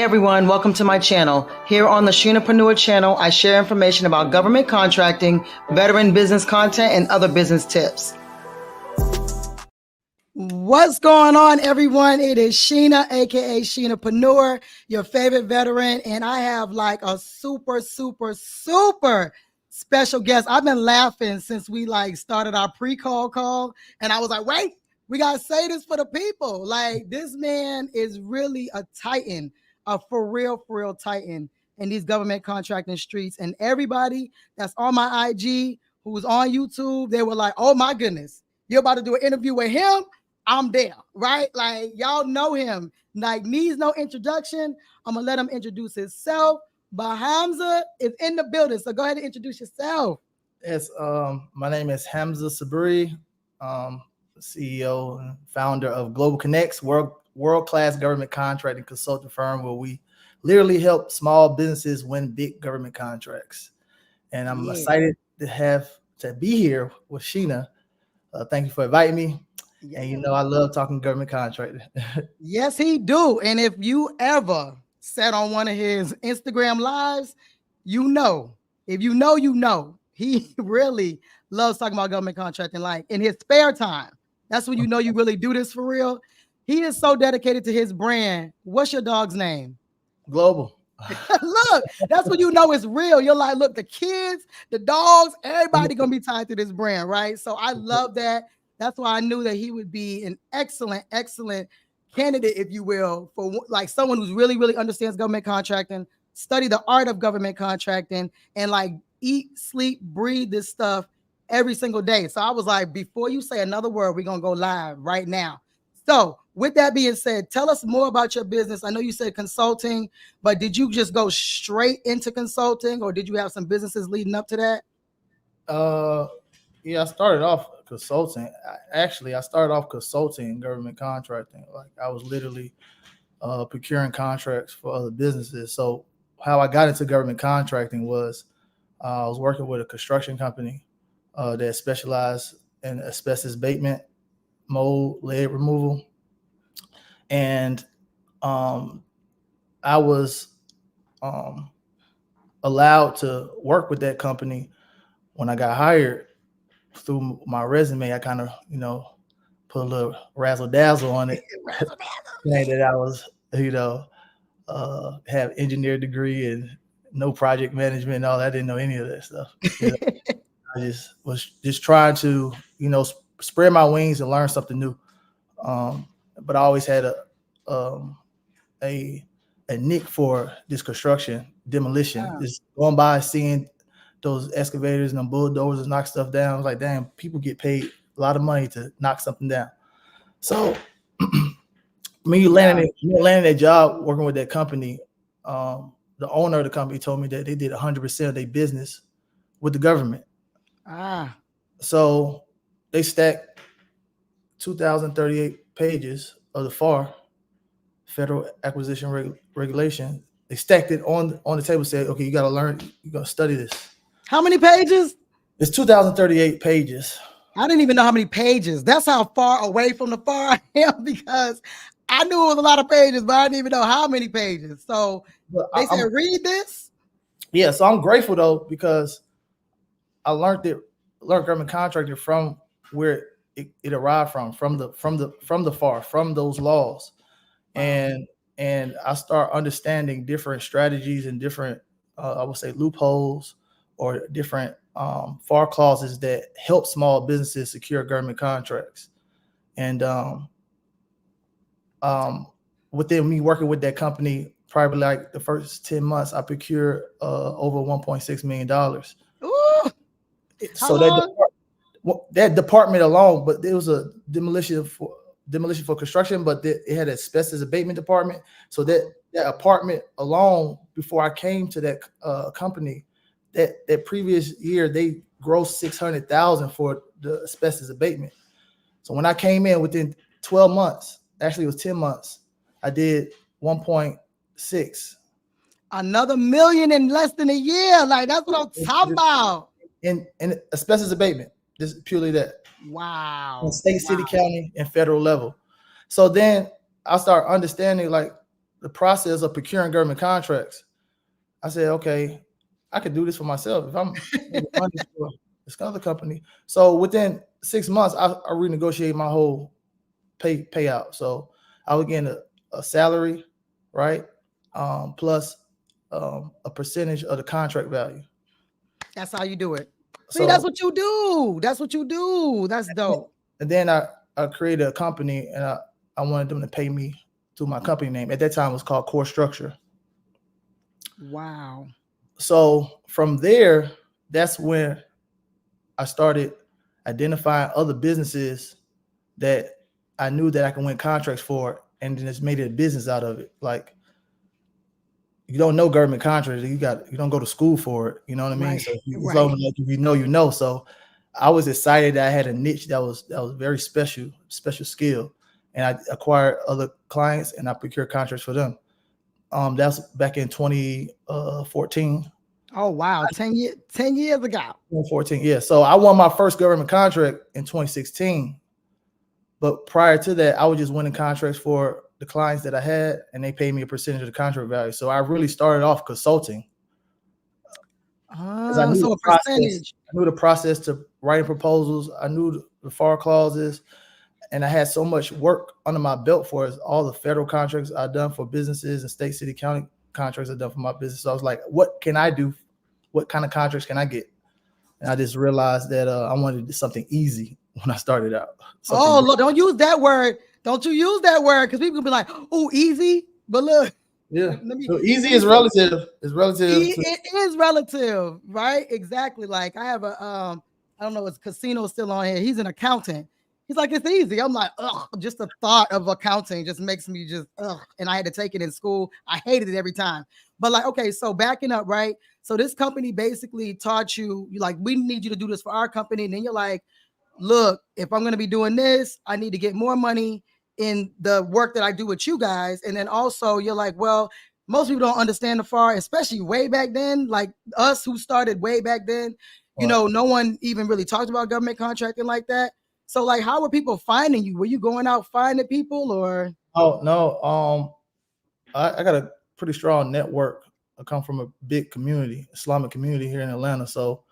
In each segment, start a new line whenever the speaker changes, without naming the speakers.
everyone, welcome to my channel. Here on the Sheenapreneur channel, I share information about government contracting, veteran business content, and other business tips. What's going on, everyone? It is Sheena, aka Sheenapreneur, your favorite veteran, and I have like a super special guest. I've been laughing since we started our pre-call call, and I was like, wait, we gotta say this for the people. Like, this man is really a titan, a for real titan in these government contracting streets. And everybody that's on my IG, who was on YouTube, they were like, oh my goodness, you're about to do an interview with him? I'm there, right? Like, y'all know him. Like, needs no introduction. I'm gonna let him introduce himself. But Hamza is in the building, so go ahead and introduce yourself.
Yes, my name is Hamza Sabree, CEO and founder of GovConNOW, world-class government contracting consulting firm where we literally help small businesses win big government contracts. And I'm excited to be here with Sheena. Thank you for inviting me. Yeah. And you know I love talking government contracting.
Yes, he do. And if you ever sat on one of his Instagram lives, you know. If you know, you know. He really loves talking about government contracting, like in his spare time. That's when you know you really do this for real. He is so dedicated to his brand. What's your dog's name?
Global.
Look, that's when you know it's real. You're like, look, the kids, the dogs, everybody gonna be tied to this brand, right? So I love that. That's why I knew that he would be an excellent candidate, if you will, for like someone who's really understands government contracting, study the art of government contracting, and like eat, sleep, breathe this stuff every single day. So I was like, before you say another word, we're gonna go live right now. So with that being said, tell us more about your business. I know you said consulting, but did you just go straight into consulting, or did you have some businesses leading up to that?
Yeah, I started off consulting. I started off consulting in government contracting. Like, I was literally procuring contracts for other businesses. So how I got into government contracting was I was working with a construction company that specialized in asbestos abatement, mold, lead removal. And I was allowed to work with that company. When I got hired, through my resume, I kind of, put a little razzle dazzle on it. Saying that I was, have engineer degree and no project management and all that. I didn't know any of that stuff. I was trying to, spread my wings and learn something new. But I always had a nick for this construction, demolition. Wow. Just going by, seeing those excavators and them bulldozers knock stuff down. I was like, damn, people get paid a lot of money to knock something down. So me landing that job, working with that company, the owner of the company told me that they did 100% of their business with the government. So they stacked 2,038 pages of the FAR, Federal Acquisition Regulation. They stacked it on the table, said, okay, you got to learn, you got to study this.
How many pages?
It's 2,038 pages.
I didn't even know how many pages. That's how far away from the FAR I am, because I knew it was a lot of pages, but I didn't even know how many pages. So they said, read this. Yeah,
so I'm grateful though, because I learned government contracting from where it arrived from the FAR, from those laws. And I start understanding different strategies and different, I would say, loopholes or different FAR clauses that help small businesses secure government contracts. And within me working with that company, probably like the first 10 months, I procured over $1.6 million.
Ooh,
so that department alone, but there was a demolition for construction, but it had an asbestos abatement department. So that apartment alone, before I came to that company, that previous year, they grossed $600,000 for the asbestos abatement. So when I came in within 12 months, actually it was 10 months, I did 1.6.
Another million in less than a year. Like, that's what I'm talking about.
In asbestos abatement, just purely that.
Wow.
On state, city, county, and federal level. So then I start understanding like the process of procuring government contracts, I said, okay, I could do this for myself if I'm making money for this other company. So within 6 months, I renegotiated my whole payout. So I was getting a salary, right? Plus a percentage of the contract value.
That's how you do it. See,
So
that's what you do. That's what you do. That's dope.
And then I created a company, and I wanted them to pay me through my company name. At that time, it was called Core Structure.
Wow.
So from there, that's when I started identifying other businesses that I knew that I can win contracts for, and then just made it a business out of it. Like, you don't know government contracts, you don't go to school for it. You know what I mean?
Right.
So it's
Right.
only like if you know. So I was excited that I had a niche that was very special skill, and I acquired other clients and I procured contracts for them. That's back in 2014.
Oh wow, 10 years ago.
2014, yeah. So I won my first government contract in 2016. But prior to that, I was just winning contracts for the clients that I had, and they paid me a percentage of the contract value. So I really started off consulting. I knew
So a percentage.
I knew the process to writing proposals. I knew the FAR clauses, and I had so much work under my belt for all the federal contracts I've done for businesses and state, city, county contracts I've done for my business. So I was like, what can I do? What kind of contracts can I get? And I just realized that I wanted to do something easy when I started out.
Look, don't use that word. Don't you use that word, because people be like, oh, easy. But look.
Yeah. So easy is relative. It's relative.
It is relative, right? Exactly. Like I have I don't know, is Casino still on here? He's an accountant. He's like, it's easy. I'm like, ugh, just the thought of accounting just makes me just, ugh. And I had to take it in school. I hated it every time. But like, okay, so backing up, right? So this company basically taught you, like, we need you to do this for our company. And then you're like, look, if I'm going to be doing this, I need to get more money in the work that I do with you guys. And then also you're like, well, most people don't understand the FAR, especially way back then, like us who started way back then, you know, no one even really talked about government contracting like that. So like, how were people finding you? Were you going out finding people or?
Oh, no. I got a pretty strong network. I come from a big community, Islamic community here in Atlanta. So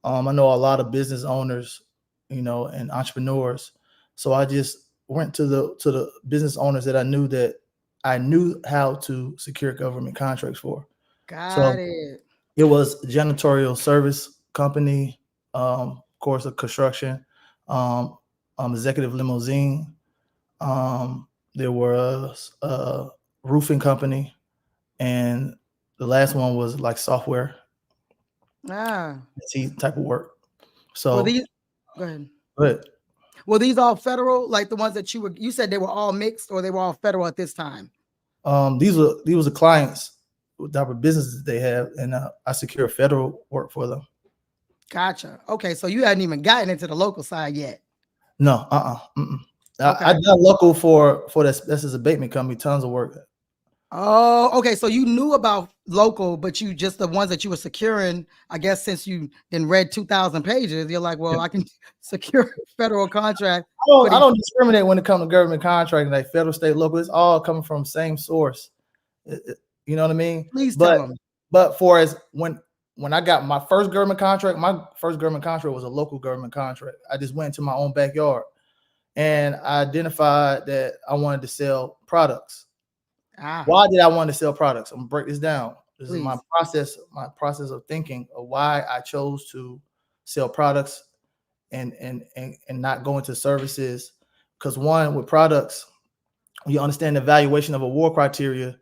I know a lot of business owners, you know, and entrepreneurs. So I just went to the business owners that I knew how to secure government contracts for.
Got it.
It was janitorial service company, of course, a construction, executive limousine. There was a roofing company, and the last one was like software, type of work. So
go ahead.
But
were these all federal, like the ones that you said they were all mixed, or they were all federal at this time?
These were the clients, what type of businesses they have, and I secure federal work for them.
Gotcha. Okay, so you hadn't even gotten into the local side yet.
No, okay. I done local for that's his abatement company, tons of work.
Oh, okay. So you knew about local, but you just the ones that you were securing, I guess, since you then read 2,000 pages, you're like, well, I can secure federal contract.
I don't discriminate when it comes to government contracting, like federal, state, local. It's all coming from the same source. You know what I mean?
Please tell them.
But for as when I got my first government contract was a local government contract. I just went into my own backyard and I identified that I wanted to sell products. Why did I want to sell products? I'm gonna break this down. This is my process of thinking of why I chose to sell products and not go into services. Because one, with products, you understand the valuation of award criteria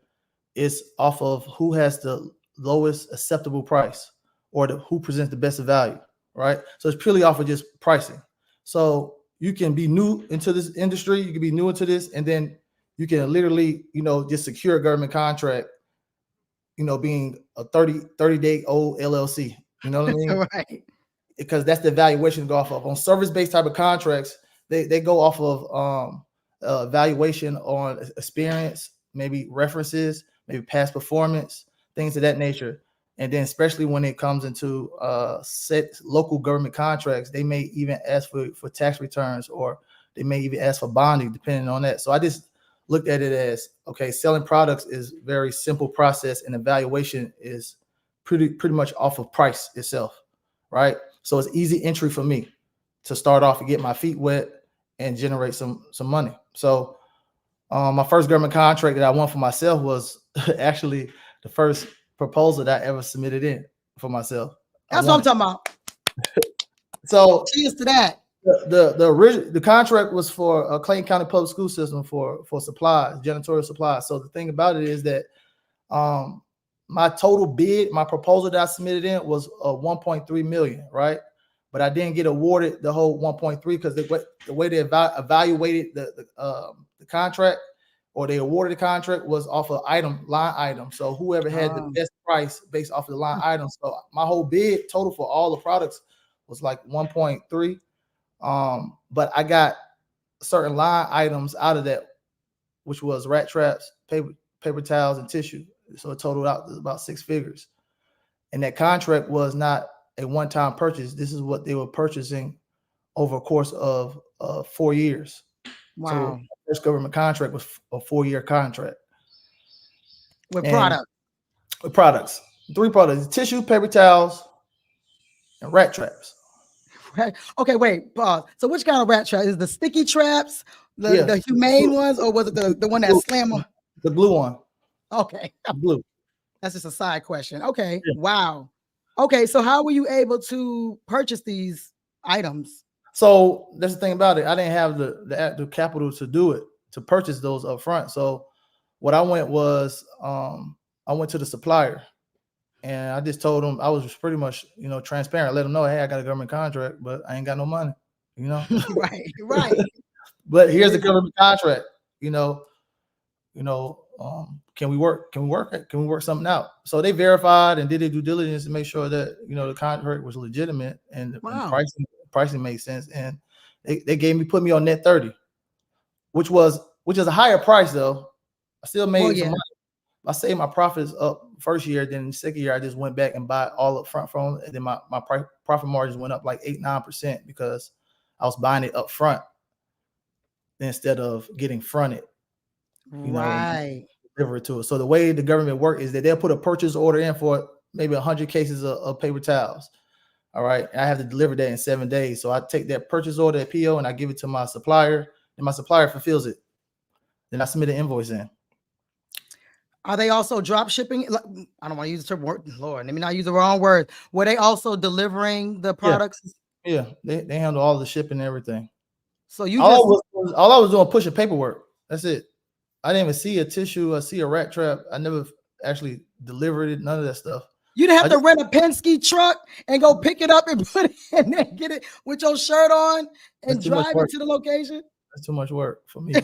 is off of who has the lowest acceptable price or who presents the best value, right? So it's purely off of just pricing. So you can be new into this industry, you can be new into this, and then you can literally, just secure a government contract, being a 30-day-old LLC. You know what I mean?
Right.
Because that's the valuation to go off of. On service-based type of contracts, they go off of valuation on experience, maybe references, maybe past performance, things of that nature. And then especially when it comes into set local government contracts, they may even ask for tax returns, or they may even ask for bonding, depending on that. So I just looked at it as, okay, selling products is very simple process, and evaluation is pretty much off of price itself, right? So it's easy entry for me to start off and get my feet wet and generate some money. So my first government contract that I won for myself was actually the first proposal that I ever submitted in for myself.
That's what I'm talking about.
So
cheers to that.
The contract was for a Clayton County Public School System for supplies, janitorial supplies. So the thing about it is that my total bid, my proposal that I submitted in was 1.3 million, right? But I didn't get awarded the whole 1.3 because the way they evaluated the contract, or they awarded the contract, was off of line item. So whoever had the best price based off of the line item. So my whole bid total for all the products was like 1.3. But I got certain line items out of that, which was rat traps, paper towels, and tissue. So it totaled out to about 6 figures. And that contract was not a one-time purchase. This is what they were purchasing over a course of 4 years.
Wow.
So first government contract was a 4-year contract.
With products.
With products. 3 products: tissue, paper towels, and rat traps.
Okay, wait, pause. So which kind of rat trap? Is the sticky traps, the humane ones, or was it the one that slam on?
The blue one.
Okay.
Blue.
That's just a side question. Okay. Yeah. Wow. Okay, so how were you able to purchase these items?
So that's the thing about it. I didn't have the capital to do it, to purchase those up front. So what I went was, I went to the supplier, and I just told them, I was pretty much, transparent. Let them know, hey, I got a government contract, but I ain't got no money,
Right.
But here's the government contract, can we work something out? So they verified and did their due diligence to make sure that, the contract was legitimate and,
wow.
and pricing made sense. And they put me on net 30, which is a higher price though. I still made some money. I saved my profits up first year, then the second year I just went back and bought all up front from, and then my profit margins went up like 8-9% because I was buying it up front instead of getting fronted.
Right.
Deliver it to it. So the way the government work is that they'll put a purchase order in for maybe 100 cases of paper towels. All right. And I have to deliver that in 7 days. So I take that purchase order, that PO, and I give it to my supplier, and my supplier fulfills it. Then I submit an invoice in.
Are they also drop shipping? I don't want to use the term word, Lord, let me not use the wrong word. Were they also delivering the products?
Yeah, they handle all the shipping and everything.
So you
all I was doing pushing paperwork. That's it. I didn't even see a tissue. I see a rat trap. I never actually delivered it. None of that stuff.
You'd have to rent a Penske truck and go pick it up and put it and then get it with your shirt on and drive it to the location.
That's too much work for me.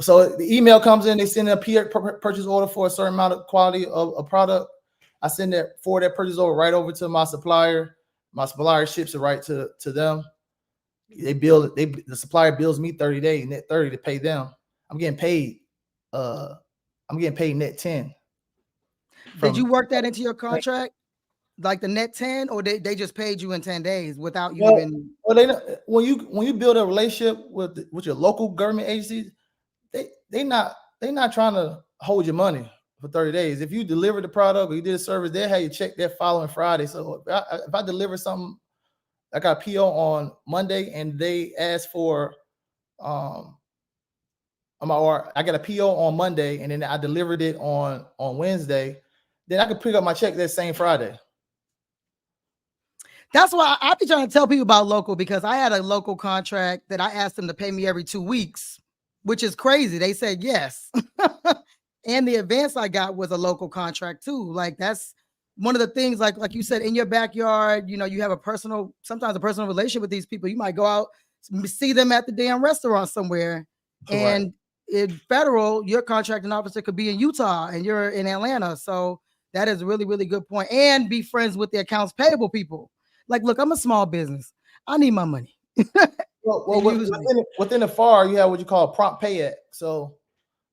So the email comes in, they send a purchase order for a certain amount of quality of a product. I send that purchase order right over to my supplier. My supplier ships it right to them. The supplier bills me 30 days, net 30 to pay them. I'm getting paid net 10.
Did you work that into your contract? Like the net 10, or they just paid you in 10 days without you even?
Well, when you build a relationship with your local government agencies, they're not trying to hold your money for 30 days. If you deliver the product or you did a service, they'll have you check that following Friday. So if I deliver something, I got a PO on Monday and they ask for or I got a PO on Monday and then I delivered it on Wednesday, then I could pick up my check that same Friday.
That's why I be trying to tell people about local, because I had a local contract that I asked them to pay me every 2 weeks, which is crazy. They said yes. And the advance I got was a local contract too. Like that's one of the things, like you said, in your backyard, you have sometimes a personal relationship with these people. You might go out, see them at the damn restaurant somewhere. Correct. And in federal, your contracting officer could be in Utah and you're in Atlanta. So that is a really, really good point. And be friends with the accounts payable people. Like, look, I'm a small business. I need my money.
Well, within the FAR, you have what you call a prompt pay act. So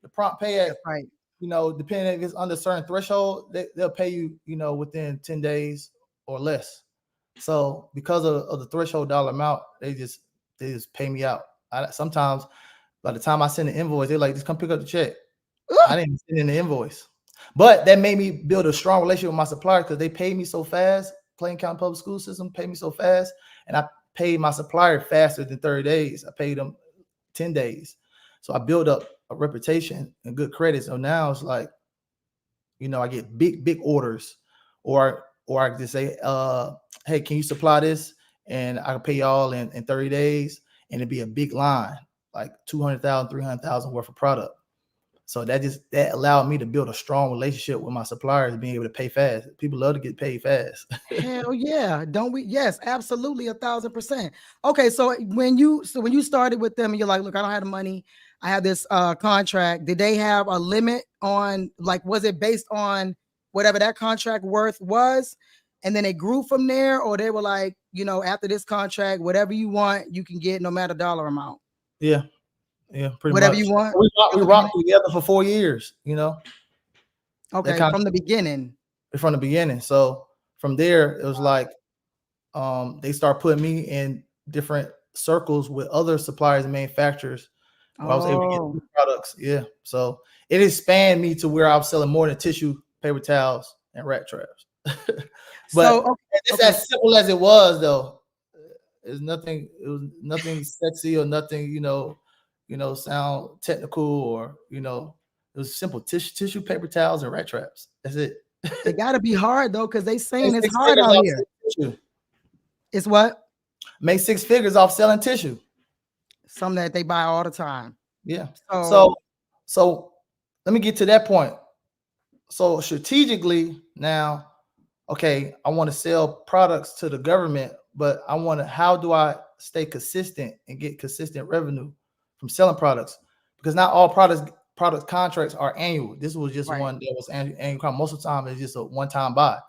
the prompt pay act,
right?
Depending if it's under a certain threshold, they'll pay you, within 10 days or less. So because of the threshold dollar amount, they just pay me out. Sometimes By the time I send the invoice, they're like, just come pick up the check.
Ooh.
I didn't send in the invoice. But that made me build a strong relationship with my supplier because they paid me so fast. Plain County Public School System paid me so fast. And I paid my supplier faster than 30 days. I paid them 10 days. So I built up a reputation and good credit. So now it's like, you know, I get big orders, or I can just say, hey, can you supply this? And I can pay y'all in 30 days. And it'd be a big line, like 200,000, 300,000 worth of product. So that allowed me to build a strong relationship with my suppliers, being able to pay fast. People love to get paid fast.
Hell yeah, don't we? Yes, absolutely, 1,000%. Okay, so when you started with them, and you're like, look, I don't have the money. I have this contract. Did they have a limit on, like, was it based on whatever that contract worth was, and then it grew from there, or they were like, you know, after this contract, whatever you want, you can get, no matter dollar amount.
Yeah, pretty
whatever
much.
you want.
We rocked together for 4 years, you know.
Okay, from the beginning.
From the beginning. So from there, it was like they start putting me in different circles with other suppliers and manufacturers where I was able to get new products. Yeah. So it expanded me to where I was selling more than tissue, paper towels, and rat traps. But it's as simple as it was, though. It was nothing sexy or nothing, you know, sound technical, or, you know, it was simple tissue, paper towels, and rat traps. That's it.
It got to be hard, though, because they saying it's hard out here. It's what?
Make 6 figures off selling tissue.
Something that they buy all the time.
Yeah. So let me get to that point. So strategically now, okay, I want to sell products to the government, but how do I stay consistent and get consistent revenue from selling products? Because not all product contracts are annual. This was just one that was annual. Most of the time, it's just a one-time buy.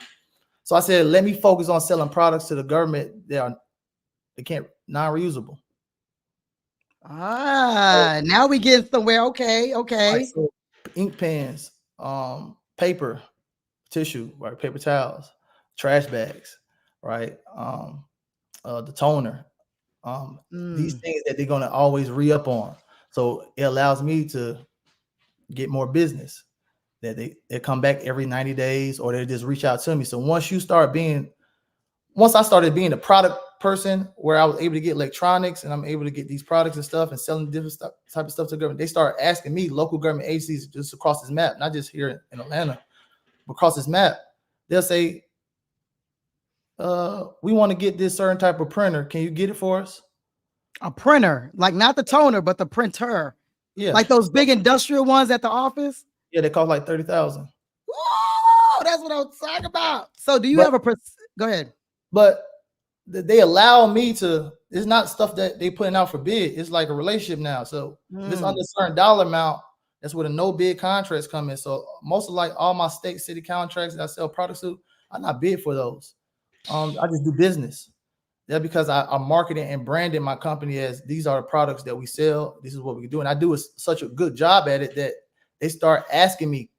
So I said, let me focus on selling products to the government that can't non-reusable.
Now we get somewhere. Okay.
Right, so ink pens, paper, tissue, right? Paper towels, trash bags, right? The toner, these things that they're gonna always re-up on. So it allows me to get more business. That they come back every 90 days, or they just reach out to me. So once I started being a product person, where I was able to get electronics and I'm able to get these products and stuff and selling different type of stuff to the government, they start asking me, local government agencies just across this map, not just here in Atlanta, but across this map, they'll say, we want to get this certain type of printer. Can you get it for us?
A printer, like not the toner, but the printer. Yeah. Like those big industrial ones at the office.
Yeah, they cost like 30,000.
Oh, that's what I was talking about. So do you have go ahead.
But they allow me to, it's not stuff that they putting out for bid. It's like a relationship now. So if it's under a certain dollar amount, that's where the NoBid contracts come in. So most of like all my state city contracts that I sell products to, I not bid for those. I just do business. That's because I'm marketing and branding my company as these are the products that we sell. This is what we do. And I do such a good job at it that they start asking me,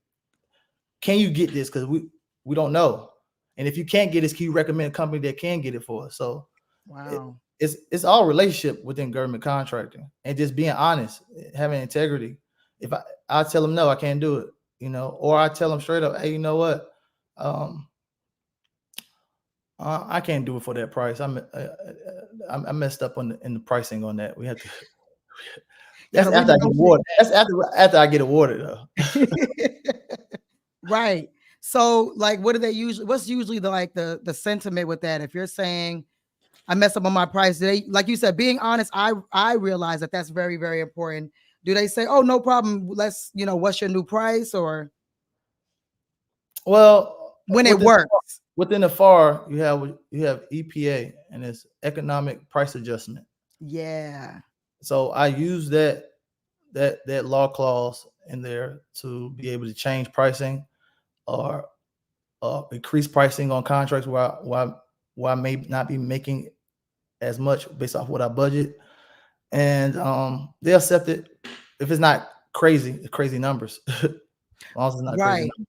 can you get this? Because we don't know. And if you can't get this, can you recommend a company that can get it for us? So wow, it's all relationship within government contracting and just being honest, having integrity. If I tell them no, I can't do it, you know, or I tell them straight up, hey, you know what? I can't do it for that price. I messed up in the pricing on that. We have to. That's after I get awarded. That's after I get awarded, though.
Right. So, like, what do they usually? What's usually the sentiment with that? If you're saying I messed up on my price, like you said, being honest, I realize that that's very, very important. Do they say, "Oh, no problem. Let's, you know, what's your new price?" Or
well,
when it works
within the FAR, you have EPA, and it's economic price adjustment.
Yeah.
So I use that law clause in there to be able to change pricing or increase pricing on contracts where I may not be making as much based off what I budget, and they accept it if it's not crazy numbers. As long as it's not crazy numbers.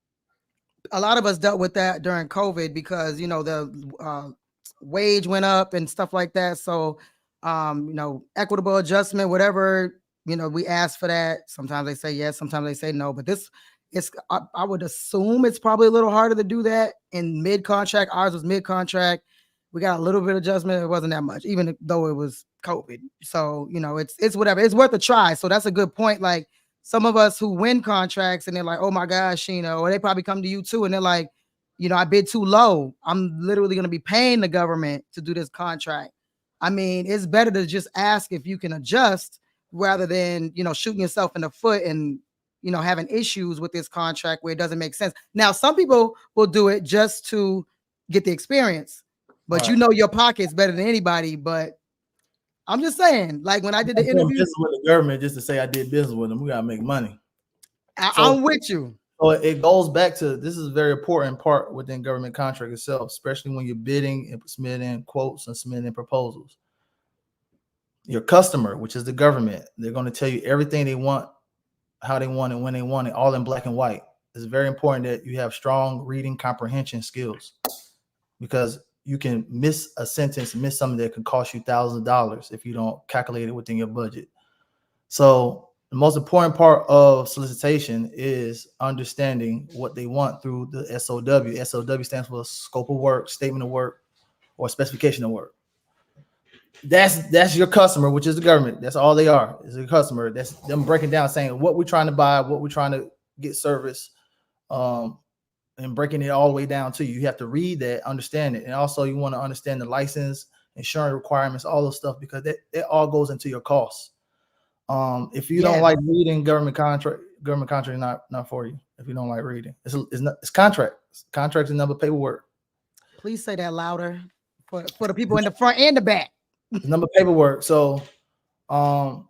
A lot of us dealt with that during COVID because, you know, the wage went up and stuff like that. So, you know, equitable adjustment, whatever You know, we ask for that. Sometimes they say yes, sometimes they say no. But this, I would assume it's probably a little harder to do that in mid contract. Ours was mid contract. We got a little bit of adjustment. It wasn't that much, even though it was COVID. So you know, it's whatever. It's worth a try. So that's a good point. Like some of us who win contracts and they're like, oh my gosh, Sheena, or they probably come to you too, and they're like, you know, I bid too low. I'm literally going to be paying the government to do this contract. I mean, it's better to just ask if you can adjust rather than, you know, shooting yourself in the foot and, you know, having issues with this contract where it doesn't make sense. Now, some people will do it just to get the experience, but
Right.
you know your pocket's better than anybody. But I'm just saying, like when I did the interview
with the government, just to say I did business with them, we gotta make money.
I'm with you.
So it goes back to, this is a very important part within government contract itself, especially when you're bidding and submitting quotes and submitting proposals. Your customer, which is the government, they're going to tell you everything they want, how they want it, when they want it, all in black and white. It's very important that you have strong reading comprehension skills, because you can miss a sentence, miss something that could cost you thousands of dollars if you don't calculate it within your budget. So the most important part of solicitation is understanding what they want through the SOW. SOW stands for scope of work, statement of work, or specification of work. That's your customer, which is the government. That's all they are, is a customer. That's them breaking down, saying what we're trying to buy, what we're trying to get service, and breaking it all the way down to you. You have to read that, understand it. And also you want to understand the license, insurance requirements, all those stuff, because it all goes into your costs. If you don't like reading government contract not for you. If you don't like reading, it's contracts. Contracts and number paperwork.
Please say that louder for the people in the front and the back.
It's number paperwork. So I'm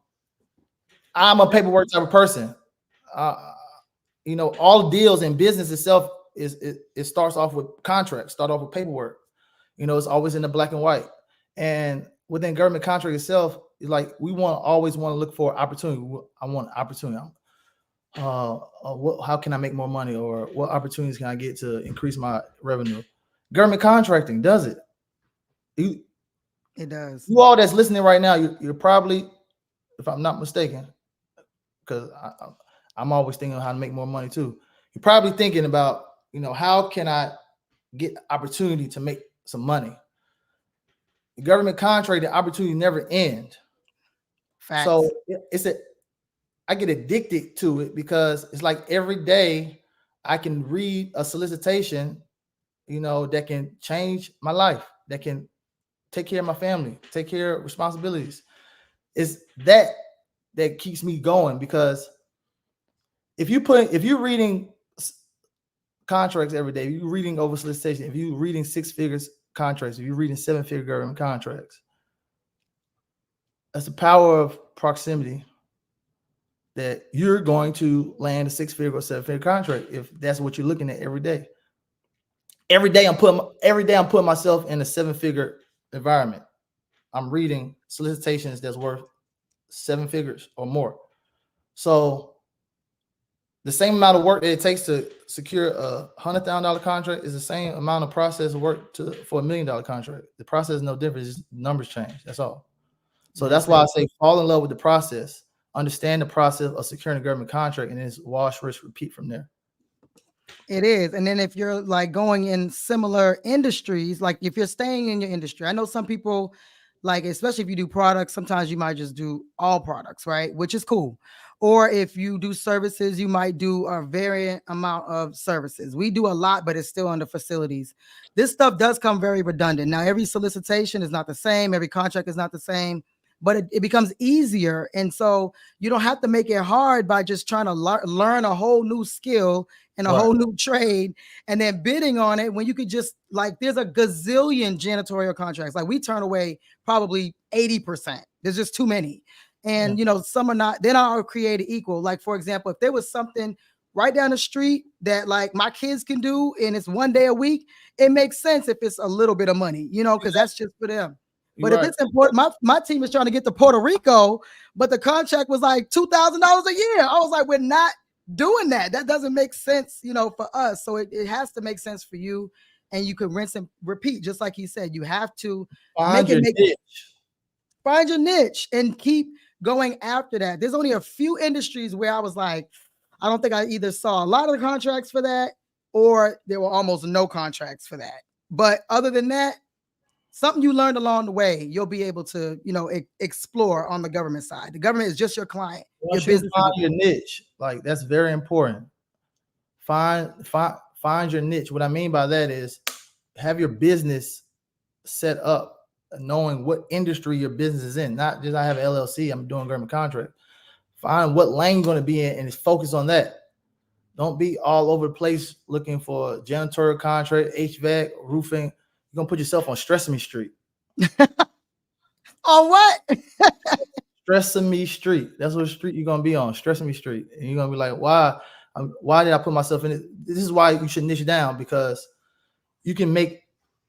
a paperwork type of person. You know, all deals in business itself it starts off with contracts, start off with paperwork. You know, it's always in the black and white. And within government contract itself, it's like we always want to look for opportunity. I want opportunity. How can I make more money, or what opportunities can I get to increase my revenue? Government contracting does it.
It does.
You all that's listening right now, you're probably, if I'm not mistaken, because I'm always thinking of how to make more money too. You're probably thinking about, you know, how can I get opportunity to make some money? The government contract, the opportunity never end.
Facts.
So I get addicted to it, because it's like every day I can read a solicitation, you know, that can change my life, that can take care of my family, take care of responsibilities. It's that keeps me going, because if you're reading contracts every day, if you're reading over solicitation, if you're reading 6 figures contracts, if you're reading 7-figure government contracts, that's the power of proximity, that you're going to land a 6-figure or 7-figure contract if that's what you're looking at every day. Every day I'm putting myself in a 7-figure environment. I'm reading solicitations that's worth 7 figures or more. So the same amount of work that it takes to secure a $100,000 contract is the same amount of process of work for $1 million contract. The process is no different. Just numbers change. That's all. So that's why I say fall in love with the process, understand the process of securing a government contract, and then it's wash, rinse, repeat from there.
It is. And then if you're like going in similar industries, like if you're staying in your industry, I know some people, like, especially if you do products, sometimes you might just do all products, right? Which is cool. Or if you do services, you might do a variant amount of services. We do a lot, but it's still under facilities. This stuff does come very redundant. Now, every solicitation is not the same. Every contract is not the same, but it becomes easier. And so you don't have to make it hard by just trying to learn a whole new skill and a whole new trade and then bidding on it, when you could just, like, there's a gazillion janitorial contracts. Like, we turn away probably 80%. There's just too many. And, you know, some are not, they're not all created equal. Like, for example, if there was something right down the street that like my kids can do and it's 1 day a week, it makes sense if it's a little bit of money, you know, because that's just for them. But if it's important, my team is trying to get to Puerto Rico, but the contract was like $2,000 a year. I was like, we're not doing that. That doesn't make sense, you know, for us. So it has to make sense for you, and you can rinse and repeat, just like he said. You have to find your niche and keep going after that. There's only a few industries where I was like, I don't think I either saw a lot of the contracts for that or there were almost no contracts for that. But other than that, something you learned along the way, you'll be able to, explore on the government side. The government is just your client.
Once you find your niche, like that's very important. Find your niche. What I mean by that is have your business set up, knowing what industry your business is in. Not just I have an LLC, I'm doing government contract. Find what lane you're going to be in and focus on that. Don't be all over the place looking for janitorial contract, HVAC, roofing. You're going to put yourself on Sesame Street.
On what?
Sesame Street. That's what street you're going to be on, Sesame Street. And you're going to be like, why did I put myself in it? This is why you should niche down, because you can make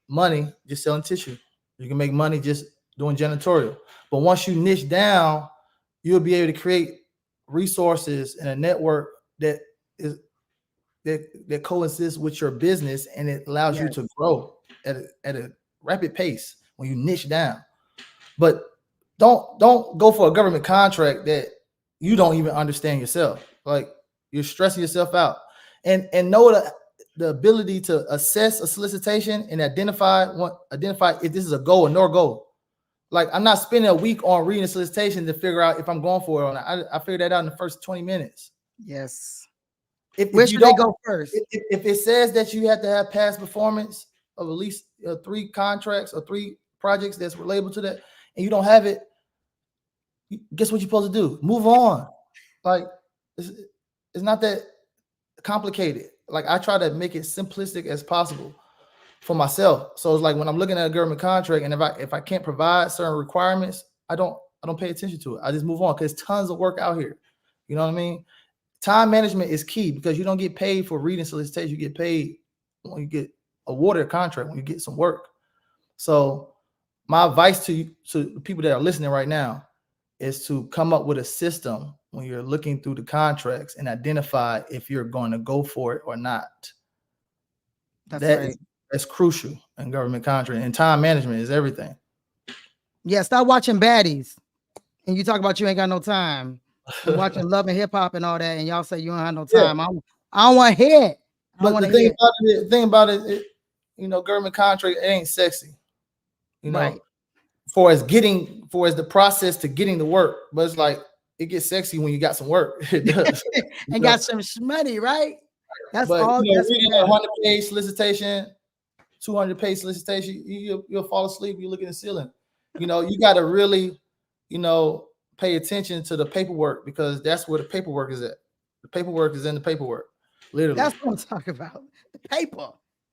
money just selling tissue. You can make money just doing janitorial. But once you niche down, you'll be able to create resources and a network that coexists with your business, and it allows you to grow at a rapid pace when you niche down. But don't go for a government contract that you don't even understand yourself. Like, you're stressing yourself out. And know the ability to assess a solicitation and identify if this is a go or no go. Like, I'm not spending a week on reading a solicitation to figure out if I'm going for it or not. I figured that out in the first 20 minutes.
Yes.
Where should they go first? If it says that you have to have past performance of at least 3 contracts or 3 projects that's relatable to that, and you don't have it, guess what you're supposed to do? Move on. Like, it's not that complicated. Like, I try to make it simplistic as possible for myself. So it's like when I'm looking at a government contract, and if I can't provide certain requirements, I don't pay attention to it. I just move on, because tons of work out here. You know what I mean? Time management is key, because you don't get paid for reading solicitations. You get paid when you get awarded a contract, when you get some work. So my advice to people that are listening right now is to come up with a system when you're looking through the contracts and identify if you're going to go for it or not. That's crucial in government contracting, and time management is everything.
Yeah, stop watching baddies, and you talk about you ain't got no time. I'm watching Love and Hip Hop and all that, and y'all say you don't have no time. Yeah. I don't want to hear it.
But the thing about it, government contract, it ain't sexy.
Right.
For as the process to getting the work, but it's like it gets sexy when you got some work. It does.
And got some money, right? That's all.
Reading a 100-page solicitation, 200-page solicitation, you'll fall asleep. You look at the ceiling. You got to really, pay attention to the paperwork, because that's where the paperwork is at. The paperwork is in the paperwork. Literally.
That's what I'm talking about. The paper.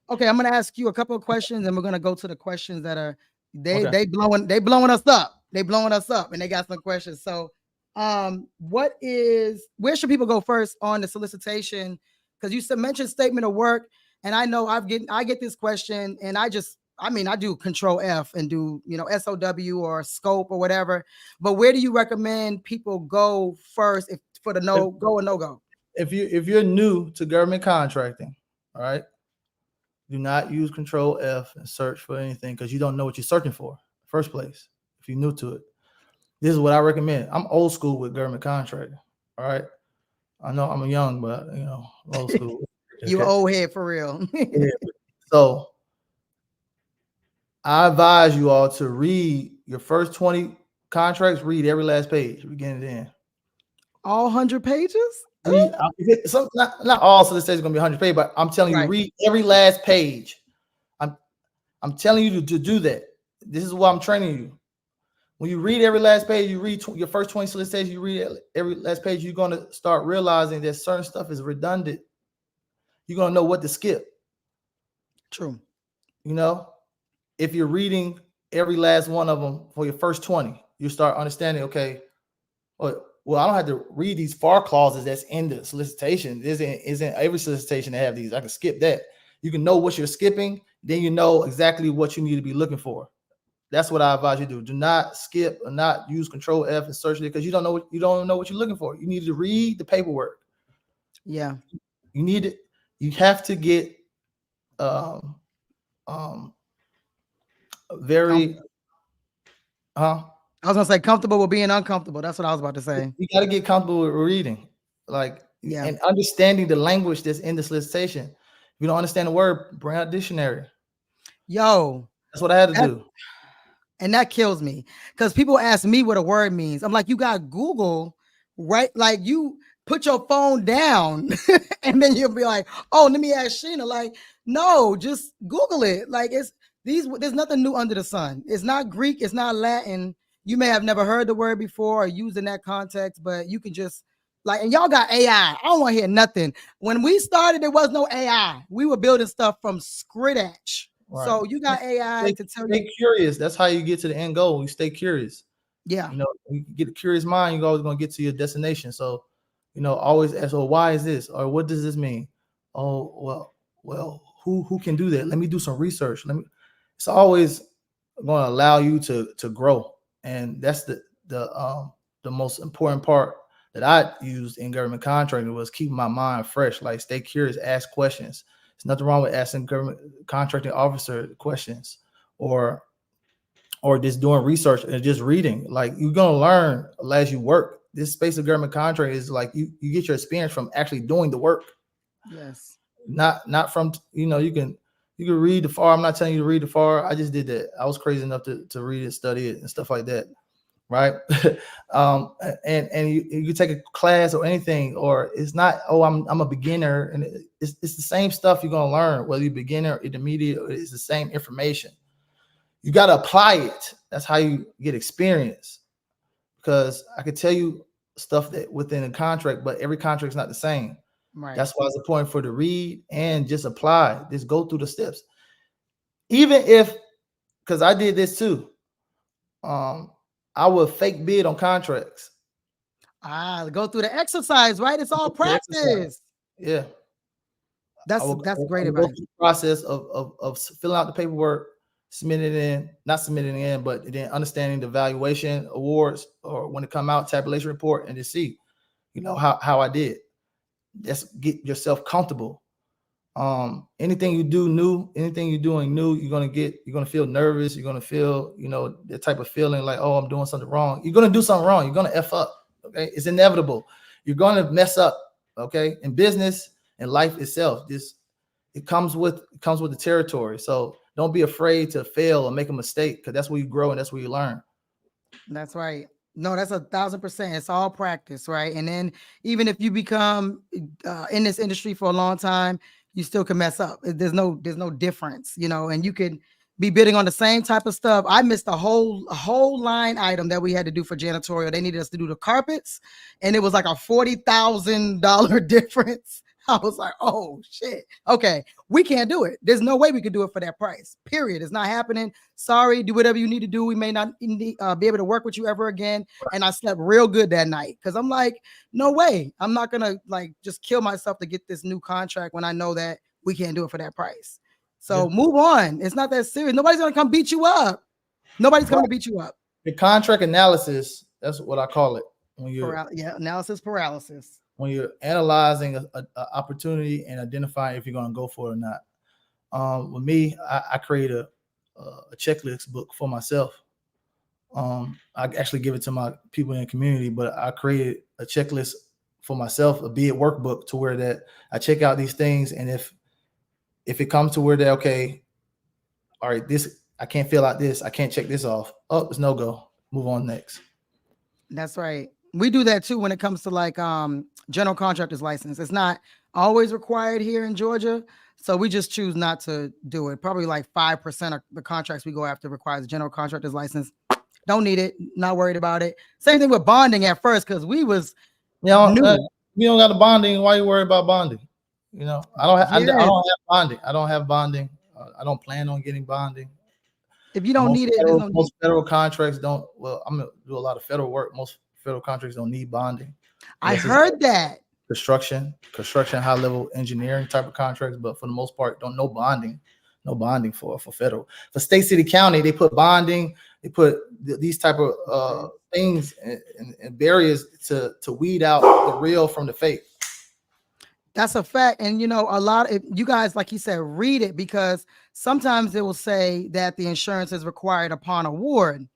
Okay, I'm gonna ask you a couple of questions, and we're gonna go to the questions that are they blowing us up. They blowing us up, and they got some questions. So, where should people go first on the solicitation? Because you mentioned statement of work, and I know I get this question, and I do Control F and do SOW or scope or whatever. But where do you recommend people go first for the go or no go?
If you're new to government contracting, all right, do not use Control F and search for anything, because you don't know what you're searching for in the first place. If you're new to it, this is what I recommend. I'm old school with government contracting. All right, I know I'm young, but old school.
You old head for real.
Yeah. So I advise you all to read your first 20 contracts. Read every last page, beginning to end.
All 100 pages?
Not all solicitations going to be 100 pages, but I'm telling you, read every last page. I'm telling you to do that. This is why I'm training you. When you read every last page, you read your first 20 solicitations, you read every last page, you're going to start realizing that certain stuff is redundant. You're going to know what to skip.
True.
If you're reading every last one of them for your first 20, you start understanding, okay, well, I don't have to read these FAR clauses that's in the solicitation. Isn't every solicitation that have these. I can skip that. You can know what you're skipping, then you know exactly what you need to be looking for. That's what I advise you to do. Do not skip or not use Control F and search it, because you don't know what you're looking for. You need to read the paperwork.
Yeah.
You have to get very
I was gonna say comfortable with being uncomfortable. That's what I was about to say.
You got to get comfortable with reading, like,
Yeah.
and understanding the language that's in the solicitation. If you don't understand the word, bring out a dictionary.
Yo,
That's what I had to do.
And that kills me because people ask me what a word means. I'm like, you got Google, right? Like you put your phone down and then you'll be like, oh, let me ask Sheena. Like, no, just Google it. Like there's nothing new under the sun. It's not Greek, it's not Latin. You may have never heard the word before or used in that context, but you can just like, and y'all got AI. I don't want to hear nothing. When we started, there was no AI. We were building stuff from scratch.
Right.
So you got AI to tell you.
Stay curious. That's how you get to the end goal. You stay curious.
Yeah.
You know, you get a curious mind, you're always going to get to your destination. So, you know, always ask, oh, why is this? Or what does this mean? Oh, well, who can do that? Let me do some research. It's always going to allow you to grow. And that's the most important part that I used in government contracting was keeping my mind fresh, like stay curious, ask questions. There's nothing wrong with asking government contracting officer questions or just doing research and just reading. Like you're gonna learn as you work. This space of government contract is like you get your experience from actually doing the work.
Yes.
Not from, you know, you can read the FAR. I'm not telling you to read the FAR. I just did that. I was crazy enough to read it, study it, and stuff like that. Right. And you take a class or anything, or it's not, oh, I'm a beginner, and it's the same stuff you're gonna learn, whether you're beginner, intermediate, it's the same information. You got to apply it. That's how you get experience. Because I could tell you stuff that within a contract, but every contract's not the same.
Right.
That's why it's important for to read and just apply. Just go through the steps. Even if, because I did this too. I would fake bid on contracts.
Go through the exercise, right? It's all practice.
Yeah.
That's great
advice. Go through the process of filling out the paperwork, not submitting it in, but then understanding the valuation awards, or when it come out, tabulation report, and to see, you know, how I did. Just get yourself comfortable. Anything you do new, anything you're doing new, you're gonna feel nervous. You're gonna feel, you know, the type of feeling like, oh, I'm doing something wrong. You're gonna do something wrong. You're gonna F up. Okay, it's inevitable. You're gonna mess up. Okay, in business and life itself, it comes with the territory. So don't be afraid to fail or make a mistake, because that's where you grow and that's where you learn.
That's right. No, that's 1,000%. It's all practice, right? And then even if you become in this industry for a long time, you still can mess up. There's no difference, you know, and you can be bidding on the same type of stuff. I missed a whole line item that we had to do for janitorial. They needed us to do the carpets, and it was like a $40,000 difference. I was like, oh shit. Okay, we can't do it. There's no way we could do it for that price. Period. It's not happening. Sorry, do whatever you need to do. We may not be able to work with you ever again. And I slept real good that night because I'm like, no way. I'm not gonna like just kill myself to get this new contract when I know that we can't do it for that price. So move on. It's not that serious. Nobody's gonna come beat you up. Nobody's coming to beat you up.
The contract analysis, that's what I call it. When you
analysis paralysis.
When you're analyzing an opportunity and identifying if you're going to go for it or not. With me, I create a checklist book for myself. I actually give it to my people in the community, but I created a checklist for myself, a bid workbook, to where that I check out these things, and if it comes to where that, okay, all right, this I can't fill out this, I can't check this off. Oh, it's no go. Move on next.
That's right. We do that too when it comes to like general contractor's license. It's not always required here in Georgia, so we just choose not to do it. Probably like 5% of the contracts we go after requires a general contractor's license. Don't need it. Not worried about it. Same thing with bonding at first, because we was
you don't got the bonding. Why you worry about bonding? You know, I don't have bonding. I don't have bonding. I don't plan on getting bonding.
If you don't need it,
most federal contracts don't. Well, I'm gonna do a lot of federal work. Most federal contracts don't need bonding.
I heard that.
Construction, high level engineering type of contracts, but for the most part, no bonding for federal. For state, city, county, they put bonding. They put these type of things and barriers to weed out the real from the fake.
That's a fact. And you know, a lot of you guys, like you said, read it, because sometimes it will say that the insurance is required upon award.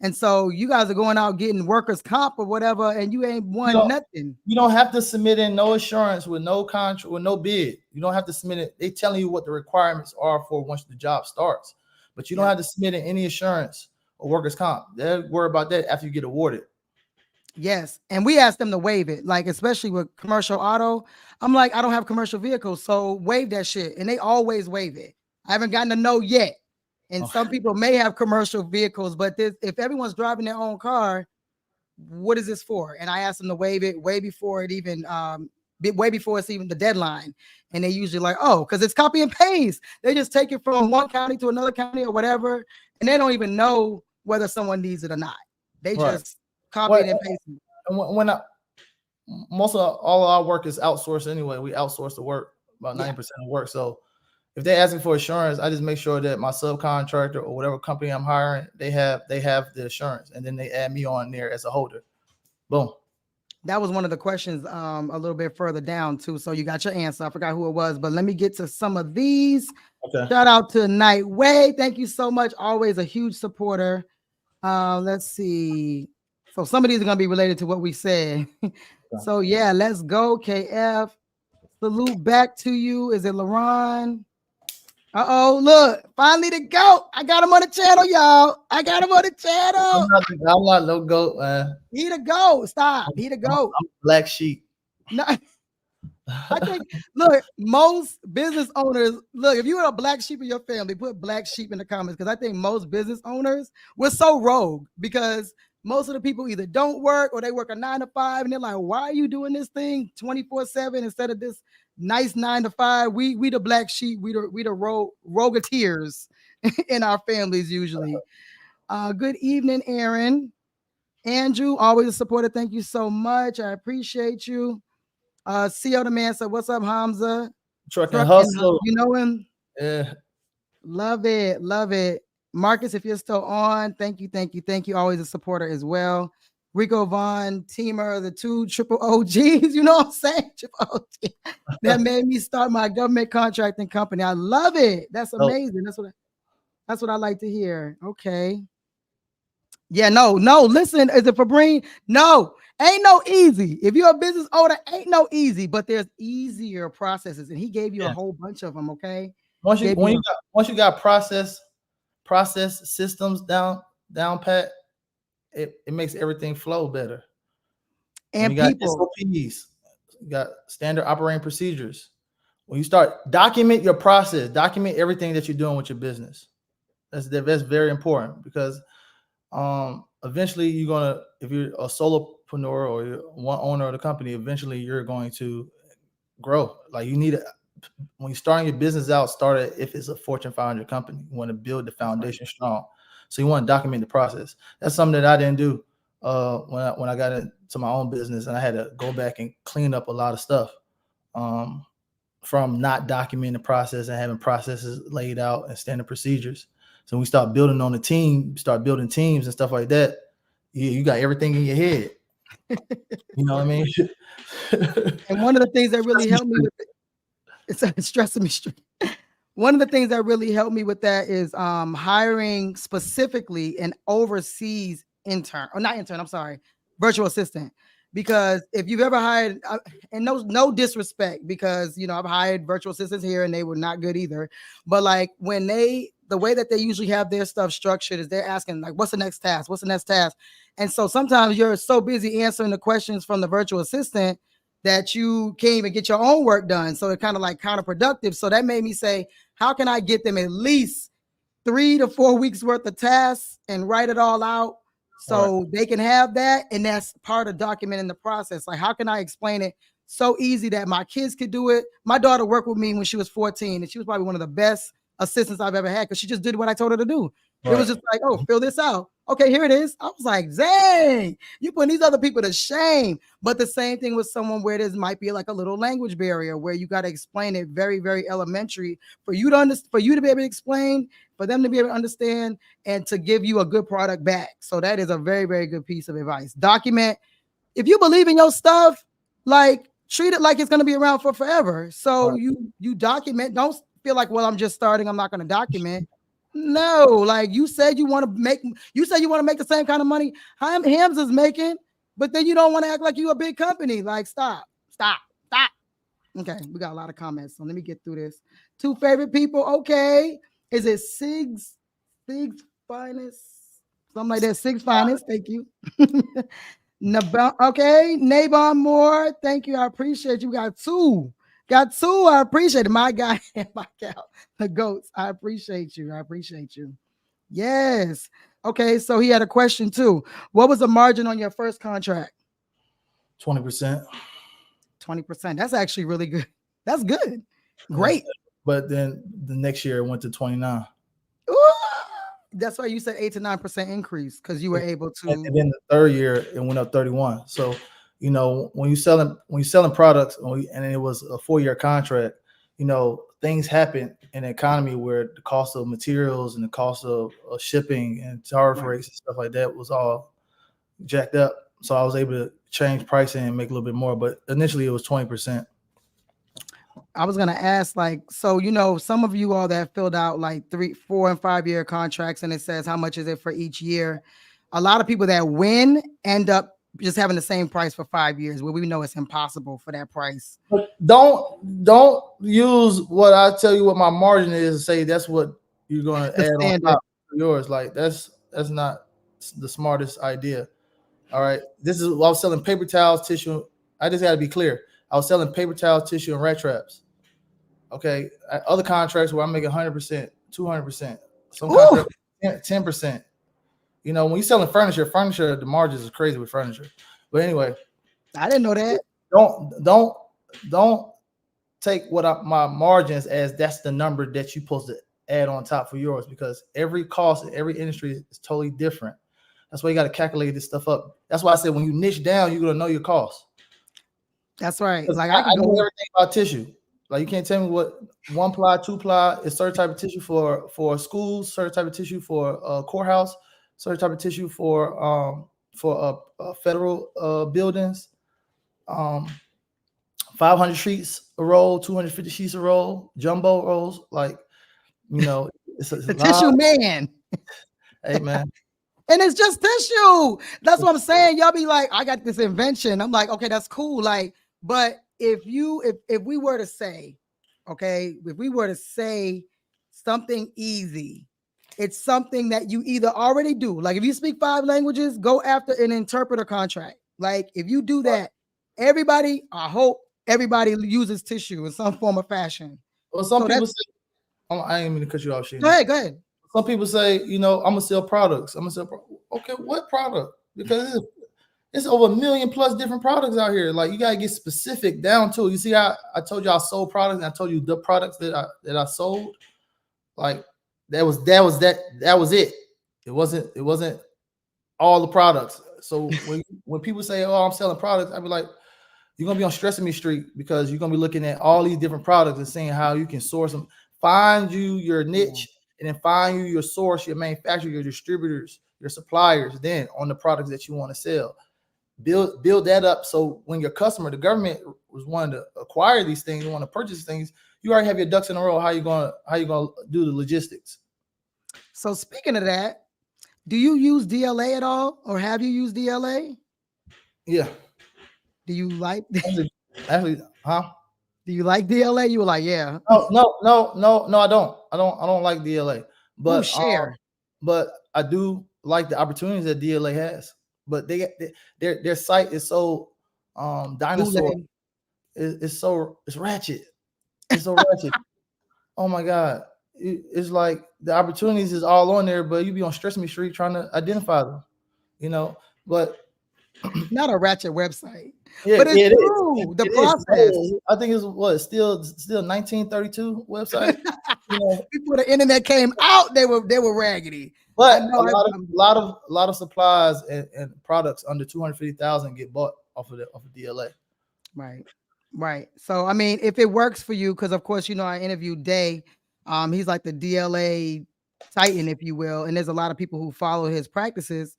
And so you guys are going out getting workers' comp or whatever, and you ain't won nothing.
You don't have to submit in no assurance with no contract, with no bid. You don't have to submit it. They telling you what the requirements are for once the job starts, but you don't have to submit in any assurance or workers' comp. They'll worry about that after you get awarded.
Yes. And we asked them to waive it, like, especially with commercial auto. I'm like, I don't have commercial vehicles, so waive that shit. And they always waive it. I haven't gotten to know yet. And some people may have commercial vehicles, but if everyone's driving their own car, what is this for? And I asked them to waive it way before it even, way before it's even the deadline. And they usually like, oh, because it's copy and paste. They just take it from one county to another county or whatever. And they don't even know whether someone needs it or not. They just copy and paste it.
Most of all of our work is outsourced anyway. We outsource the work, about 90% of work. So if they're asking for assurance, I just make sure that my subcontractor or whatever company I'm hiring, they have the assurance, and then they add me on there as a holder. Boom.
That was one of the questions a little bit further down too. So you got your answer. I forgot who it was, but let me get to some of these. Okay. Shout out to Nightway. Thank you so much. Always a huge supporter. Let's see. So some of these are going to be related to what we said. So yeah, let's go, KF. Salute back to you. Is it LaRon? Uh-oh, look, finally the GOAT. I got him on the channel, y'all. I got him on the channel.
I'm not no GOAT, man.
He the GOAT. Stop. He the GOAT.
I'm black sheep.
No. I think, look, most business owners, look, if you were a black sheep in your family, put black sheep in the comments, because I think most business owners were so rogue, because most of the people either don't work or they work a 9 to 5, and they're like, why are you doing this thing 24/7 instead of this nice 9 to 5? We the black sheep, we the rogateers in our families usually. Good evening, Aaron. Andrew, always a supporter. Thank you so much. I appreciate you. CO the man said, what's up, Hamza?
Truck and hustle.
You know him?
Yeah.
Love it. Love it. Marcus, if you're still on, thank you. Always a supporter as well. Rico Vaughn, Teamer, the two triple OGs, you know what I'm saying? Triple OG. That made me start my government contracting company. I love it. That's amazing. That's what I like to hear. Okay. Yeah, no. Listen, is it for Breen? No, ain't no easy. If you're a business owner, ain't no easy, but there's easier processes. And he gave you a whole bunch of them. Okay.
Once you got process systems down pat, it makes everything flow better. And you got SOPs, you got standard operating procedures. When you start, document your process, document everything that you're doing with your business. That's very important, because eventually you're gonna, if you're a solopreneur or you're one owner of the company, eventually you're going to grow. Like, you need to, when you're starting your business out, start it if it's a Fortune 500 company. You want to build the foundation strong. So you want to document the process. That's something that I didn't do when I got into my own business, and I had to go back and clean up a lot of stuff from not documenting the process and having processes laid out and standard procedures. So when we start building on the team, start building teams and stuff like that, you got everything in your head. You know what I mean?
And one of the things that really helped me with it's stressing me straight. One of the things that really helped me with that is hiring specifically an overseas virtual assistant. Because if you've ever hired, and no disrespect, because, you know, I've hired virtual assistants here and they were not good either. But like, when the way that they usually have their stuff structured is they're asking, like, what's the next task? What's the next task? And so sometimes you're so busy answering the questions from the virtual assistant that you can't even get your own work done. So it's kind of like counterproductive. So that made me say, how can I get them at least 3 to 4 weeks worth of tasks and write it all out so they can have that? And that's part of documenting the process. Like, how can I explain it so easy that my kids could do it? My daughter worked with me when she was 14, and she was probably one of the best assistants I've ever had, because she just did what I told her to do. It was just like, oh, fill this out. Okay, here it is. I was like, dang, you putting these other people to shame. But the same thing with someone where there might be like a little language barrier where you got to explain it very, very elementary for you to understand, for you to be able to explain, for them to be able to understand, and to give you a good product back. So that is a very, very good piece of advice. Document. If you believe in your stuff, like, treat it like it's going to be around for forever. So you document. Don't feel like, well, I'm just starting, I'm not going to document. No, like you said, you want to make the same kind of money Hamza's making, but then you don't want to act like you a big company. Like, stop. Okay, we got a lot of comments, so let me get through this. Two favorite people. Okay, is it Sig's finest? Something like that. Sig's finest. Thank you. Okay, Nabon Moore. Thank you. I appreciate you. Got two. I appreciate it. My guy and my gal, the goats. I appreciate you. Yes. Okay, so he had a question too. What was the margin on your first contract?
20%.
20%. That's actually really good. That's good. Great.
But then the next year it went to 29.
Ooh, that's why you said 8 to 9% increase, because you were able to.
And then the third year it went up 31. So, you know, when you're selling products, and it was a 4-year contract, you know, things happen in the economy where the cost of materials and the cost of shipping and tariff rates and stuff like that was all jacked up. So I was able to change pricing and make a little bit more, but initially it was 20%.
I was going to ask, like, so, you know, some of you all that filled out like 3, 4, and 5 year contracts, and it says how much is it for each year. A lot of people that win end up just having the same price for 5 years, where we know it's impossible for that price.
But don't use what I tell you what my margin is and say that's what you're going to add on top of yours. Like that's not the smartest idea. All right. This is, I was selling paper towels, tissue. I just got to be clear. I was selling paper towels, tissue, and rat traps. Okay. Other contracts where I'm making 100%, 200%, some contracts 10%. You know, when you're selling furniture, the margins is crazy with furniture. But anyway,
I didn't know that.
Don't take my margins as that's the number that you're supposed to add on top for yours, because every cost in every industry is totally different. That's why you got to calculate this stuff up. That's why I said when you niche down, you're gonna know your cost.
That's right. Like
I know everything about tissue. Like you can't tell me what 1-ply, 2-ply is certain type of tissue for schools, certain type of tissue for courthouse, certain type of tissue for federal buildings. 500 sheets a roll, 250 sheets a roll, jumbo rolls. Like, you know, it's
the tissue man.
Hey man.
And it's just tissue. That's what I'm saying. Y'all be like, I got this invention. I'm like, okay, that's cool. Like, but if we were to say, okay, if we were to say something easy, it's something that you either already do. Like if you speak 5 languages, go after an interpreter contract. Like if you do that, I hope everybody uses tissue in some form of fashion.
Well, some people say, I ain't mean to cut you off, Sheena.
Go ahead.
Some people say, you know, I'm gonna sell products. Okay, what product? Because it's over 1 million plus different products out here. Like you gotta get specific down to it. You see how I told you I sold products, and I told you the products that I sold. Like that was it. It wasn't all the products. So when people say, "Oh, I'm selling products," I'd be like, "You're gonna be on Stressing Me Street because you're gonna be looking at all these different products and seeing how you can source them, find you your niche, and then find you your source, your manufacturer, your distributors, your suppliers. Then on the products that you want to sell, build that up. So when your customer, the government, was wanting to acquire these things, want to purchase things, you already have your ducks in a row. How you gonna do the logistics?"
So speaking of that, do you use DLA at all, or have you used DLA?
Yeah.
Do you like
actually, huh?
Do you like DLA? You were like, yeah.
No, I don't. I don't like DLA. But but I do like the opportunities that DLA has. But their site is so dinosaur. It's ratchet. It's so ratchet. Oh my God. It's like the opportunities is all on there, but you be on Stress Me Street trying to identify them, you know. But
not a ratchet website.
Yeah,
but it's true. The process.
I think it's still 1932 website. You know,
before the internet came out, they were raggedy.
But a lot of supplies and products under 250,000 get bought off of DLA.
Right. So I mean, if it works for you, because of course, you know, I interviewed Day. He's like the DLA titan, if you will, and there's a lot of people who follow his practices.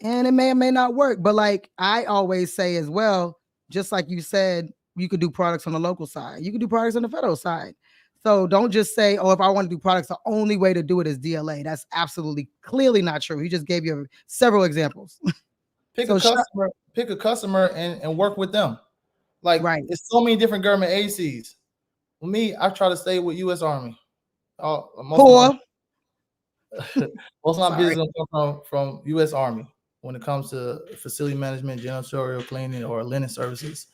And it may or may not work. But like I always say as well, just like you said, you could do products on the local side. You could do products on the federal side. So don't just say, oh, if I want to do products, the only way to do it is DLA. That's absolutely clearly not true. He just gave you several examples.
Pick a customer and work with them. Like, it's so many different government agencies. For me, I try to stay with U.S. Army. Most of my business come from U.S. Army when it comes to facility management, janitorial, cleaning, or linen services.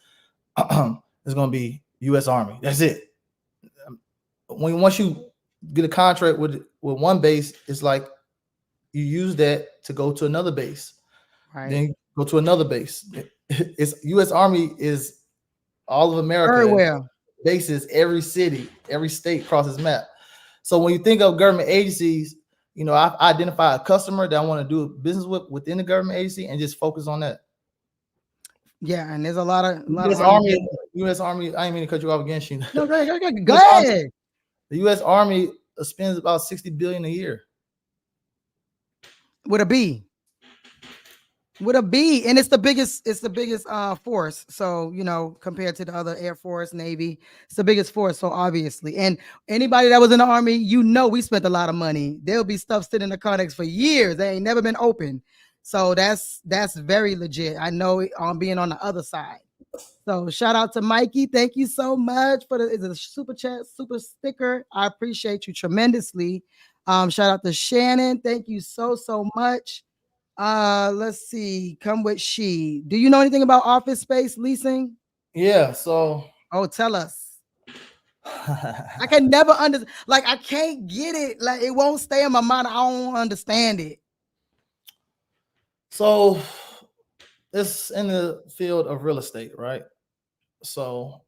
It's going to be U.S. Army. That's it. Once you get a contract with one base, it's like you use that to go to another base. Then go to another base. It's U.S. Army is all of America.
Everywhere.
Bases, every city, every state across this map. So when you think of government agencies, you know, I identify a customer that I want to do business with within the government agency and just focus on that.
Yeah, and there's a lot of
U.S. Army. I didn't mean to cut you off again, Sheena.
No, go ahead.
The U.S. Army spends about $60 billion a year.
With a B. With a B, and it's the biggest force. So, you know, compared to the other Air Force, Navy, it's the biggest force. So obviously, and anybody that was in the Army, you know, we spent a lot of money. There'll be stuff sitting in the contracts for years. They ain't never been open. So that's very legit. I know on being on the other side. So shout out to Mikey. Thank you so much for the super chat, super sticker. I appreciate you tremendously. Shout out to Shannon. Thank you so much. Let's see. Come with she. Do you know anything about office space leasing?
Yeah. So.
Oh, tell us. I can never understand. Like, I can't get it. Like, it won't stay in my mind. I don't understand it.
So, it's in the field of real estate, right? So,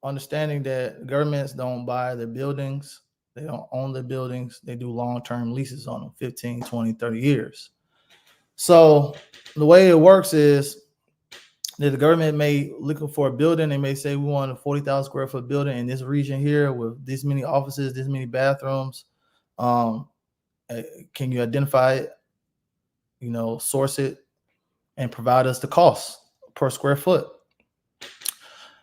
understanding that governments don't buy their buildings, they don't own the buildings, they do long-term leases on them, 15, 20, 30 years. So the way it works is that the government may look for a building. They may say, we want a 40,000 square foot building in this region here with this many offices, this many bathrooms. Can you identify it, you know, source it, and provide us the cost per square foot?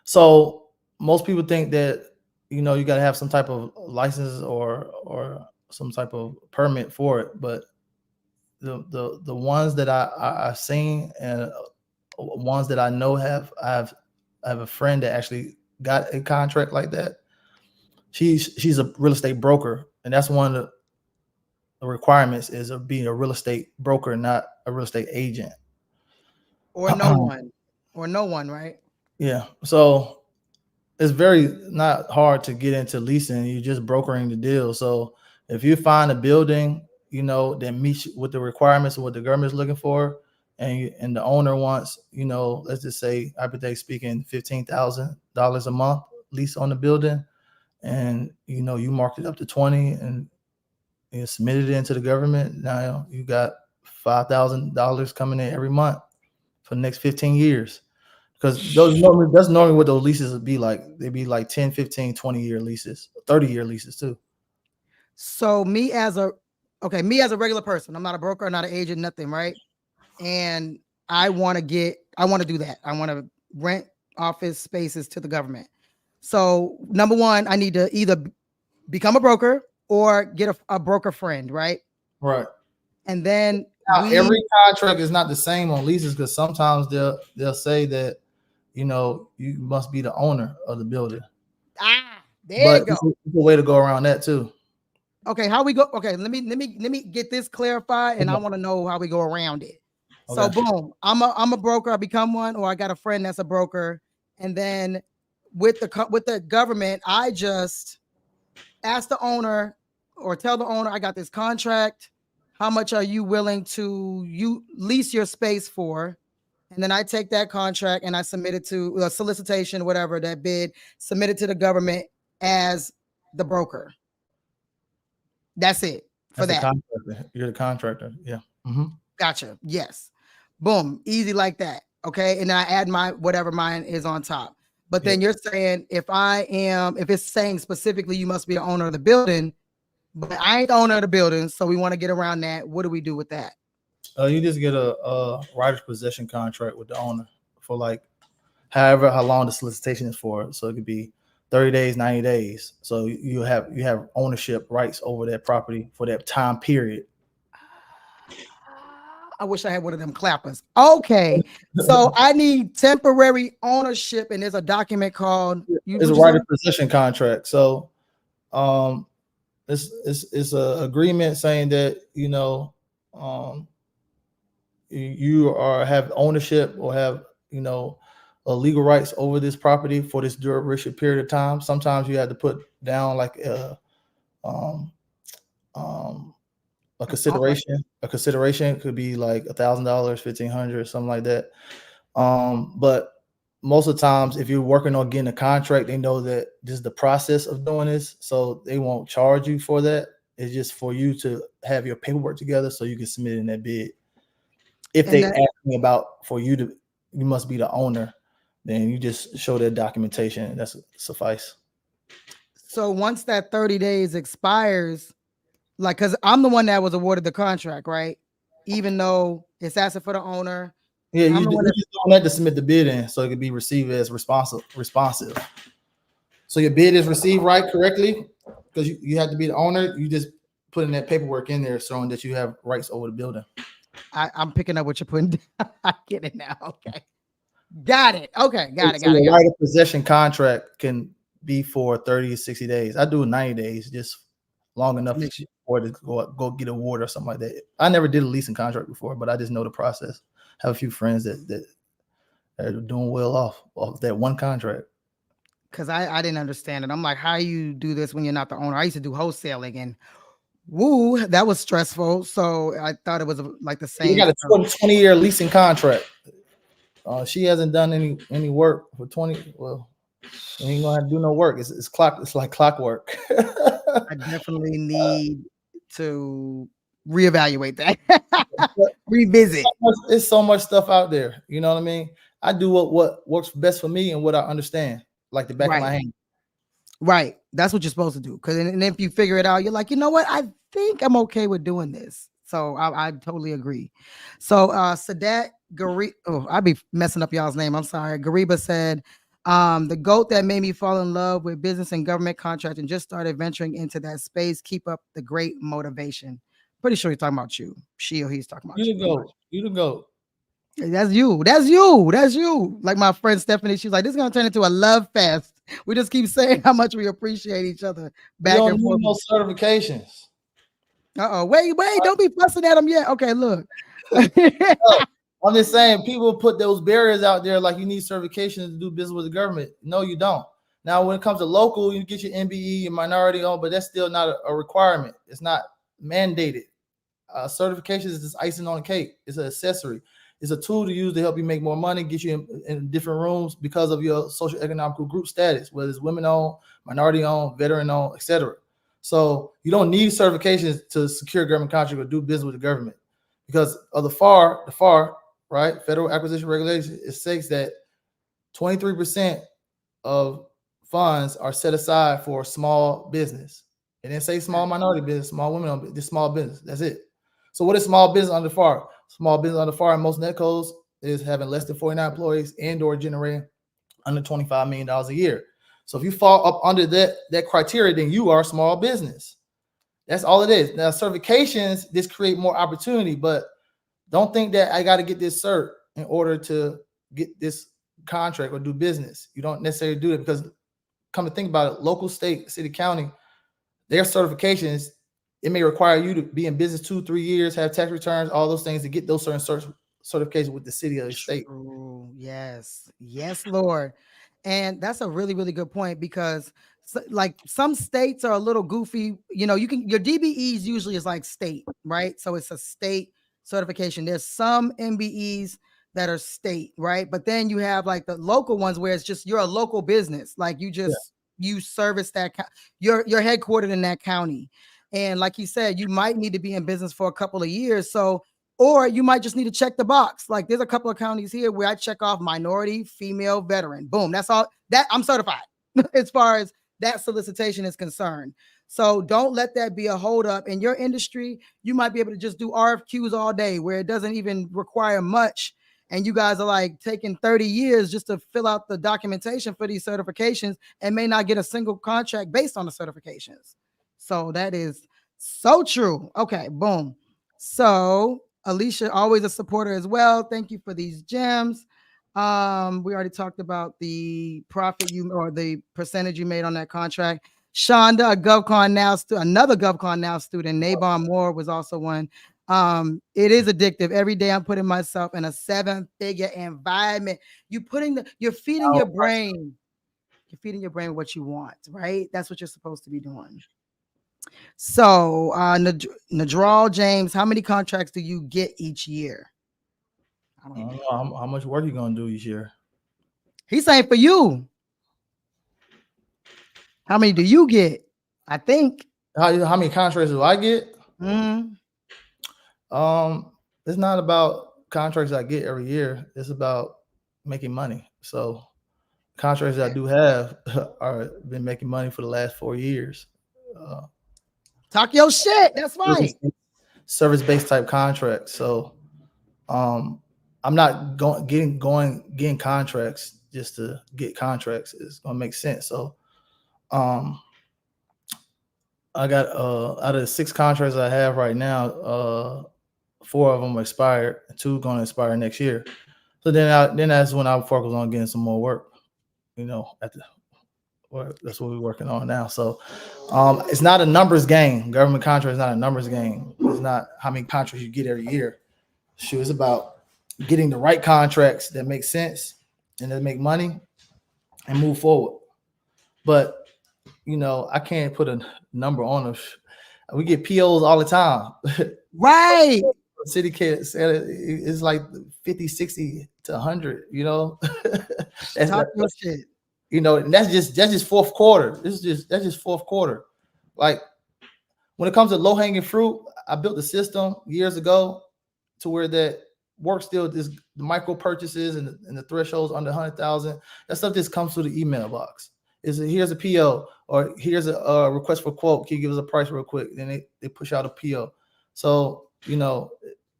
So most people think that, you know, you got to have some type of license or some type of permit for it. But the ones that I've seen and ones that I know I have a friend that actually got a contract like that. She's a real estate broker, and that's one of the requirements is of being a real estate broker, not a real estate agent.
Or no one, right?
Yeah. So it's very not hard to get into leasing. You're just brokering the deal. So if you find a building, you know, that meets with the requirements of what the government is looking for, and the owner wants, you know, let's just say, hypothetically speaking, $15,000 a month lease on the building, and you know, you marked it up to 20 and you submitted it into the government. Now you got $5,000 coming in every month for the next 15 years. Because that's normally what those leases would be like. They'd be like 10, 15, 20-year leases, 30-year leases too.
So me as a regular person, I'm not a broker, not an agent, nothing, right? And I want to do that. I want to rent office spaces to the government. So number one, I need to either become a broker or get a broker friend, right?
Right.
And then
every contract is not the same on leases, because sometimes they'll say that, you know, you must be the owner of the building.
There you go.
It's a way to go around that too.
Okay, how we go? Okay, let me get this clarified, and I want to know how we go around it. Okay. So boom, I'm a broker. I become one, or I got a friend that's a broker, and then with the government, I just ask the owner or tell the owner, I got this contract. How much are you willing to lease your space for? And then I take that contract and I submit it to a solicitation, whatever, that bid, submit it to the government as the broker. That's it for that.
You're the contractor. Yeah.
Mm-hmm. Gotcha. Yes. Boom. Easy like that. Okay. And then I add whatever mine is on top. But then you're saying if it's saying specifically you must be the owner of the building, but I ain't the owner of the building, so we want to get around that. What do we do with that?
You just get a writer's possession contract with the owner for like how long the solicitation is for. So it could be 30 days, 90 days. So you have ownership rights over that property for that time period.
I wish I had one of them clappers. Okay, so I need temporary ownership, and there's a document called
It's a right of possession contract. So it's a agreement saying that you have ownership or have legal rights over this property for this duration period of time. Sometimes you have to put down like a consideration. A consideration could be like $1,000, $1,500, something like that. But most of the times, if you're working on getting a contract, they know that this is the process of doing this, so they won't charge you for that. It's just for you to have your paperwork together so you can submit in that bid. If they ask me about you must be the owner, then you just show that documentation. That's suffice.
So once that 30 days expires, like, because I'm the one that was awarded the contract, right? Even though it's asking for the owner.
Yeah, you just don't have to submit the bid in so it can be received as responsive. So your bid is received correctly, because you have to be the owner. You just putting that paperwork in there showing that you have rights over the building.
I'm picking up what you're putting down. I get it now. Okay. Got it. Okay. Got it.
Right of possession contract can be for 30 to 60 days. I do 90 days, just long enough for it to go get a award or something like that. I never did a leasing contract before, but I just know the process. Have a few friends that are doing well off that one contract.
Because I didn't understand it. I'm like, how you do this when you're not the owner? I used to do wholesaling, and woo, that was stressful. So I thought it was like the same.
You got a 20-year leasing contract. She hasn't done any work for 20. Well, you ain't gonna have to do no work. It's like clockwork.
I definitely need to reevaluate that. Revisit.
It's so much stuff out there. You know what I mean? I do what works best for me and what I understand, like the back of my hand.
Right. That's what you're supposed to do. Because and if you figure it out, you're like, you know what? I think I'm okay with doing this. So I totally agree. So Sadat Gariba, I be messing up y'all's name. I'm sorry. Gariba said, the GOAT that made me fall in love with business and government contracting just started venturing into that space. Keep up the great motivation. Pretty sure he's talking about you. He's talking about you.
You the GOAT.
That's you. Like my friend Stephanie, she's like, this is gonna turn into a love fest. We just keep saying how much we appreciate each other.
Back and forth. No certifications.
Wait, don't be fussing at them yet. Okay, look.
I'm just saying, people put those barriers out there like you need certifications to do business with the government. No, you don't. Now, when it comes to local, you get your MBE, your minority owned, but that's still not a requirement. It's not mandated. Certifications is just icing on the cake. It's an accessory. It's a tool to use to help you make more money, get you in different rooms because of your social economical group status, whether it's women owned, minority owned, veteran owned, etc. So you don't need certifications to secure government contract or do business with the government because of the FAR, right? Federal Acquisition Regulation. It states that 23% of funds are set aside for small business. It didn't say small minority business, small women owned, this small business. That's it. So what is small business under FAR? Small business under FAR in most net codes is having less than 49 employees and or generating under $25 million a year. So if you fall up under that criteria, then you are a small business. That's all it is. Now, certifications, this create more opportunity, but don't think that I got to get this cert in order to get this contract or do business. You don't necessarily do it because come to think about it, local, state, city, county, their certifications, it may require you to be in business 2-3 years, have tax returns, all those things to get those certain certifications with the city or the state.
Yes, Lord. And that's a really, really good point because like some states are a little goofy. You know, your DBEs usually is like state, right? So it's a state certification. There's some MBEs that are state, right? But then you have like the local ones where it's just you're a local business. Like you service that, you're headquartered in that county. And like you said, you might need to be in business for a couple of years. So, or you might just need to check the box. Like there's a couple of counties here where I check off minority, female, veteran. Boom. That's all that I'm certified as far as that solicitation is concerned. So don't let that be a holdup in your industry. You might be able to just do RFQs all day where it doesn't even require much. and you guys are like taking 30 years just to fill out the documentation for these certifications and may not get a single contract based on the certifications. So that is so true. Okay, boom. So Alicia, always a supporter as well. Thank you for these gems. We already talked about the profit you or the percentage you made on that contract. Shonda, a another GovConNOW student. Nabon Moore was also one. It is addictive. Every day I'm putting myself in a 7-figure environment. You're feeding your brain. You're feeding your brain what you want, right? That's what you're supposed to be doing. So, Nadral James, how many contracts do you get each year?
I don't know how much work you gonna do each year.
He's saying for you. How many do you get? I think.
How many contracts do I get?
Mm-hmm.
It's not about contracts I get every year. It's about making money. So contracts that I do have are been making money for the last 4 years.
Talk your shit. That's right.
Service-based type contracts. So I'm not getting contracts just to get contracts. It's gonna make sense. So I got out of the 6 contracts I have right now, 4 of them expired, 2 going to expire next year. So then that's when I focus on getting some more work. That's what we're working on now. So it's not a numbers game. Government contract is not a numbers game. It's not how many contracts you get every year. Shoot, it's about getting the right contracts that make sense and that make money and move forward. But I can't put a number on them. We get POs all the time.
Right.
City can't say it's like 50, 60 to 100,
Talk your shit.
And that's just fourth quarter. That's just fourth quarter. Like when it comes to low-hanging fruit, I built a system years ago to where that work still is the micro purchases and the thresholds under 100,000. That stuff just comes through the email box. Here's a PO or here's a request for quote. Can you give us a price real quick? Then they push out a PO. So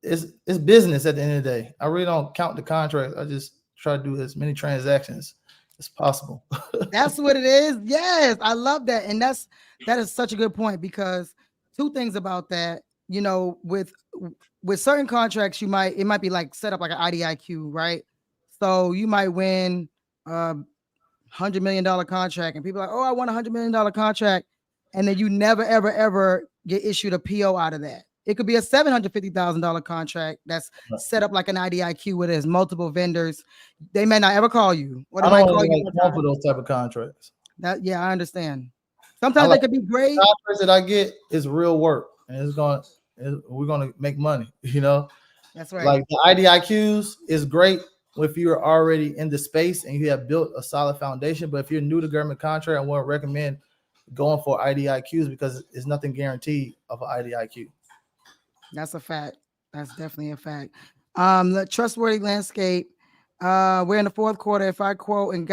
it's business at the end of the day. I really don't count the contract. I just try to do as many transactions as possible.
That's what it is. Yes, I love that, and that is such a good point because 2 things about that. With certain contracts, it might be like set up like an IDIQ, right? So you might win $100 million contract, and people are like, oh, I want $100 million contract, and then you never ever get issued a PO out of that. It could be a $750,000 contract that's set up like an IDIQ where there's multiple vendors. They may not ever call you. Or they might call you
for those type of contracts.
I understand. Sometimes they could be great.
The contracts that I get is real work, and we're gonna make money.
That's right.
Like the IDIQs is great if you're already in the space and you have built a solid foundation. But if you're new to government contract, I wouldn't recommend going for IDIQs because it's nothing guaranteed of an IDIQ.
That's a fact. That's definitely a fact. The trustworthy landscape. We're in the 4th quarter. If I quote and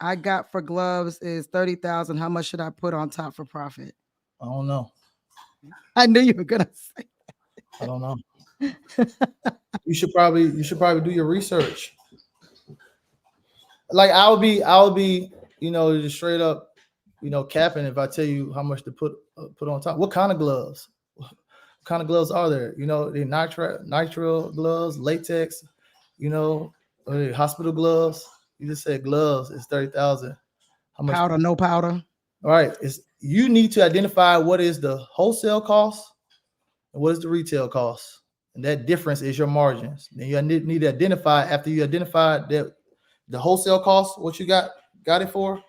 I got for gloves is 30,000. How much should I put on top for profit?
I don't know.
I knew you were gonna say that.
I don't know. You should probably do your research. Like I'll be just straight up, capping if I tell you how much to put on top. What kind of gloves? What kind of gloves are there? The nitrile gloves, latex, hospital gloves. You just said gloves. It's 30,000. How much?
Powder, no powder.
All right. You need to identify what is the wholesale cost and what is the retail cost. And that difference is your margins. Then you need to identify, after you identify that the wholesale cost, what you got it for,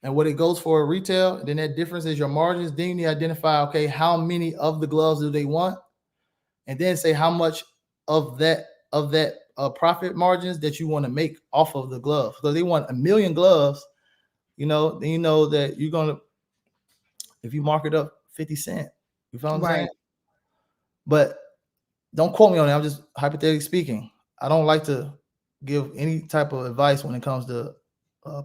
and what it goes for retail, and then that difference is your margins. Then you need to identify, okay, how many of the gloves do they want? And then say how much of that profit margins that you want to make off of the gloves. Because they want 1 million gloves, then you know that you're gonna, if you mark it up 50 cents, you feel what I'm saying? But don't quote me on it. I'm just hypothetically speaking. I don't like to give any type of advice when it comes to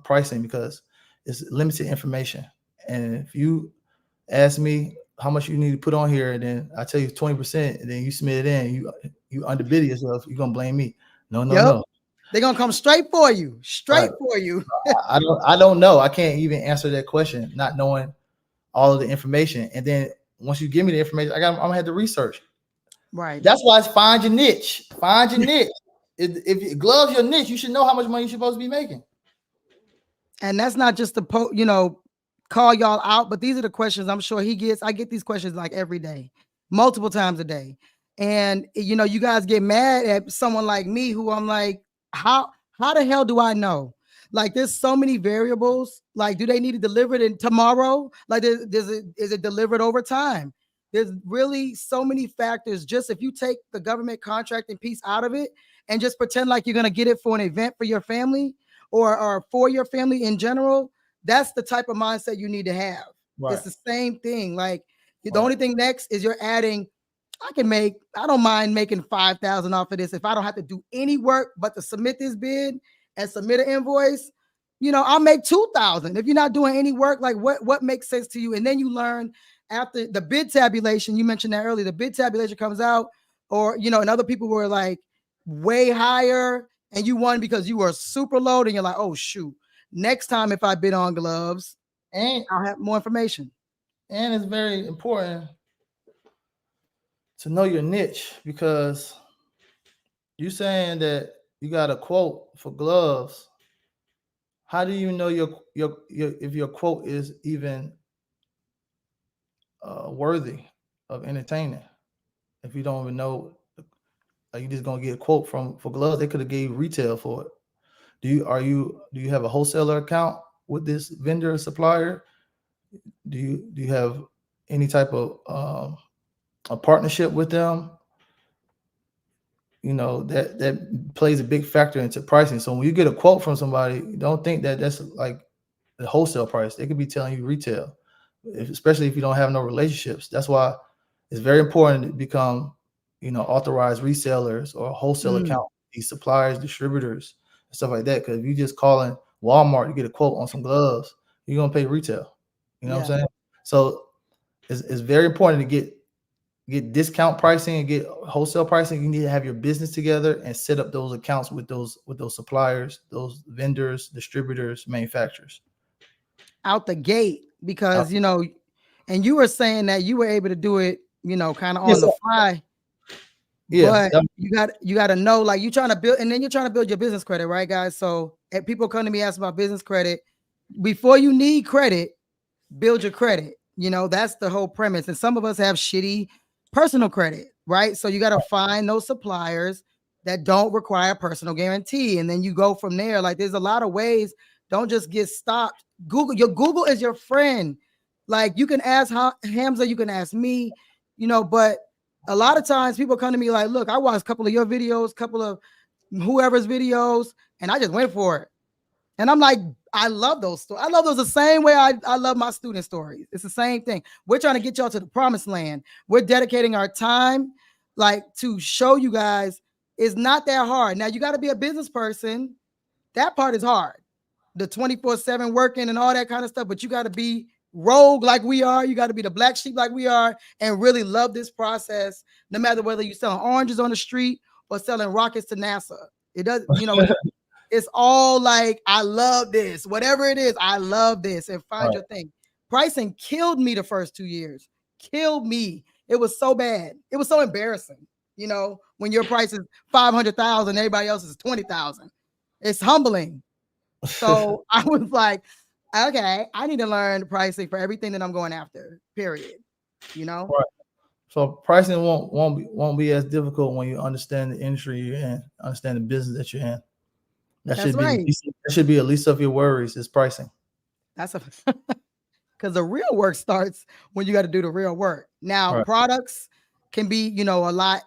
pricing because it's limited information. And if you ask me how much you need to put on here, and then I tell you 20%, and then you submit it in, you underbid yourself, you're gonna blame me. No.
They're gonna come straight for you.
Right.
For you.
I don't know. I can't even answer that question, not knowing all of the information. And then once you give me the information, I'm gonna have to research.
Right.
That's why it's find your niche. Find your niche. If gloves your niche, you should know how much money you're supposed to be making.
And that's not just to call y'all out, but these are the questions I'm sure he gets. I get these questions like every day, multiple times a day. And you guys get mad at someone like me who I'm like, how the hell do I know? Like, there's so many variables. Like, do they need to deliver it in tomorrow? Like, is it delivered over time? There's really so many factors. Just if you take the government contracting piece out of it and just pretend like you're going to get it for an event for your family or for your family in general, that's the type of mindset you need to have. Right. It's the same thing. Like, the only thing next is you're adding, I don't mind making $5,000 off of this if I don't have to do any work but to submit this bid and submit an invoice. I'll make $2,000 if you're not doing any work. Like, what makes sense to you? And then you learn after the bid tabulation. You mentioned that earlier. The bid tabulation comes out, or and other people were like way higher, and you won because you were super low. And you're like, oh shoot, next time if I bid on gloves, and I'll have more information.
And it's very important to know your niche, because you're saying that you got a quote for gloves. How do you know if your quote is even worthy of entertaining? If you don't even know, like, you just gonna get a quote for gloves, they could have gave retail for it. Do you have a wholesaler account with this vendor or supplier? Do you have any type of a partnership with them? That plays a big factor into pricing. So when you get a quote from somebody, don't think that that's like the wholesale price. They could be telling you retail, especially if you don't have no relationships. That's why it's very important to become, authorized resellers or wholesale account, these suppliers, distributors, and stuff like that. Because if you just calling Walmart to get a quote on some gloves, you're gonna pay retail. You know what I'm saying? So it's very important to get discount pricing and get wholesale pricing. You need to have your business together and set up those accounts with those suppliers, those vendors, distributors, manufacturers
out the gate. Because and you were saying that you were able to do it, kind of on the fly. Yeah, but you got to know, like, you're trying to build, and then you're trying to build your business credit, right, guys? So if people come to me asking about business credit, before you need credit, build your credit. That's the whole premise. And some of us have shitty personal credit, right? So you got to find those suppliers that don't require personal guarantee, and then you go from there. Like, there's a lot of ways. Don't just get stopped. Google is your friend. Like, you can ask Hamza, you can ask me, but a lot of times people come to me like, look, I watched a couple of your videos, couple of whoever's videos, and I just went for it. And I'm like, I love those stories. I love those the same way I love my student stories. It's the same thing. We're trying to get y'all to the promised land. We're dedicating our time, like, to show you guys it's not that hard. Now, you got to be a business person. That part is hard. The 24/7 working and all that kind of stuff, but you got to be rogue like we are. You got to be the black sheep like we are and really love this process, no matter whether you're selling oranges on the street or selling rockets to NASA. It does, it's all like, I love this. Whatever it is, I love this, and find your thing. Pricing killed me the first 2 years. Killed me. It was so bad. It was so embarrassing. When your price is $500,000, everybody else is $20,000. It's humbling. So I was like, okay, I need to learn pricing for everything that I'm going after, period. Right.
So pricing won't be as difficult when you understand the industry you're in, understand the business that you're in. That should be at least of your worries is pricing.
That's because the real work starts when you got to do the real work. Now, products can be, a lot,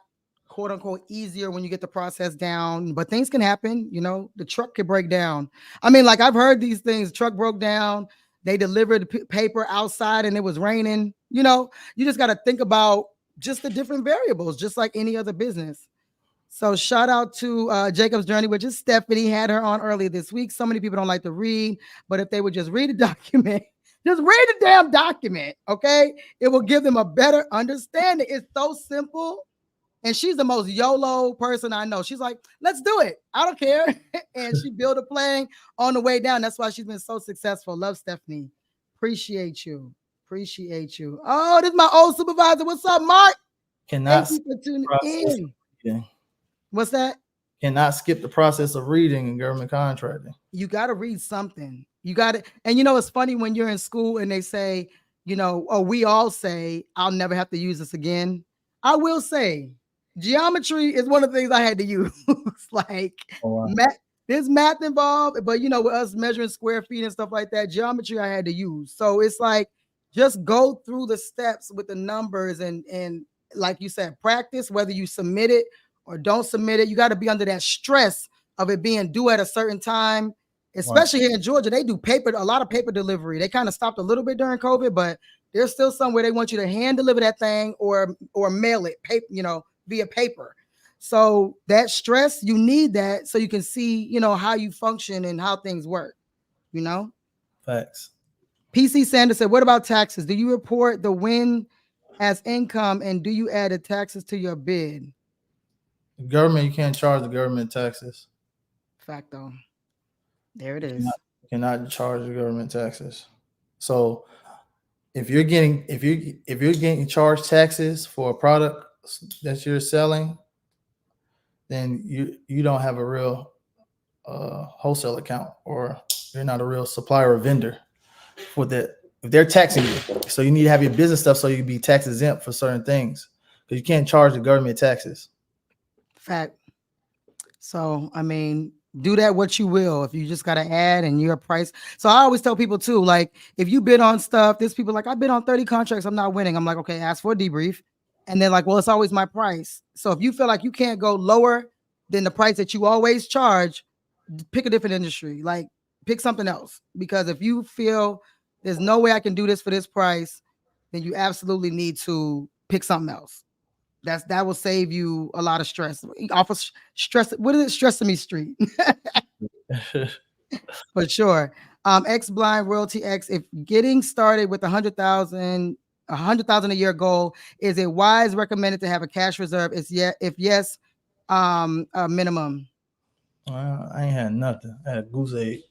quote unquote, easier when you get the process down, but things can happen. The truck could break down. I mean, like, I've heard these things. The truck broke down. They delivered paper outside and it was raining. You just got to think about just the different variables, just like any other business. So shout out to Jacob's Journey, which is Stephanie. Had her on earlier this week. So many people don't like to read, but if they would just read the document, just read the damn document, okay? It will give them a better understanding. It's so simple And she's the most YOLO person I know. She's like, let's do it. I don't care. And she built a plane on the way down. That's why she's been so successful. Love, Stephanie. Appreciate you. Appreciate you. Oh, this is my old supervisor. What's up, Mark?
Cannot
Thank you for tuning in.
Yeah.
What's that?
Cannot skip the process of reading in government contracting.
You got to read something. You got to, and you know, it's funny when you're in school and they say, you know, or we all say, I'll never have to use this again. I will say, geometry is one of the things I had to use. Like, math, there's math involved, but you know, with us measuring square feet and stuff like that, geometry I had to use. So it's like, just go through the steps with the numbers and like you said, practice, whether you submit it or don't submit it. You got to be under that stress of it being due at a certain time, especially here in Georgia. They do a lot of paper delivery. They kind of stopped a little bit during COVID, but there's still somewhere they want you to hand deliver that thing or mail it, paper, you know, via paper. So that stress, you need that so you can see, you know, how you function and how things work, you know?
Facts.
PC Sanders said, what about taxes? Do you report the win as income and do you add the taxes to your bid?
The government, you can't charge the government taxes.
Facto. There it is.
You cannot charge the government taxes. So if you're getting charged taxes for a product that you're selling, then you don't have a real wholesale account, or you're not a real supplier or vendor for that. If they're taxing you, so you need to have your business stuff so you can be tax exempt for certain things, because you can't charge the government taxes.
Fact. So I mean, do that what you will. If you just got to add and your price. So I always tell people too, like if you bid on stuff, there's people like, I bid on 30 contracts, I'm not winning. I'm like, okay, ask for a debrief. And they're like, well, it's always my price. So if you feel like you can't go lower than the price that you always charge, pick a different industry. Like pick something else. Because if you feel there's no way I can do this for this price, then you absolutely need to pick something else. That will save you a lot of stress. Off of stress, what is it? Stressing me street. For sure. X Blind Royalty X. If getting started with 100,000 a year goal, is it wise recommended to have a cash reserve? If yes, a minimum.
I ain't had nothing. I had a goose egg.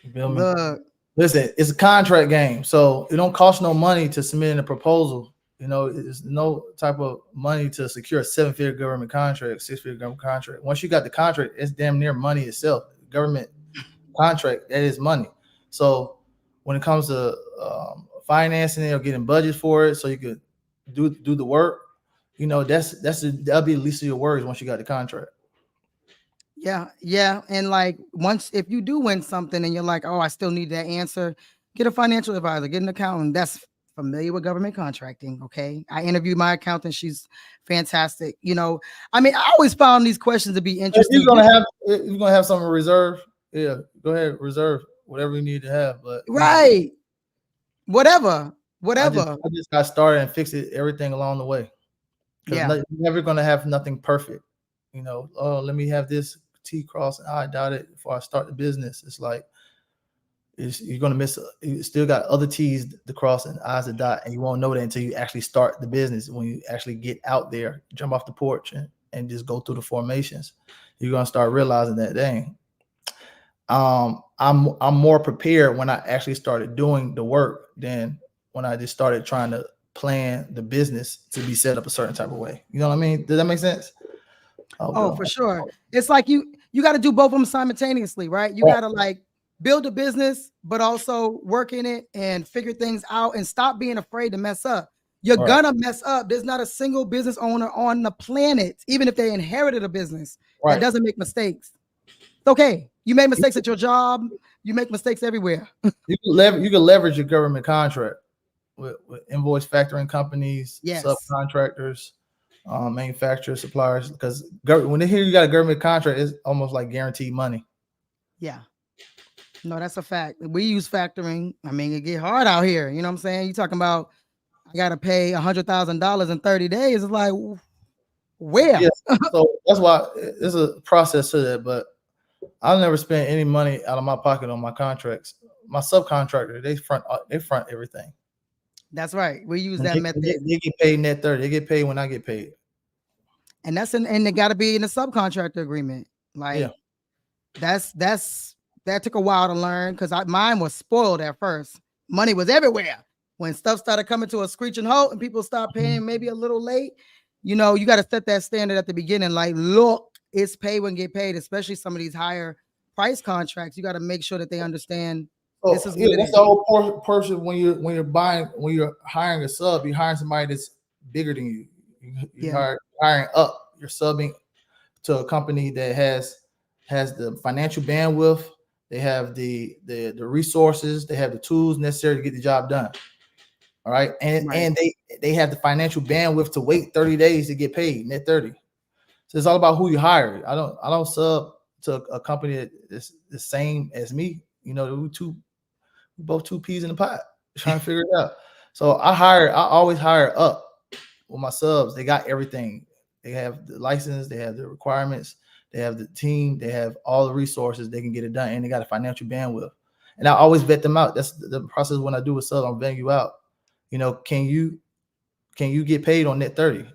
You feel me?
Look.
Listen, it's a contract game, so it don't cost no money to submit in a proposal. You know, it's no type of money to secure a 7-figure government contract, 6-figure government contract. Once you got the contract, it's damn near money itself. Government contract, that is money. So when it comes to financing it or getting budget for it, so you could do the work, you know, that'll be the least of your worries once you got the contract.
Yeah. And like if you do win something and you're like, oh, I still need that answer, get a financial advisor, get an accountant that's familiar with government contracting. Okay. I interviewed my accountant. She's fantastic. You know, I mean, I always found these questions to be interesting.
You're gonna have something reserved. Yeah, go ahead, reserve whatever you need to have. But
right. Whatever.
I just got started and fixed everything along the way. Yeah. You're never gonna have nothing perfect. You know, oh, let me have this T cross and I dot it before I start the business. It's like you're gonna miss. You still got other T's to cross and I's to dot, and you won't know that until you actually start the business. When you actually get out there, jump off the porch, and just go through the formations, you're gonna start realizing that dang. I'm more prepared when I actually started doing the work than when I just started trying to plan the business to be set up a certain type of way. You know what I mean? Does that make sense?
Oh, for sure. It's like you got to do both of them simultaneously, right? You got to like build a business, but also work in it and figure things out and stop being afraid to mess up. You're gonna mess up. There's not a single business owner on the planet, even if they inherited a business, that doesn't make mistakes. It's okay. You make mistakes at your job. You make mistakes everywhere.
You can leverage your government contract with invoice factoring companies, subcontractors, manufacturers, suppliers, because when they hear you got a government contract, it's almost like guaranteed money.
Yeah. No, that's a fact. We use factoring. I mean, it get hard out here. You know what I'm saying? You talking about I got to pay $100,000 in 30 days. It's like, where?
Yeah, so that's why there's a process to that, but I'll never spend any money out of my pocket on my contracts. My subcontractor, they front everything.
That's right. We use that method.
They get paid net 30. They get paid when I get paid.
And and it got to be in the subcontractor agreement. Like that took a while to learn because mine was spoiled at first. Money was everywhere. When stuff started coming to a screeching halt and people start paying maybe a little late, you got to set that standard at the beginning. Like, look, it's pay when get paid, especially some of these higher price contracts. You got to make sure that they understand this is what it is.
That's the whole person when you're hiring a sub, you're hiring somebody that's bigger than you. You're hiring up. You're subbing to a company that has the financial bandwidth. They have the resources. They have the tools necessary to get the job done. All right, and they have the financial bandwidth to wait 30 days to get paid net 30. So it's all about who you hire. I don't sub to a company that is the same as me. We both two peas in the pot trying to figure it out. So I always hire up with my subs. They got everything. They have the license, they have the requirements, they have the team, they have all the resources, they can get it done, and they got a financial bandwidth. And I always vet them out. That's the process when I do a sub, I'm vetting you out. Can you get paid on net 30?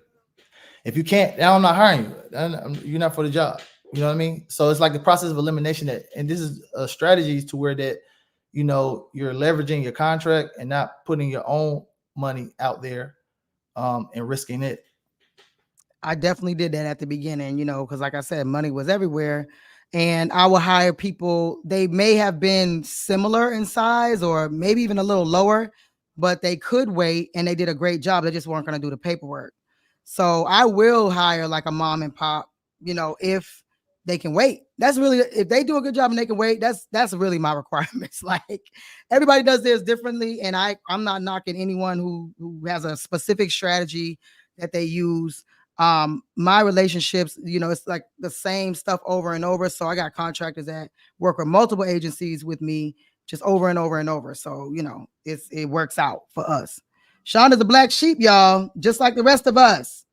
If you can't, now I'm not hiring you. You're not for the job. You know what I mean? So it's like the process of elimination and this is a strategy to where that, you're leveraging your contract and not putting your own money out there and risking it.
I definitely did that at the beginning, because like I said, money was everywhere. And I would hire people, they may have been similar in size or maybe even a little lower, but they could wait and they did a great job. They just weren't going to do the paperwork. So I will hire like a mom and pop, if they can wait. That's really, if they do a good job and they can wait, that's really my requirements. Like everybody does theirs differently. And I'm not knocking anyone who has a specific strategy that they use. My relationships, it's like the same stuff over and over. So I got contractors that work with multiple agencies with me just over and over and over. So, it works out for us. Sean is a black sheep, y'all, just like the rest of us.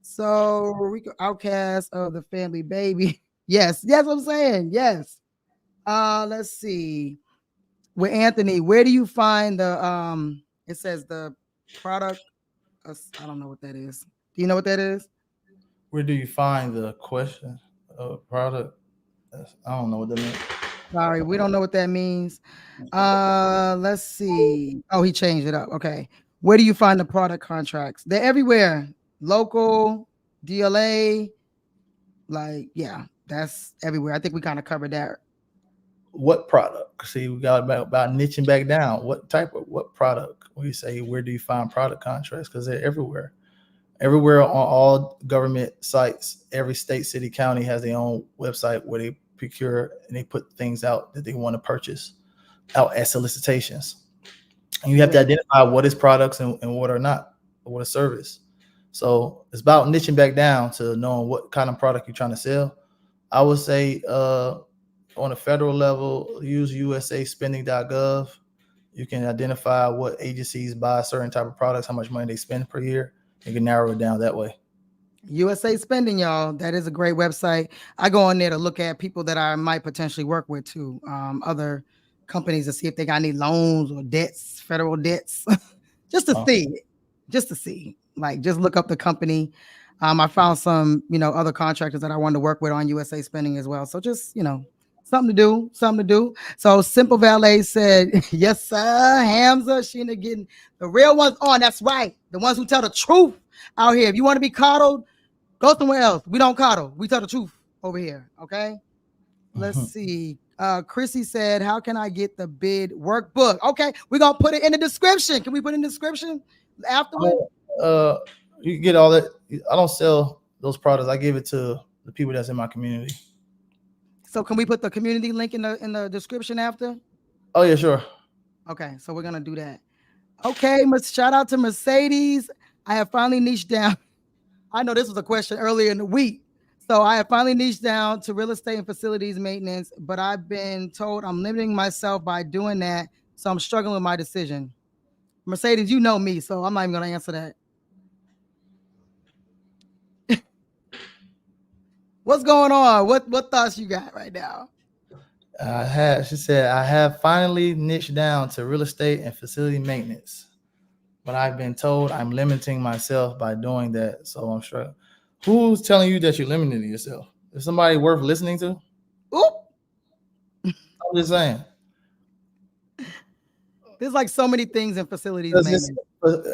So Rico, outcast of the family, baby. Yes, what I'm saying. Yes. Let's see. With Anthony, where do you find the it says the product? I don't know what that is. Do you know what that is?
Where do you find the question of product? I don't know what that means.
Sorry, we don't know what that means. Let's see. Oh, he changed it up. Okay. Where do you find the product contracts? They're everywhere. Local, DLA, that's everywhere. I think we kind of covered that.
What product? See, we got about niching back down. What product? We say, where do you find product contracts? Because they're everywhere. Everywhere on all government sites, every state, city, county has their own website where they procure and they put things out that they want to purchase out as solicitations. And you have to identify what is products and what are not, or what is service. So it's about niching back down to knowing what kind of product you're trying to sell. I would say on a federal level, use usaspending.gov. You can identify what agencies buy certain type of products, how much money they spend per year. You can narrow it down that way.
USA Spending, y'all. That is a great website. I go on there to look at people that I might potentially work with too. Other companies to see if they got any loans or debts, federal debts, just to see. Like, just look up the company. I found some, other contractors that I wanted to work with on USA Spending as well. So just, something to do. So Simple Valet said, yes, sir. Hamza, Sheena getting the real ones on. That's right. The ones who tell the truth out here. If you want to be coddled, go somewhere else. We don't coddle. We tell the truth over here. Okay. Let's see. Chrissy said, how can I get the bid workbook? Okay. We're going to put it in the description. Can we put it in the description afterward?
You can get all that. I don't sell those products. I give it to the people that's in my community.
So can we put the community link in the description after?
Oh yeah, sure.
Okay, so we're gonna do that. Okay, shout out to Mercedes. I have finally niched down. I know this was a question earlier in the week. So I have finally niched down to real estate and facilities maintenance, but I've been told I'm limiting myself by doing that. So I'm struggling with my decision. Mercedes, you know me, so I'm not even gonna answer that. What's going on? What thoughts you got right now?
She said, I have finally niched down to real estate and facility maintenance. but I've been told I'm limiting myself by doing that. So I'm sure. Who's telling you that you're limiting yourself? Is somebody worth listening to?
Oop.
I'm just saying.
There's like so many things in facilities maintenance.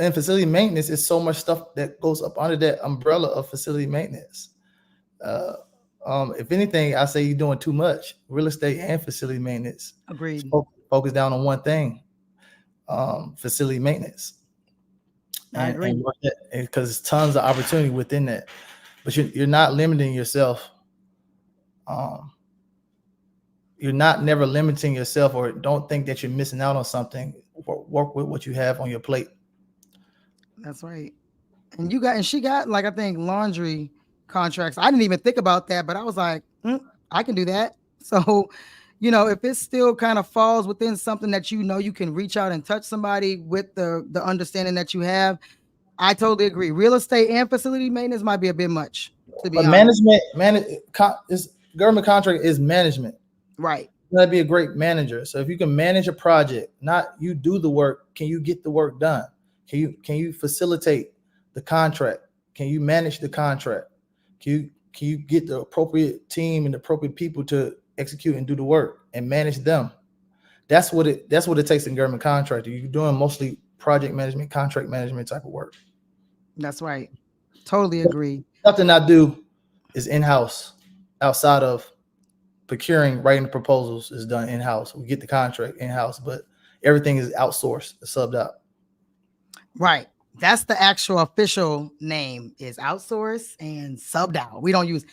In facility maintenance, is so much stuff that goes up under that umbrella of facility maintenance. If anything, I say you're doing too much. Real estate and facility maintenance.
Agreed.
Focus down on one thing. Facility maintenance.
I agree.
Because there's tons of opportunity within that. But you're not limiting yourself. You're not never limiting yourself, or don't think that you're missing out on something. Work with what you have on your plate.
That's right. And she got like, I think, laundry contracts. I didn't even think about that, but I was like, I can do that. So, if it still kind of falls within something that you can reach out and touch somebody with the understanding that you have, I totally agree. Real estate and facility maintenance might be a bit much, to be honest.
Government contract is management.
Right.
You gotta be a great manager. So if you can manage a project, not you do the work, can you get the work done? Can you facilitate the contract? Can you manage the contract? Can you get the appropriate team and the appropriate people to execute and do the work and manage them? That's what it takes in government contracting. You're doing mostly project management, contract management type of work.
That's right. Totally agree.
Nothing I do is in-house. Outside of procuring, writing the proposals is done in-house. We get the contract in-house, but everything is outsourced, subbed out.
Right. That's the actual official name, is outsourced and subbed out. We don't use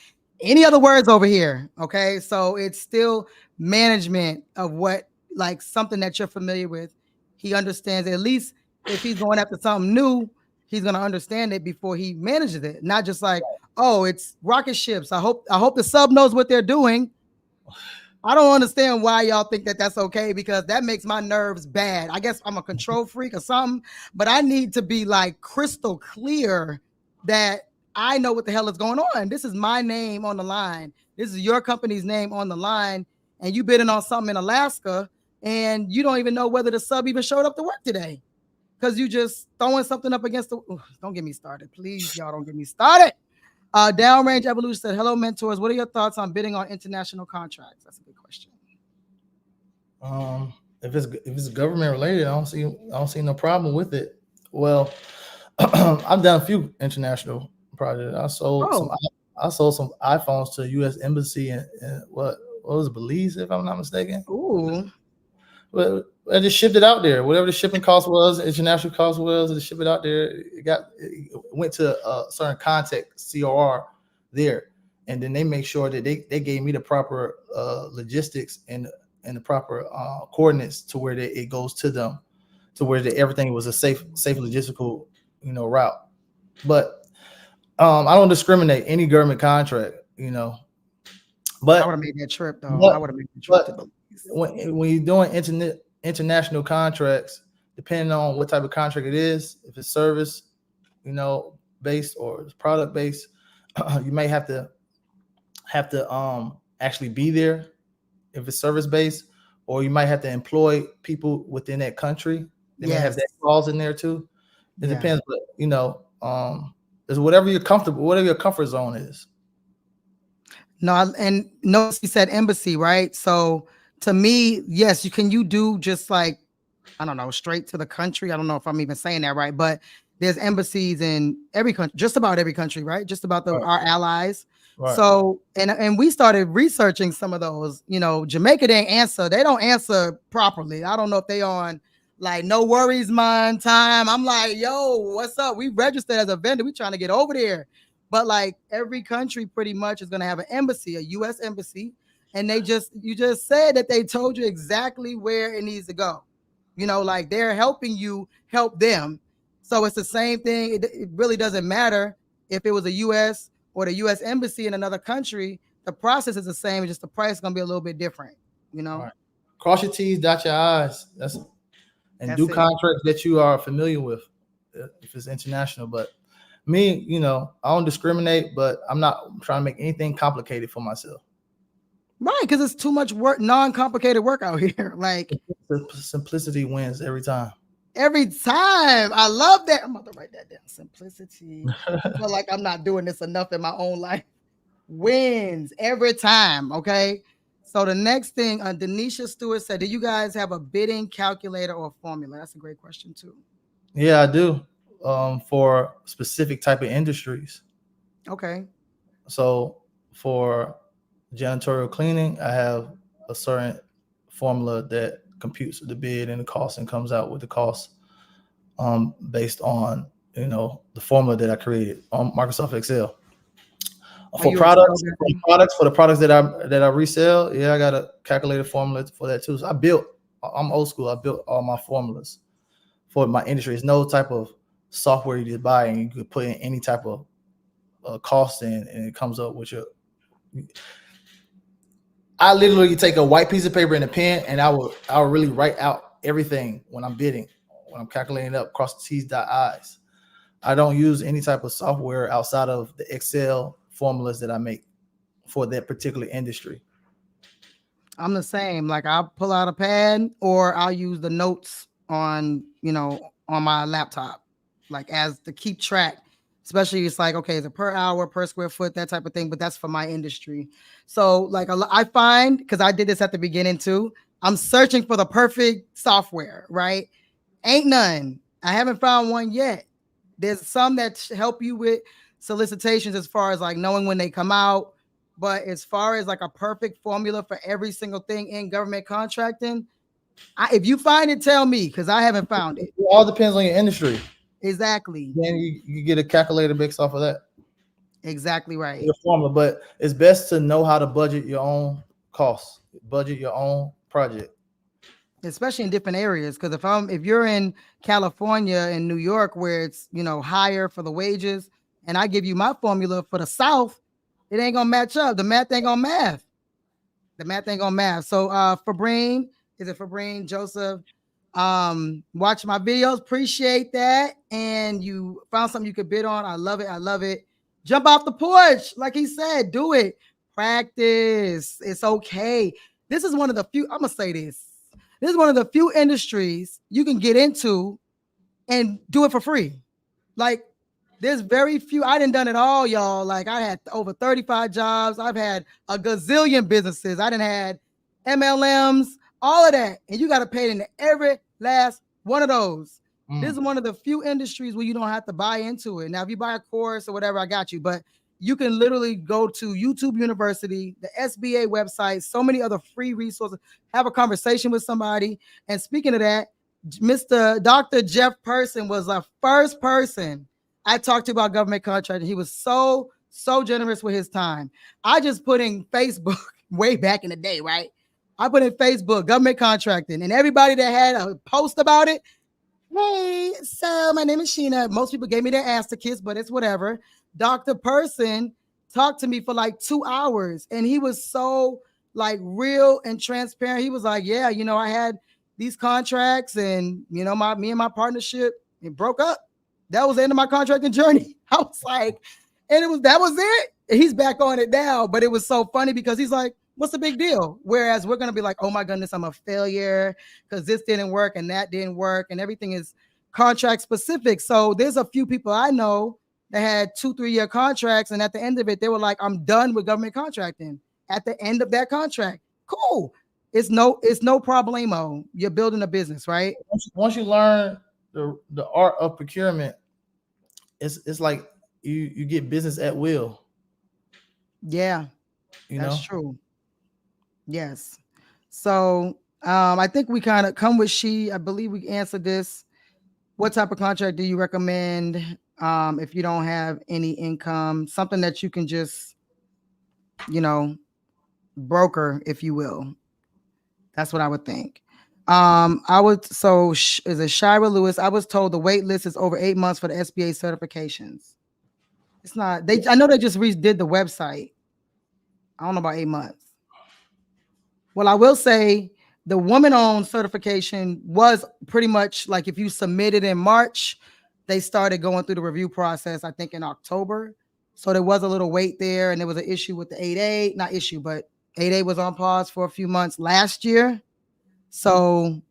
any other words over here. Okay. So it's still management of what, like, something that you're familiar with. He understands, at least if he's going after something new, he's going to understand it before he manages it. Not just like, oh, it's rocket ships. I hope the sub knows what they're doing. I don't understand why y'all think that that's okay, because that makes my nerves bad. I guess I'm a control freak or something, but I need to be like crystal clear that I know what the hell is going on. This is my name on the line. This is your company's name on the line, and you bidding on something in Alaska, and you don't even know whether the sub even showed up to work today, because you just throwing something up against the. Don't get me started, please, y'all. Don't get me started. Downrange Evolution said, "Hello, mentors. What are your thoughts on bidding on international contracts?" That's a good question.
If it's government related, I don't see no problem with it. Well, I've done a few international projects. I sold some iPhones to the U.S. Embassy in what was it, Belize, if I'm not mistaken.
Ooh.
Well, I just shipped it out there. Whatever the shipping cost was, international cost was, to ship it out there. It went to a certain contact COR there, and then they make sure that they gave me the proper logistics and the proper coordinates to where it goes to them, to where everything was a safe logistical route. But I don't discriminate any government contract, But
I would have made that trip though. I would have made the trip to Belize.
When you're doing international contracts, depending on what type of contract it is, if it's service, based or it's product based, you may have to actually be there if it's service based, or you might have to employ people within that country. They may have that clause in there too. It depends, but it's whatever you're comfortable, whatever your comfort zone is.
No, and notice he said embassy, right? So to me, yes, you do just like, I don't know, straight to the country. I don't know if I'm even saying that right, but there's embassies in every country, just about every country, right? Just about our allies. Right. So, and we started researching some of those. Jamaica didn't answer. They don't answer properly. I don't know if they on like no worries man time. I'm like, yo, what's up? We registered as a vendor. We trying to get over there. But like every country pretty much is going to have an embassy, a U.S. embassy. And you just said that they told you exactly where it needs to go. Like they're helping you help them. So it's the same thing. It really doesn't matter if it was a U.S. or the U.S. embassy in another country. The process is the same. It's just the price is going to be a little bit different, Right.
Cross your T's, dot your I's. That's do contracts that you are familiar with if it's international. But me, I don't discriminate, but I'm not trying to make anything complicated for myself.
Right, because it's too much work, non-complicated work out here. Like
the simplicity wins every time.
Every time. I love that. I'm about to write that down. Simplicity. I feel like I'm not doing this enough in my own life. Wins every time. Okay. So the next thing, Denisha Stewart said, do you guys have a bidding calculator or formula? That's a great question too.
Yeah, I do. For specific type of industries.
Okay.
So for janitorial cleaning, I have a certain formula that computes the bid and the cost and comes out with the cost based on the formula that I created on Microsoft Excel. For the products that I resell, yeah, I got a calculated formula for that too. So I'm old school. I built all my formulas for my industry. It's no type of software you just buy and you could put in any type of cost in, and it comes up with your. I literally take a white piece of paper and a pen, and I'll really write out everything when I'm bidding, when I'm calculating up, cross the T's, dot I's. I don't use any type of software outside of the Excel formulas that I make for that particular industry.
I'm the same. Like I'll pull out a pad or I'll use the notes on my laptop, like as to keep track. Especially it's like, okay, it's a per hour, per square foot, that type of thing. But that's for my industry. So like I find, because I did this at the beginning too, I'm searching for the perfect software, right? Ain't none. I haven't found one yet. There's some that help you with solicitations as far as like knowing when they come out. But as far as like a perfect formula for every single thing in government contracting, if you find it, tell me, because I haven't found it.
It all depends on your industry.
Exactly.
Then you get a calculator based off of that.
Exactly right.
Your formula, but it's best to know how to budget your own costs, budget your own project.
Especially in different areas, because if you're in California and New York where it's higher for the wages, and I give you my formula for the South, it ain't gonna match up. The math ain't gonna math. So Fabreen, is it Fabreen Joseph? Watch my videos, appreciate that. And you found something you could bid on. I love it. Jump off the porch, like he said, do it. Practice. It's okay. This is one of the few, I'm gonna say this. This is one of the few industries you can get into and do it for free. Like, there's very few. I done it all, y'all. Like, I had over 35 jobs. I've had a gazillion businesses. I done had MLMs, all of that. And you got to pay into every last one of those. This is one of the few industries where you don't have to buy into it. Now, if you buy a course or whatever, I got you. But you can literally go to YouTube University, the SBA website, so many other free resources, have a conversation with somebody. And speaking of that, Dr. Jeff Person was the first person I talked to about government contracting. He was so generous with his time. I just put in Facebook way back in the day, right? I put in Facebook, government contracting, and everybody that had a post about it, hey, so my name is Sheena. Most people gave me their ass to kiss, but it's whatever. Dr. Person talked to me for like 2 hours, and he was so like real and transparent. He was like, yeah, I had these contracts, and me and my partnership, it broke up. That was the end of my contracting journey. I was like, and that was it. He's back on it now, but it was so funny because he's like, what's the big deal? Whereas we're going to be like, oh my goodness, I'm a failure because this didn't work and that didn't work. And everything is contract specific. So there's a few people I know that had 2-3 year contracts. And at the end of it, they were like, I'm done with government contracting at the end of that contract. Cool. It's no problemo. You're building a business, right?
Once you learn the art of procurement, it's like you get business at will.
Yeah, that's true. Yes. So I think we kind of come with I believe we answered this. What type of contract do you recommend if you don't have any income? Something that you can just, broker, if you will. That's what I would think. Is it Shira Lewis? I was told the wait list is over 8 months for the SBA certifications. It's not. I know they just redid the website. I don't know about 8 months. Well, I will say the woman-owned certification was pretty much like if you submitted in March, they started going through the review process, I think in October. So there was a little wait there, and there was an issue with the 8A. Not issue, but 8A was on pause for a few months last year. So,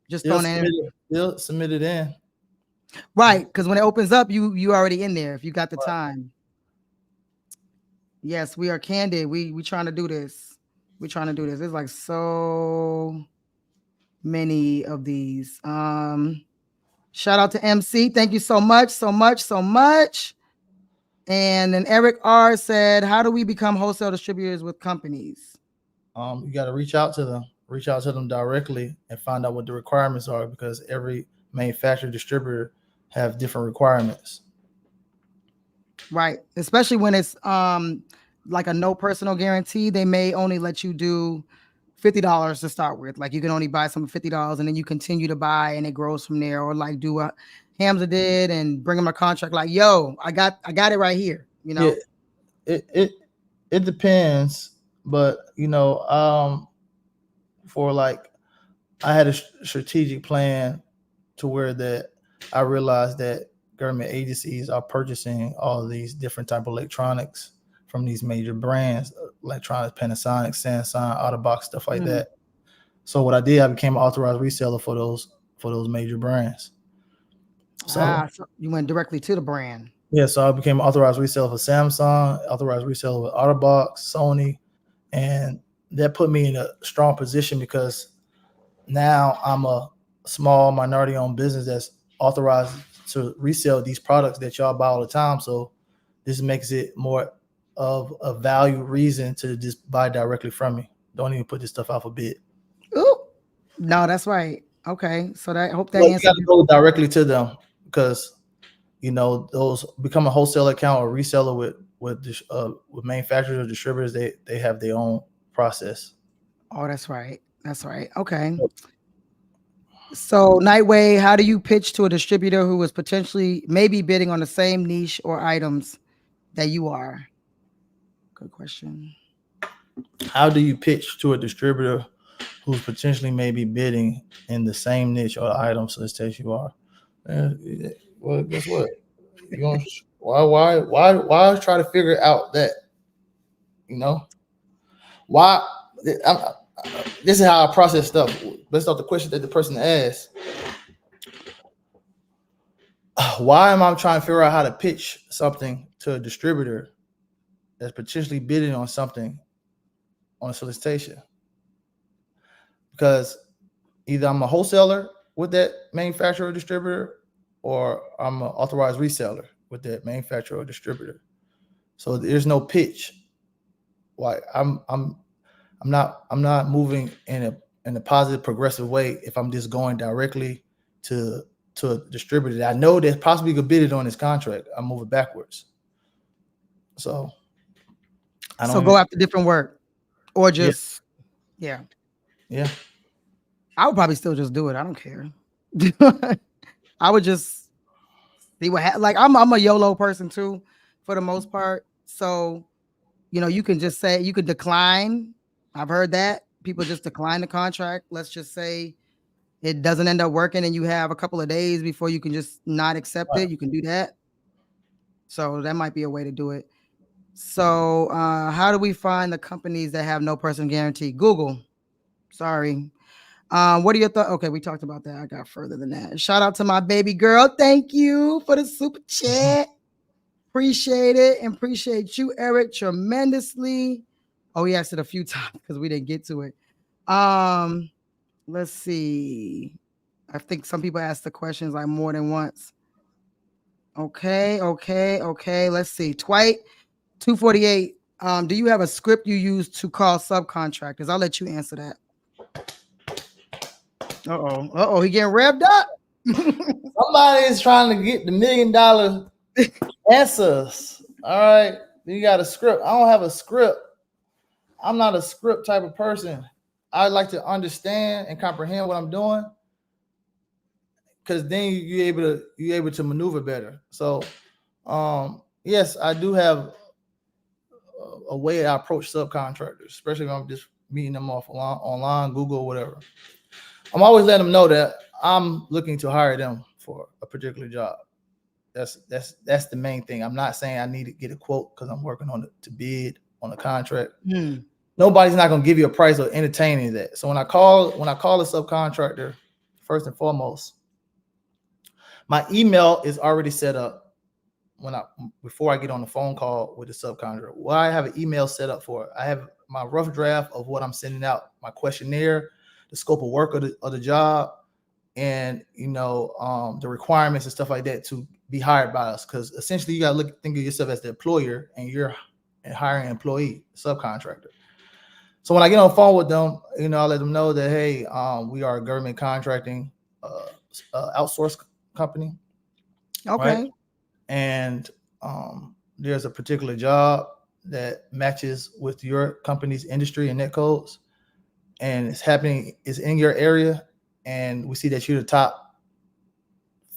just throwing in.
Still submit it in.
Right, because when it opens up, you already in there if you got the time. Yes, we are candid. We trying to do this. We trying to do this. There's like so many of these. Shout out to MC. Thank you so much, so much, so much. And then Eric R said, how do we become wholesale distributors with companies?
You got to reach out to them directly and find out what the requirements are, because every manufacturer distributor have different requirements.
Right. Especially when it's like a no personal guarantee, they may only let you do $50 to start with. Like you can only buy some $50 and then you continue to buy and it grows from there. Or like do what Hamza did and bring them a contract like, yo, I got it right here. You know,
yeah, it depends, but you know, for like I had a strategic plan to where that I realized that government agencies are purchasing all of these different type of electronics from these major brands, electronics, Panasonic, Samsung, Autobox, stuff like that. So what I did, I became an authorized reseller for those major brands.
So you went directly to the brand.
Yeah, so I became an authorized reseller for Samsung, authorized reseller with Autobox, Sony, and that put me in a strong position because now I'm a small minority-owned business that's authorized to resell these products that y'all buy all the time. So this makes it more of a value reason to just buy directly from me. Don't even put this stuff out for bid.
Ooh, no, that's right. Okay, so that I hope that
answers. You got to go directly to them because you know those become a wholesale account or reseller with manufacturers or distributors. They have their own process.
Oh, that's right. That's right. Okay. So Nightway, how do you pitch to a distributor who is potentially maybe bidding on the same niche or items that you are? Good question.
How do you pitch to a distributor who's potentially maybe bidding in the same niche or items as you are? Well, guess what? You gonna why try to figure out that? You know, why? This is how I process stuff based off the question that the person asked. Why am I trying to figure out how to pitch something to a distributor that's potentially bidding on something on a solicitation? Because either I'm a wholesaler with that manufacturer or distributor, or I'm an authorized reseller with that manufacturer or distributor. So there's no pitch. Why I'm not moving in a positive, progressive way if I'm just going directly to a distributor that I know that possibly could bid it on this contract. I'm moving backwards. So I don't
go after different work or just yeah. I would probably still just do it. I don't care. I would just see what like I'm a YOLO person too, for the most part. So, you know, you can just say you could decline. I've heard that people just decline the contract. Let's just say it doesn't end up working and you have a couple of days before you can just not accept it. You can do that. So that might be a way to do it. So how do we find the companies that have no personal guarantee? Google. Sorry. What are your thoughts? Okay, we talked about that. I got further than that. Shout out to my baby girl. Thank you for the super chat. Appreciate it and appreciate you, Eric, tremendously. Oh, he asked it a few times because we didn't get to it. Let's see. I think some people asked the questions like more than once. Okay. Let's see. Dwight, 248. Do you have a script you use to call subcontractors? I'll let you answer that. Uh-oh, he getting revved up.
Somebody is trying to get the $1 million answers. All right. You got a script. I don't have a script. I'm not a script type of person. I like to understand and comprehend what I'm doing, because then you're able to maneuver better. So yes, I do have a way I approach subcontractors, especially when I'm just meeting them off online, Google, whatever. I'm always letting them know that I'm looking to hire them for a particular job. That's the main thing. I'm not saying I need to get a quote because I'm working on it to bid on a contract. Nobody's not going to give you a price or entertain any of that. So when I call a subcontractor, first and foremost, My email is already set up before I get on the phone call with the subcontractor. What I have an email set up for, I have my rough draft of what I'm sending out, my questionnaire, the scope of work of the job, and the requirements and stuff like that to be hired by us. Because essentially you gotta think of yourself as the employer and you're hiring an employee, subcontractor. So when I get on the phone with them, I let them know that, hey, we are a government contracting outsource company.
Okay.
Right? And there's a particular job that matches with your company's industry and net codes, and it's in your area, and we see that you're the top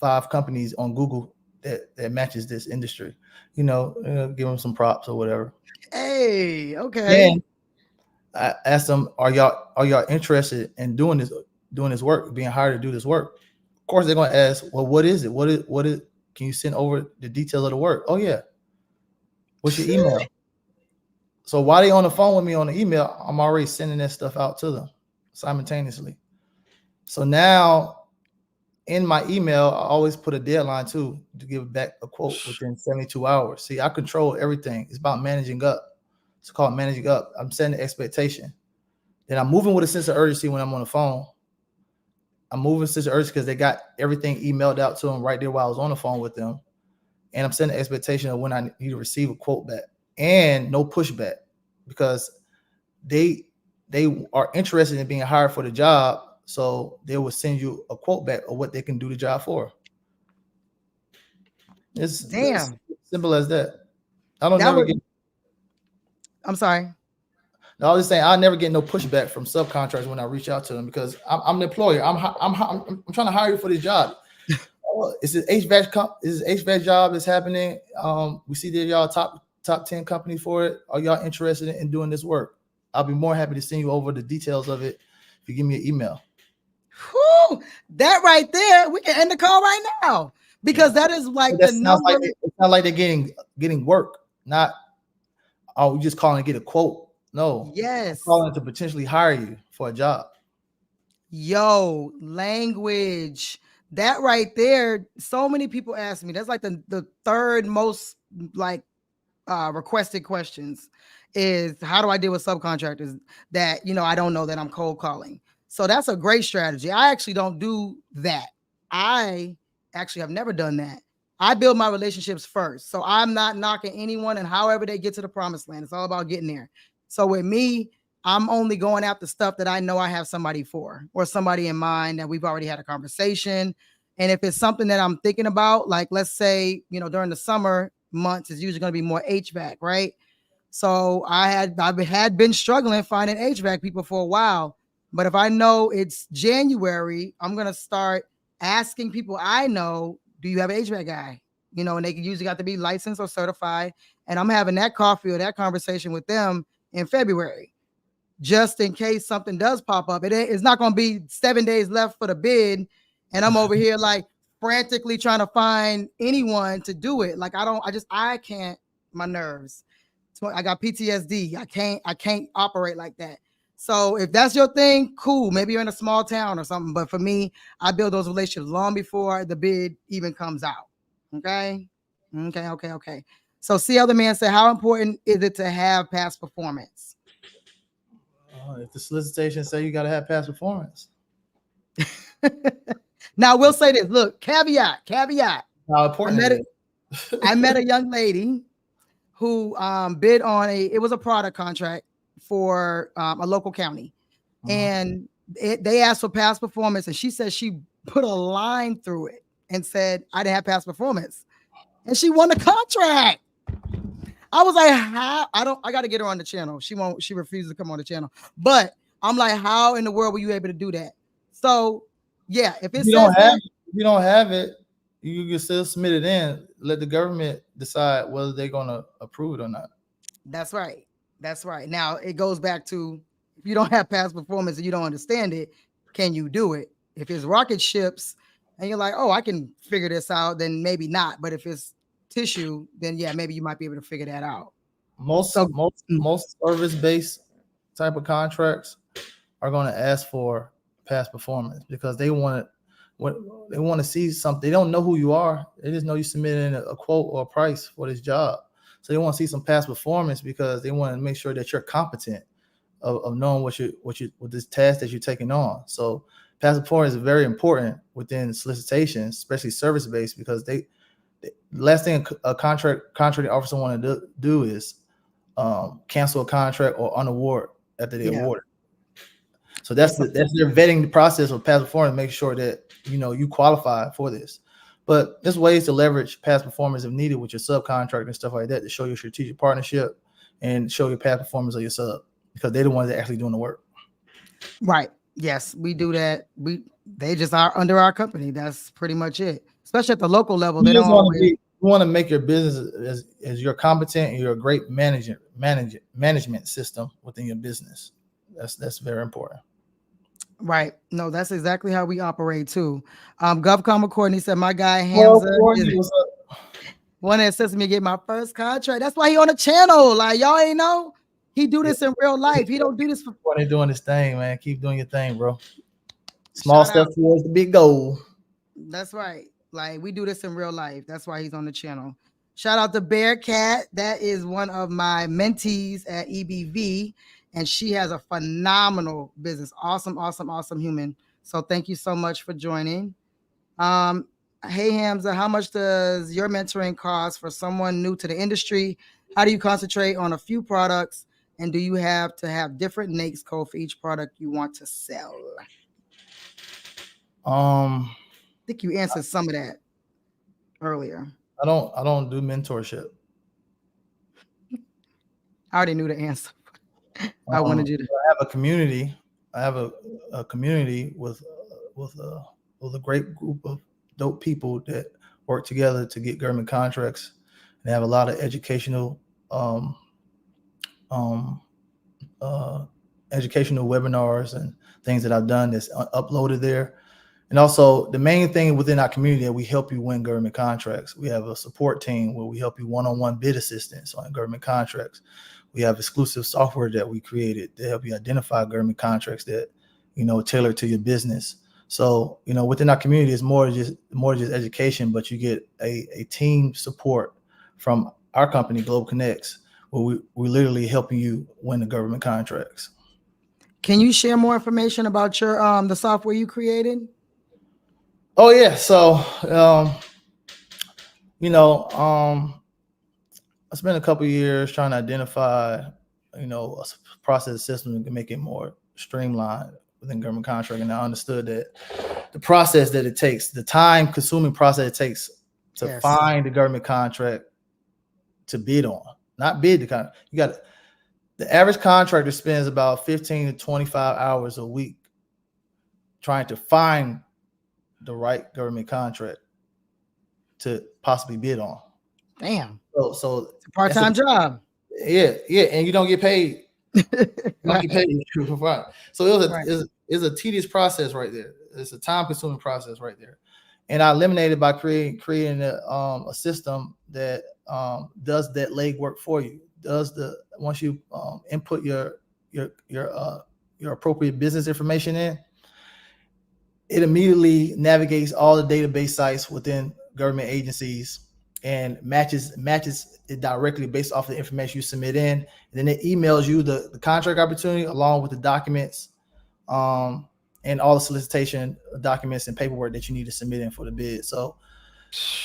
5 companies on Google that matches this industry. Give them some props or whatever.
Hey, okay.
And I asked them, are y'all interested in doing this work, being hired to do this work? Of course, they're going to ask, well, what is it? What is? Can you send over the details of the work? Oh yeah. What's your email? So while they on the phone with me on the email, I'm already sending that stuff out to them simultaneously. So now in my email, I always put a deadline too to give back a quote within 72 hours. See, I control everything. It's about managing up. It's called managing up. I'm setting the expectation. Then I'm moving with a sense of urgency when I'm on the phone. I'm moving with a sense of urgency because they got everything emailed out to them right there while I was on the phone with them. And I'm setting the expectation of when I need to receive a quote back, and no pushback, because they are interested in being hired for the job. So they will send you a quote back of what they can do the job for. It's simple as that.
I'm sorry.
No, I was just saying I never get no pushback from subcontractors when I reach out to them, because I'm the employer. I'm trying to hire you for this job. It's an HVAC job is happening. We see that y'all top 10 company for it. Are y'all interested in doing this work? I'll be more happy to send you over the details of it if you give me an email.
Whew, that right there, we can end the call right now, because that is like the number.
It's not like they're getting work. Not, we just calling to get a quote. No.
Yes.
I'm calling to potentially hire you for a job.
Yo, language. That right there, so many people ask me. That's like the third most requested questions is, how do I deal with subcontractors that I don't know that I'm cold calling? So that's a great strategy. I actually don't do that. I actually have never done that. I build my relationships first. So I'm not knocking anyone, and however they get to the promised land, it's all about getting there. So with me, I'm only going after stuff that I know I have somebody for, or somebody in mind that we've already had a conversation. And if it's something that I'm thinking about, like let's say, during the summer months, it's usually going to be more HVAC, right? So I've been struggling finding HVAC people for a while. But if I know it's January, I'm going to start asking people I know, do you have an HVAC guy? And they usually got to be licensed or certified. And I'm having that coffee or that conversation with them in February, just in case something does pop up. It's not going to be 7 days left for the bid, and I'm over here like frantically trying to find anyone to do it. Like I can't, my nerves. I got PTSD. I can't operate like that. So if that's your thing, cool. Maybe you're in a small town or something. But for me, I build those relationships long before the bid even comes out. Okay. So see, other man said, how important is it to have past performance?
If the solicitation say you got to have past performance.
Now we'll say this. Look, caveat.
How important
I met a young lady who bid on it was a product contract for a local county. And they asked for past performance, and she said she put a line through it and said, I didn't have past performance. And she won the contract. I was like, how? I got to get her on the channel. She refuses to come on the channel. But I'm like, how in the world were you able to do that? So yeah, if you don't
have it, you can still submit it in. Let the government decide whether they're going to approve it or not.
That's right. Now it goes back to, if you don't have past performance and you don't understand it, can you do it? If it's rocket ships and you're like, oh, I can figure this out, then maybe not. But if it's tissue, then yeah, maybe you might be able to figure that out.
Most service-based type of contracts are going to ask for past performance because they want what they want to see something. They don't know who you are. They just know you submitted a quote or a price for this job. So they want to see some past performance because they want to make sure that you're competent of knowing what this task that you're taking on. So past performance is very important within solicitations, especially service-based, because the last thing a contracting officer want to do is cancel a contract or unaward after they award it. So that's their vetting process of past performance, make sure that you qualify for this. But there's ways to leverage past performance if needed with your subcontractor and stuff like that to show your strategic partnership and show your past performance of your sub, because they're the ones that actually doing the work.
Right. Yes, we do that. They just are under our company. That's pretty much it. Especially at the local level. They don't always.
You want to make your business as you're competent and you're a great management system within your business. That's very important.
Right. No, that's exactly how we operate too. GovCon Courtney said my guy Hamza is one that says me get my first contract. That's why he on the channel. Like y'all ain't know. He do this in real life. He don't do this for
they doing his thing, man. Keep doing your thing, bro. Small step towards the big goal.
That's right. Like we do this in real life. That's why he's on the channel. Shout out to Bearcat. That is one of my mentees at EBV. And she has a phenomenal business. Awesome, awesome, awesome human. So thank you so much for joining. Hey, Hamza, how much does your mentoring cost for someone new to the industry? How do you concentrate on a few products? And do you have to have different NAICS code for each product you want to sell? I think you answered some of that earlier.
I don't do mentorship.
I already knew the answer. I wanted you to.
I have a community. I have a community with a great group of dope people that work together to get government contracts. They have a lot of educational webinars and things that I've done that's uploaded there. And also the main thing within our community that we help you win government contracts. We have a support team where we help you one-on-one bid assistance on government contracts. We have exclusive software that we created to help you identify government contracts that, tailor to your business. So, within our community, it's more just education, but you get a team support from our company, Global Connects, where we literally helping you win the government contracts.
Can you share more information about your the software you created?
Oh yeah. So I spent a couple of years trying to identify, a process system to make it more streamlined within government contracting. And I understood that the process that it takes, the time-consuming process it takes to find the government contract to bid on, not bid the contract. The average contractor spends about 15 to 25 hours a week trying to find the right government contract to possibly bid on.
Damn.
So
it's a part-time job.
Yeah, and you don't get paid. So it's a tedious process right there. It's a time-consuming process right there. And I eliminated by creating a system that does that legwork for you. Once you input your appropriate business information in, it immediately navigates all the database sites within government agencies and matches it directly based off the information you submit in. And then it emails you the contract opportunity along with the documents and all the solicitation documents and paperwork that you need to submit in for the bid. So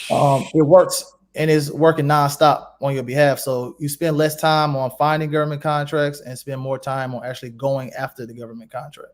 it works and is working nonstop on your behalf. So you spend less time on finding government contracts and spend more time on actually going after the government contract.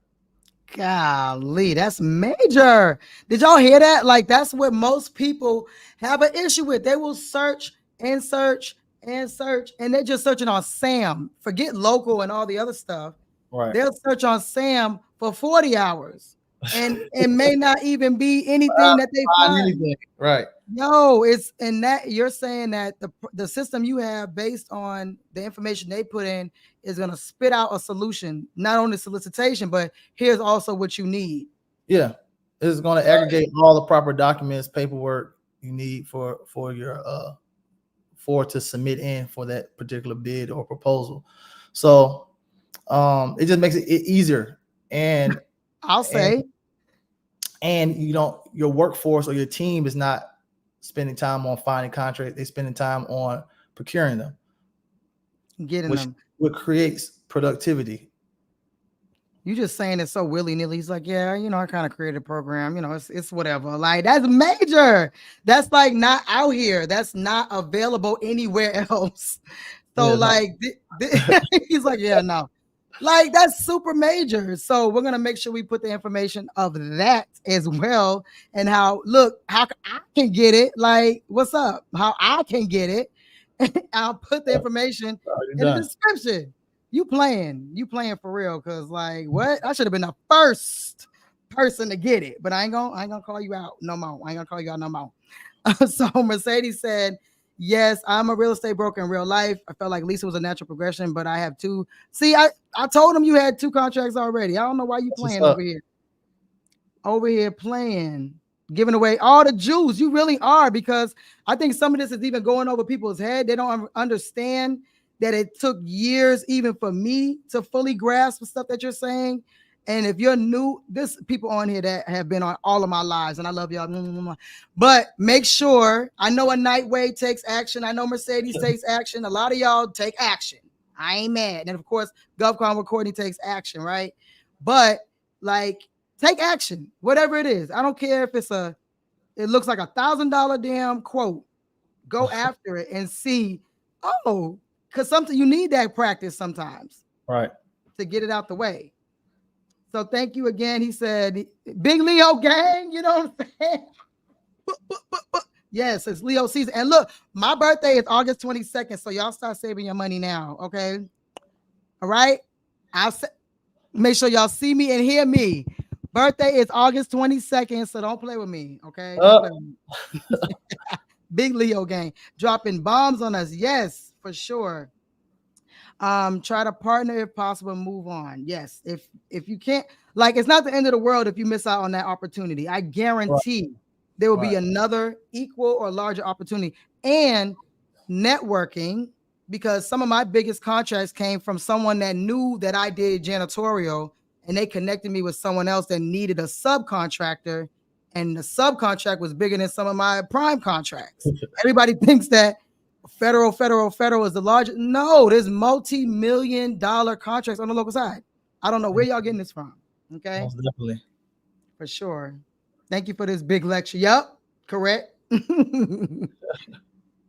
Golly, that's major. Did y'all hear that? Like, that's what most people have an issue with. They will search and search and search, and they're just searching on SAM. Forget local and all the other stuff.
Right.
They'll search on SAM for 40 hours, and it may not even be anything that they find.
Anything. Right.
No, it's in that you're saying that the system you have based on the information they put in is going to spit out a solution, not only solicitation, but here's also what you need.
Yeah, it's going to aggregate all the proper documents, paperwork you need for your to submit in for that particular bid or proposal. So it just makes it easier. And
I'll say
and your workforce or your team is not spending time on finding contracts, they're spending time on procuring them,
getting them.
What creates productivity.
You just saying it so willy-nilly. He's like, yeah, I kind of created a program, it's whatever. Like, that's major. That's like not out here. That's not available anywhere else. So he's like, yeah, no. Like, that's super major. So we're going to make sure we put the information of that as well. And how I can get it. Like, what's up? How I can get it. I'll put the information in the description. You playing for real. Cause like, what? I should have been the first person to get it, but I ain't gonna call you out no more. I ain't gonna call you out no more. So Mercedes said, yes, I'm a real estate broker in real life. I felt like Lisa was a natural progression, but I have two. See, I told him you had 2 contracts already. I don't know why you playing over here. Over here playing, giving away all the juice. You really are, because I think some of this is even going over people's head. They don't understand that it took years even for me to fully grasp the stuff that you're saying. And if you're new, there's people on here that have been on all of my lives, and I love y'all. But make sure, I know a Nightway takes action. I know Mercedes takes action. A lot of y'all take action. I ain't mad. And of course, GovCon recording takes action, right? But like, take action, whatever it is. I don't care if it looks like $1,000 damn quote. Go after it and see, because you need that practice sometimes.
Right.
To get it out the way. So thank you again. He said, big Leo gang, you know what I'm saying? Yes, it's Leo season. And look, my birthday is August 22nd, so y'all start saving your money now, okay? All right? Make sure y'all see me and hear me. Birthday is August 22nd, so don't play with me, okay? Don't play with me. Big Leo gang dropping bombs on us. Yes, for sure. Try to partner if possible, move on. Yes, if you can't, like, it's not the end of the world if you miss out on that opportunity. I guarantee there will be another equal or larger opportunity. And networking, because some of my biggest contracts came from someone that knew that I did janitorial, and they connected me with someone else that needed a subcontractor, and the subcontract was bigger than some of my prime contracts. Everybody thinks that federal is the largest. No, there's multi-million-dollar contracts on the local side. I don't know where y'all getting this from. Okay.
Most definitely.
For sure. Thank you for this big lecture. Yep, correct.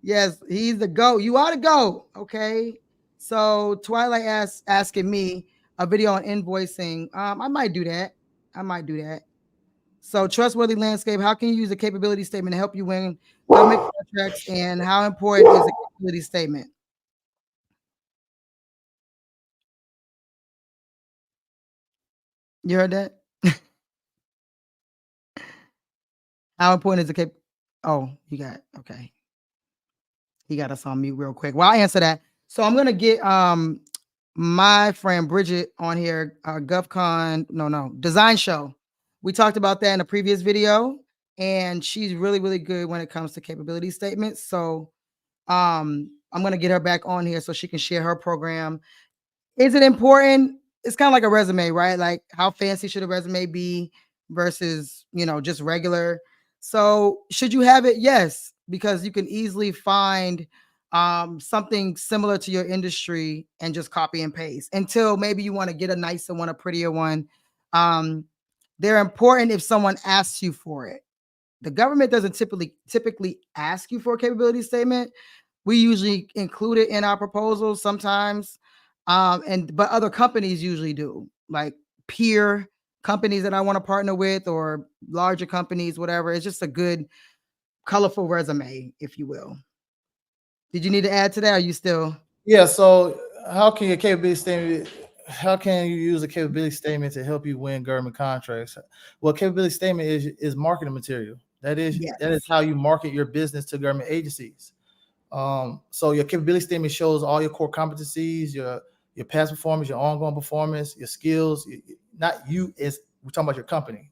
Yes, he's the GOAT. You are the GOAT. Okay. So Twilight asking me a video on invoicing. I might do that. So trustworthy landscape, how can you use a capability statement to help you win government contracts, and how important is a capability statement? You heard that? How important is a cap? Oh, you got it. Okay. He got us on mute real quick. Well, I'll answer that. So I'm gonna get my friend Bridget on here, GovCon, Design Show. We talked about that in a previous video, and she's really, really good when it comes to capability statements. So I'm going to get her back on here so she can share her program. Is it important? It's kind of like a resume, right? Like, how fancy should a resume be versus, just regular? So should you have it? Yes, because you can easily find something similar to your industry and just copy and paste, until maybe you want to get a nicer one, a prettier one. They're important if someone asks you for it. The government doesn't typically ask you for a capability statement. We usually include it in our proposals sometimes, but other companies usually do, like peer companies that I want to partner with, or larger companies, whatever. It's just a good, colorful resume, if you will. Did you need to add to that? Are you still?
Yeah. So how can your capability statement? How can you use a capability statement to help you win government contracts? Well, capability statement is marketing material. That is how you market your business to government agencies. So your capability statement shows all your core competencies, your past performance, your ongoing performance, your skills. Not you, as we're talking about your company,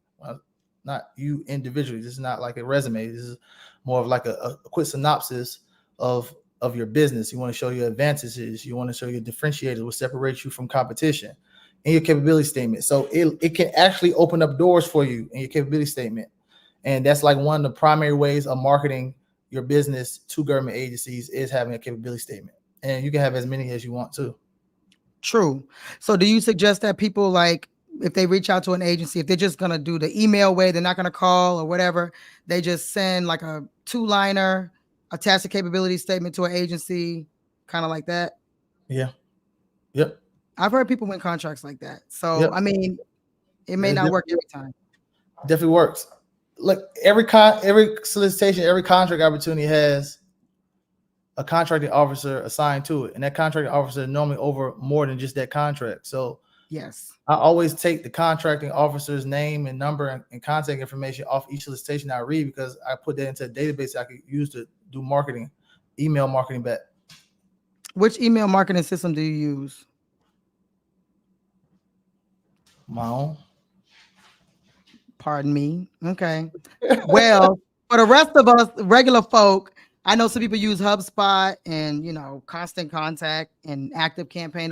not you individually. This is not like a resume. This is more of like a quick synopsis of your business. You want to show your advantages. You want to show your differentiators, what separates you from competition. in your capability statement. So it can actually open up doors for you in your capability statement. And that's like one of the primary ways of marketing your business to government agencies is having a capability statement. And you can have as many as you want to.
True. So do you suggest that people, like, if they reach out to an agency, if they're just going to do the email way, they're not going to call or whatever, they just send like a 2-liner, attach a capability statement to an agency, kind of like that?
Yeah. Yep.
I've heard people win contracts like that. So,
Yep.
I mean, it may not work every time.
Definitely works. Look, every solicitation, every contract opportunity has a contracting officer assigned to it, and that contracting officer is normally over more than just that contract. So
yes,
I always take the contracting officer's name and number and contact information off each solicitation I read, because I put that into a database I could use to do marketing, email marketing back.
Which email marketing system do you use?
My own.
Pardon me. Okay. Well, for the rest of us regular folk, I know some people use HubSpot and, Constant Contact and Active Campaign.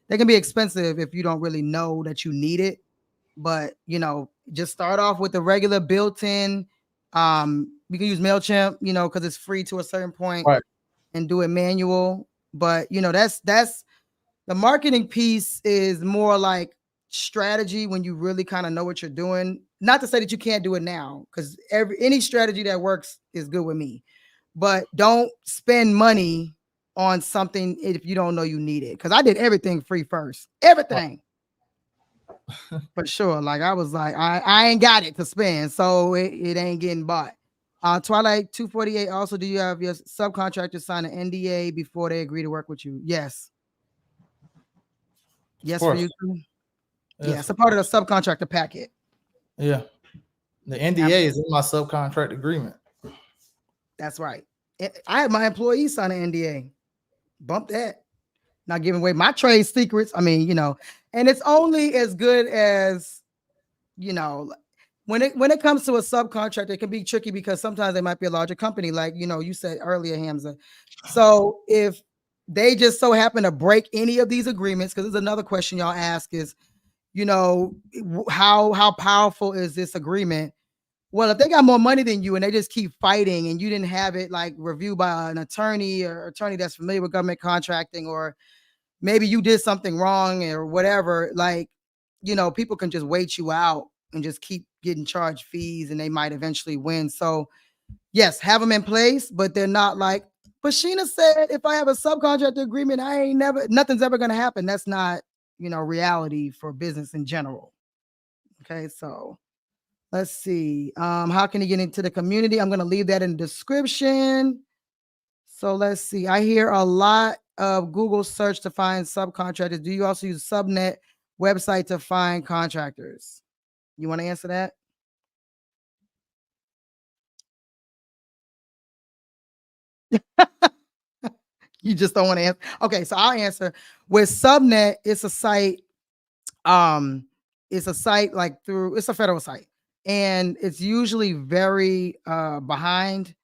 They can be expensive if you don't really know that you need it. But, just start off with the regular built-in. You can use MailChimp, because it's free to a certain point,
right,
and do it manual. But, that's the marketing piece is more like strategy when you really kind of know what you're doing. Not to say that you can't do it now, because any strategy that works is good with me. But don't spend money on something if you don't know you need it. Because I did everything free first. Everything. For sure. Like I was like, I ain't got it to spend, so it ain't getting bought. Twilight 248. Also, do you have your subcontractors sign an NDA before they agree to work with you? Yes. Yes, for you too. Yeah, it's a part of the subcontractor packet.
Yeah. The NDA is in my subcontract agreement.
That's right. I had my employees sign an NDA. Bump that. Not giving away my trade secrets. I mean, and it's only as good as, when it comes to a subcontractor, it can be tricky because sometimes they might be a larger company, like, you said earlier, Hamza. So if they just so happen to break any of these agreements, because there's another question y'all ask is, how powerful is this agreement? Well, if they got more money than you and they just keep fighting and you didn't have it like reviewed by an attorney or attorney that's familiar with government contracting, or maybe you did something wrong or whatever, like, people can just wait you out and just keep getting charged fees and they might eventually win. So yes, have them in place, but they're not like, but Sheena said, if I have a subcontractor agreement, nothing's ever going to happen. That's not, reality for business in general. Okay. So let's see. How can you get into the community? I'm going to leave that in the description. So let's see. I hear a lot of Google search to find subcontractors. Do you also use Subnet website to find contractors? You want to answer that? You just don't want to answer. Okay, so I'll answer. With Subnet, it's a site. It's a site it's a federal site, and it's usually very behind.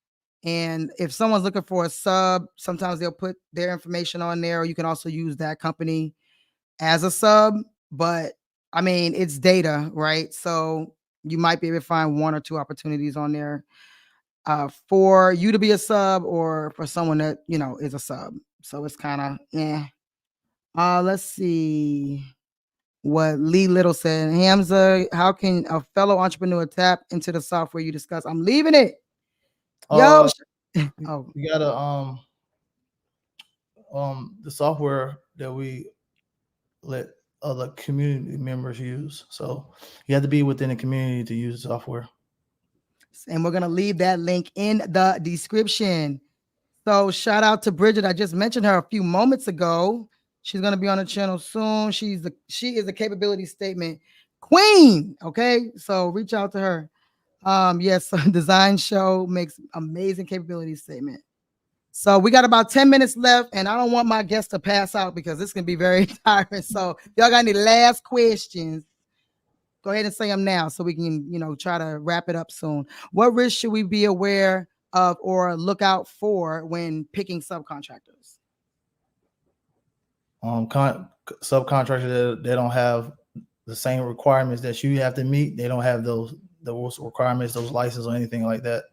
And if someone's looking for a sub, sometimes they'll put their information on there, or you can also use that company as a sub. But I mean, it's data, right? So you might be able to find 1 or 2 opportunities on there for you to be a sub, or for someone that, is a sub. So it's kind of, let's see what Lee Little said. Hamza, how can a fellow entrepreneur tap into the software you discussed? I'm leaving it. Yo,
you gotta the software that we let other community members use. So you have to be within the community to use the software.
And we're gonna leave that link in the description. So shout out to Bridget. I just mentioned her a few moments ago. She's gonna be on the channel soon. She is a capability statement queen. Okay, so reach out to her. Yes, Design Show makes amazing capability statement. So we got about 10 minutes left, and I don't want my guests to pass out because this can be very tiring. So y'all got any last questions? Go ahead and say them now so we can, try to wrap it up soon. What risks should we be aware of or look out for when picking subcontractors?
Subcontractors that don't have the same requirements that you have to meet. They don't have those requirements, those licenses or anything like that.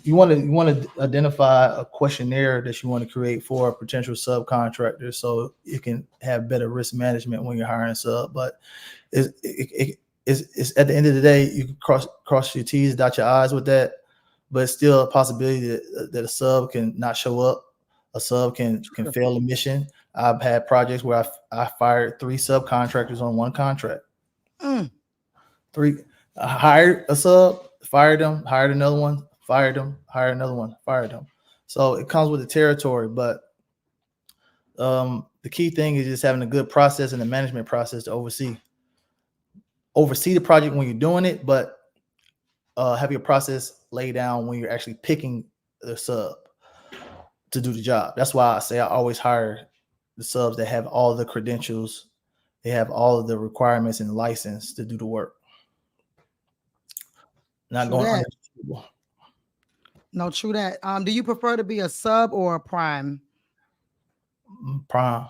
You want to identify a questionnaire that you want to create for a potential subcontractor, so you can have better risk management when you're hiring a sub. But it's at the end of the day, you can cross your T's, dot your I's with that, but it's still a possibility that a sub can not show up. A sub can fail a mission. I've had projects where I fired 3 subcontractors on one contract. 3, I hired a sub, fired them, hired another one, fired them, hired another one, fired them. So it comes with the territory, but the key thing is just having a good process and a management process to oversee the project when you're doing it, but have your process laid down when you're actually picking the sub to do the job. That's why I say I always hire the subs that have all the credentials, they have all of the requirements and license to do the work. Not going under the table.
No, true that. Do you prefer to be a sub or a prime?
Prime.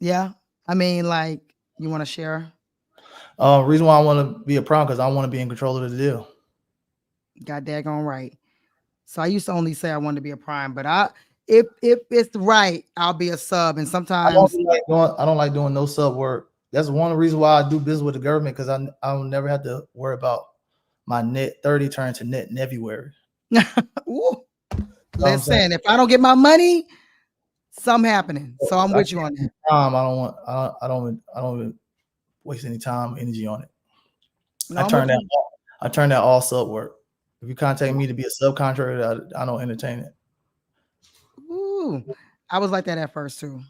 Yeah. I mean, like, you want to share?
Reason why I want to be a prime, because I want to be in control of the deal.
God daggone right. So I used to only say I wanted to be a prime, but if it's right, I'll be a sub. And sometimes
I don't like doing no sub work. That's one of the reasons why I do business with the government, because I'll never have to worry about my net 30 turn to net February.
Listen, if I don't get my money, something happening. So I'm with you on that.
I don't waste any time, energy on it. No, I turn that all sub work. If you contact me to be a subcontractor, I don't entertain it.
Ooh, I was like that at first too,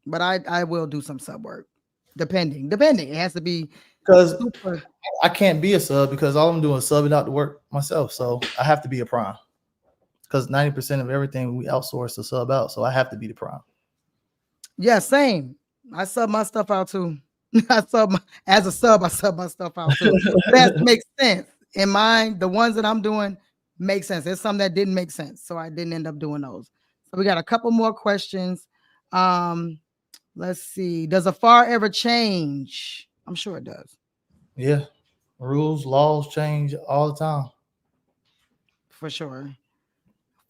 but I will do some sub work, depending. It has to be
because I can't be a sub because all I'm doing is subbing out the work myself. So I have to be a prime because 90% of everything we outsource to sub out. So I have to be the prime.
Yeah, same. I sub my stuff out too. As a sub, I sub my stuff out too. That makes sense. In mind, the ones that I'm doing make sense. There's some that didn't make sense, so I didn't end up doing those. So we got a couple more questions. Let's see. Does a FAR ever change? I'm sure it does.
Yeah. Rules, laws change all the time.
For sure.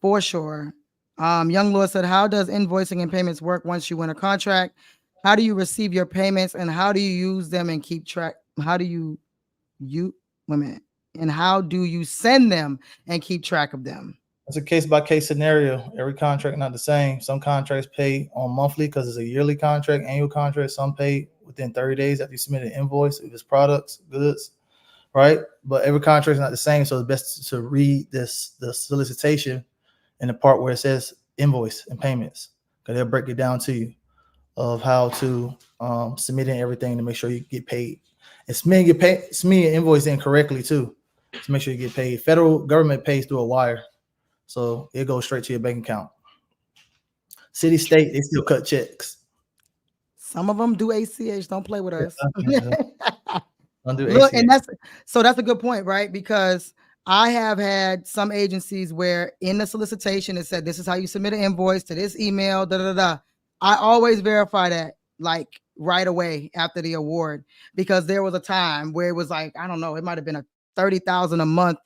For sure. Young Lord said, how does invoicing and payments work once you win a contract? How do you receive your payments and how do you use them and keep track? How do you and how do you send them and keep track of them?
It's a case-by-case scenario. Every contract not the same. Some contracts pay on monthly because it's a yearly contract, annual contract. Some pay within 30 days after you submit an invoice if it's products, goods, right? But every contract is not the same, so it's best to read the solicitation in the part where it says invoice and payments, because they'll break it down to you of how to submit in everything to make sure you get paid. And submitting your invoice in correctly too, to make sure you get paid. Federal government pays through a wire, so it goes straight to your bank account. City, state, they still cut checks.
Some of them do ACH. Don't play with us.
Don't do
Look,
ACH.
and that's a good point, right? Because I have had some agencies where in the solicitation it said this is how you submit an invoice to this email. I always verify that like right away after the award, because there was a time where it was like, I don't know, it might have been a $30,000 a month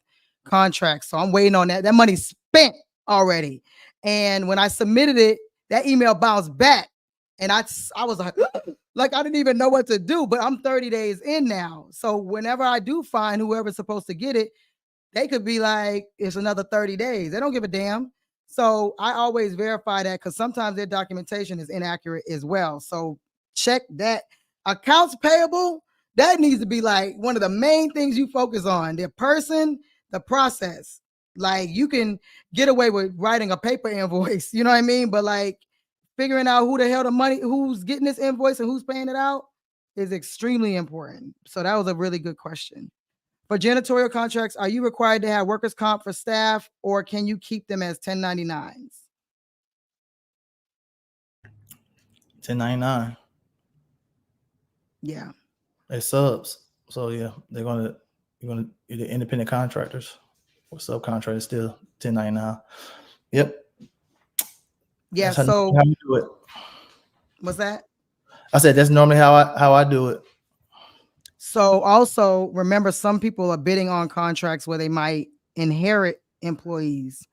contract. So I'm waiting on that. That money's spent already. And when I submitted it, that email bounced back. And I was like, I didn't even know what to do, but I'm 30 days in now. So whenever I do find whoever's supposed to get it, they could be like, it's another 30 days. They don't give a damn. So I always verify that because sometimes their documentation is inaccurate as well. So check that. Accounts payable, that needs to be like one of the main things you focus on. The person, the process. Like you can get away with writing a paper invoice, you know what I mean? But like figuring out who the hell the money, who's getting this invoice and who's paying it out is extremely important. So that was a really good question. For janitorial contracts, are you required to have workers' comp for staff or can you keep them as 1099s?
1099.
Yeah.
They're subs. So yeah, you're gonna either independent contractors or subcontractors still 1099. Yep.
Yeah.
That's how
So
you do it.
what's that?
I said that's normally how I do it.
So also remember, some people are bidding on contracts where they might inherit employees.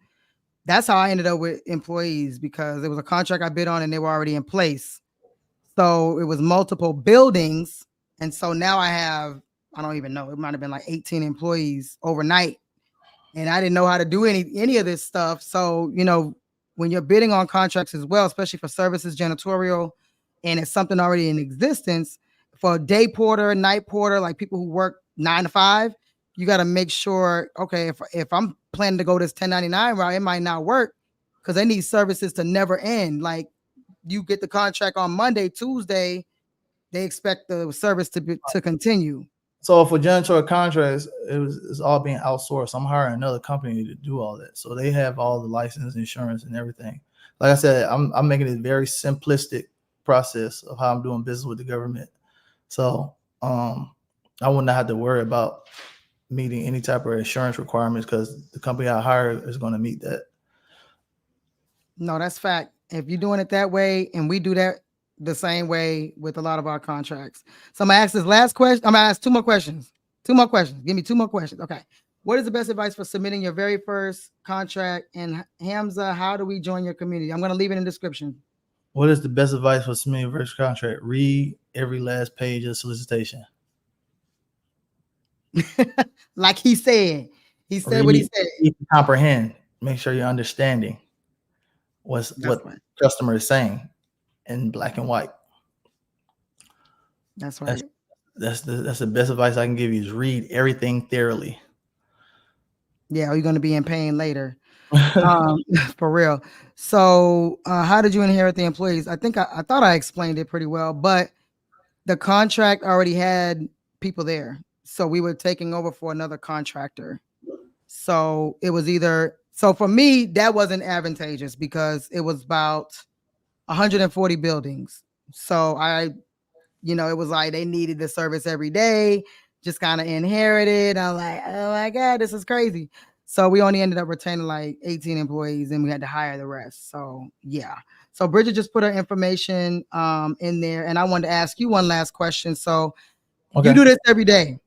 That's how I ended up with employees, because it was a contract I bid on and they were already in place. So it was multiple buildings. And so now I don't even know, it might have been like 18 employees overnight. And I didn't know how to do any of this stuff. So, when you're bidding on contracts as well, especially for services, janitorial, and it's something already in existence, for a day porter, night porter, like people who work 9 to 5, you got to make sure, okay, if I'm planning to go this 1099 route, it might not work because they need services to never end. Like, you get the contract on Monday, Tuesday, they expect the service to continue.
So for janitorial contracts, it's all being outsourced. I'm hiring another company to do all that. So they have all the license, insurance, and everything. Like I said, I'm making it a very simplistic process of how I'm doing business with the government. So I would not have to worry about meeting any type of insurance requirements because the company I hire is going to meet that.
No, that's fact. If you're doing it that way, and we do that the same way with a lot of our contracts. So I'm gonna ask this last question. I'm gonna ask two more questions. Give me two more questions. Okay. What is the best advice for submitting your very first contract? And Hamza, how do we join your community? I'm gonna leave it in the description.
What is the best advice for submitting your first contract? Read every last page of the solicitation.
Like he said. He said what he said.
You can comprehend. Make sure you're understanding what
right.
customer is saying in black and white.
That's right.
That's the best advice I can give you, is read everything thoroughly.
Yeah, or you're going to be in pain later. For real. So how did you inherit the employees? I think I thought I explained it pretty well, but the contract already had people there. So we were taking over for another contractor. So it was so for me, that wasn't advantageous because it was about 140 buildings. So it was like they needed the service every day, just kind of inherited. I'm like, oh my God, this is crazy. So we only ended up retaining like 18 employees and we had to hire the rest. So yeah. So Bridget just put her information in there. And I wanted to ask you one last question. So You do this every day.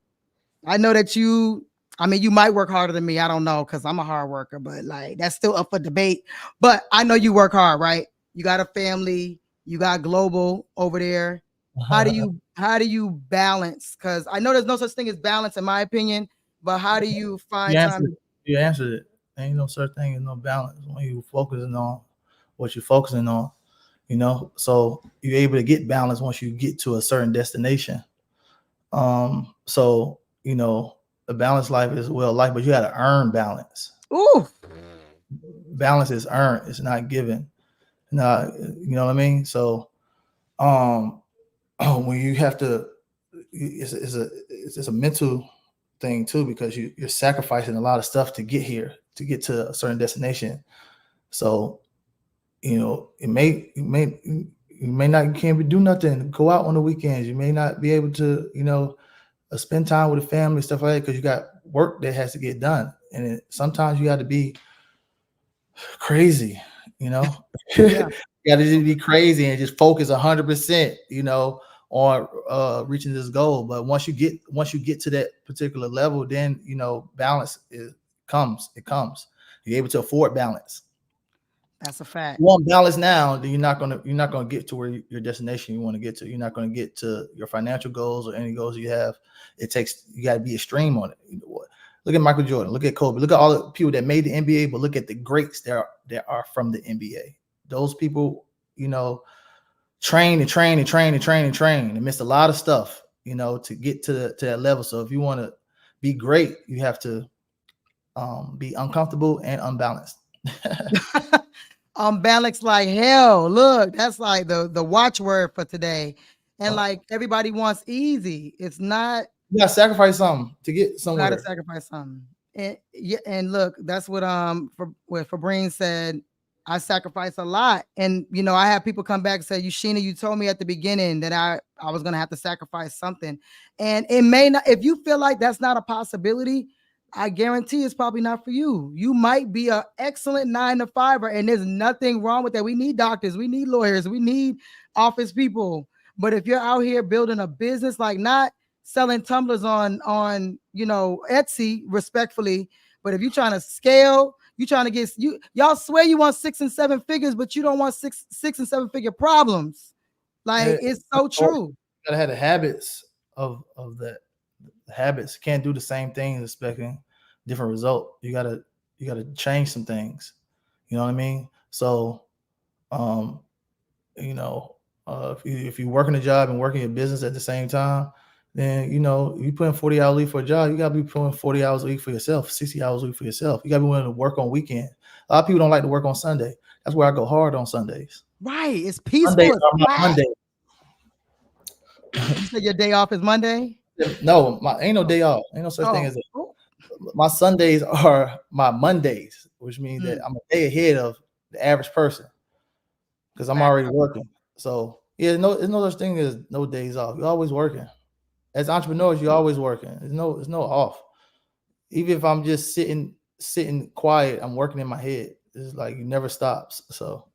I know that you might work harder than me. I don't know, because I'm a hard worker, but like that's still up for debate. But I know you work hard, right? You got a family, you got global over there. How do you balance? Because I know there's no such thing as balance in my opinion, but how do you find time?
You answered it. There ain't no such thing as no balance when you focusing on what you're focusing on, so you're able to get balance once you get to a certain destination. So a balanced life is life, but you got to earn balance.
Ooh.
Balance is earned, it's not given. Now, you know what I mean? So when you have to, it's a mental thing too, because you're sacrificing a lot of stuff to get here, to get to a certain destination. So you can't do nothing, go out on the weekends, you may not be able to spend time with the family, stuff like that, because you got work that has to get done, and sometimes you got to be crazy,
Yeah.
You got to just be crazy and just focus 100%, on reaching this goal. But once you get to that particular level, then balance comes. You're able to afford balance.
That's a fact.
You want balance now, then you're not gonna get to where your destination you want to get to. You're not gonna get to your financial goals or any goals you have. You got to be extreme on it. Look at Michael Jordan. Look at Kobe. Look at all the people that made the NBA. But look at the greats that are from the NBA. Those people, train and missed a lot of stuff, to get to that level. So if you want to be great, you have to be uncomfortable and unbalanced.
Unbalanced like hell. Look, that's like the watchword for today. And like everybody wants easy. It's not.
You gotta sacrifice something to get somewhere.
You gotta sacrifice something. And look, that's what Fabreen said. I sacrifice a lot. And I have people come back and say, Sheena, you told me at the beginning that I was gonna have to sacrifice something. And it may not, if you feel like that's not a possibility, I guarantee it's probably not for you. You might be an excellent 9-to-5er, and there's nothing wrong with that. We need doctors, we need lawyers, we need office people. But if you're out here building a business, like not selling tumblers on Etsy, respectfully, but if you're trying to scale, you're trying to get y'all swear you want 6 and 7 figures, but you don't want six and 7 figure problems. Like, it's so true.
You gotta have the habits of that. The habits. Can't do the same things expecting different result. You gotta change some things. You know what I mean? So, if you're working a job and working your business at the same time, then you put in 40 hours a week for a job. You gotta be putting 40 hours a week for yourself, 60 hours a week for yourself. You gotta be willing to work on weekend. A lot of people don't like to work on Sunday. That's where I go hard on Sundays.
Right. It's peaceful.
Monday.
You said your day off is Monday?
No, ain't no day off. Ain't no such thing as my Sundays are my Mondays, which means that I'm a day ahead of the average person because I'm already working. So there's no such thing as no days off. You're always working. As entrepreneurs, you're always working. There's no off. Even if I'm just sitting quiet, I'm working in my head. It's like it never stops. So.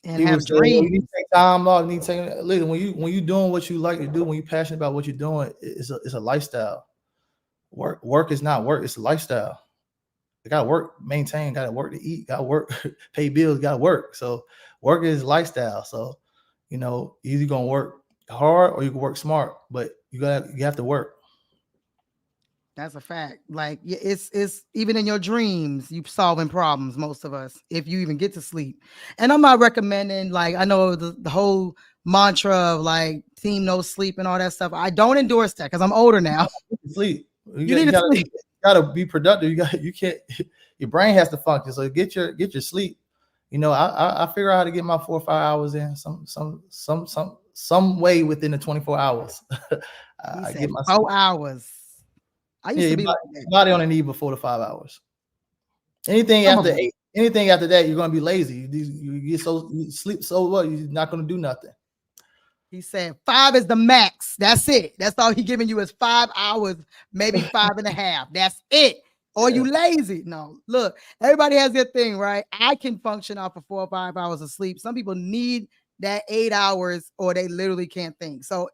And have dreams.
You need to take time off. Listen, when you doing what you like to do, when you're passionate about what you're doing, it's a lifestyle. Work is not work; it's a lifestyle. You gotta work, maintain. Gotta work to eat. Gotta work, pay bills. Gotta work. So work is lifestyle. So you're either gonna work hard or you can work smart, but you have to work.
That's a fact. Like, it's even in your dreams, you solving problems, most of us, if you even get to sleep. And I'm not recommending, like, I know the whole mantra of like team no sleep and all that stuff. I don't endorse that because I'm older now.
Sleep. You gotta be productive. You can't. Your brain has to function. So get your sleep. I figure out how to get my 4 or 5 hours in some way within the 24 hours. I get my
4 hours. I used to be like that.
Body only need 4 to 5 hours. Anything after 8, anything after that, you're gonna be lazy. You sleep so well, you're not gonna do nothing.
He said 5 is the max. That's it. That's all he giving you is 5 hours, maybe 5.5. That's it. Or you lazy. No, look, everybody has their thing, right? I can function off of 4 or 5 hours of sleep. Some people need that 8 hours or they literally can't think. So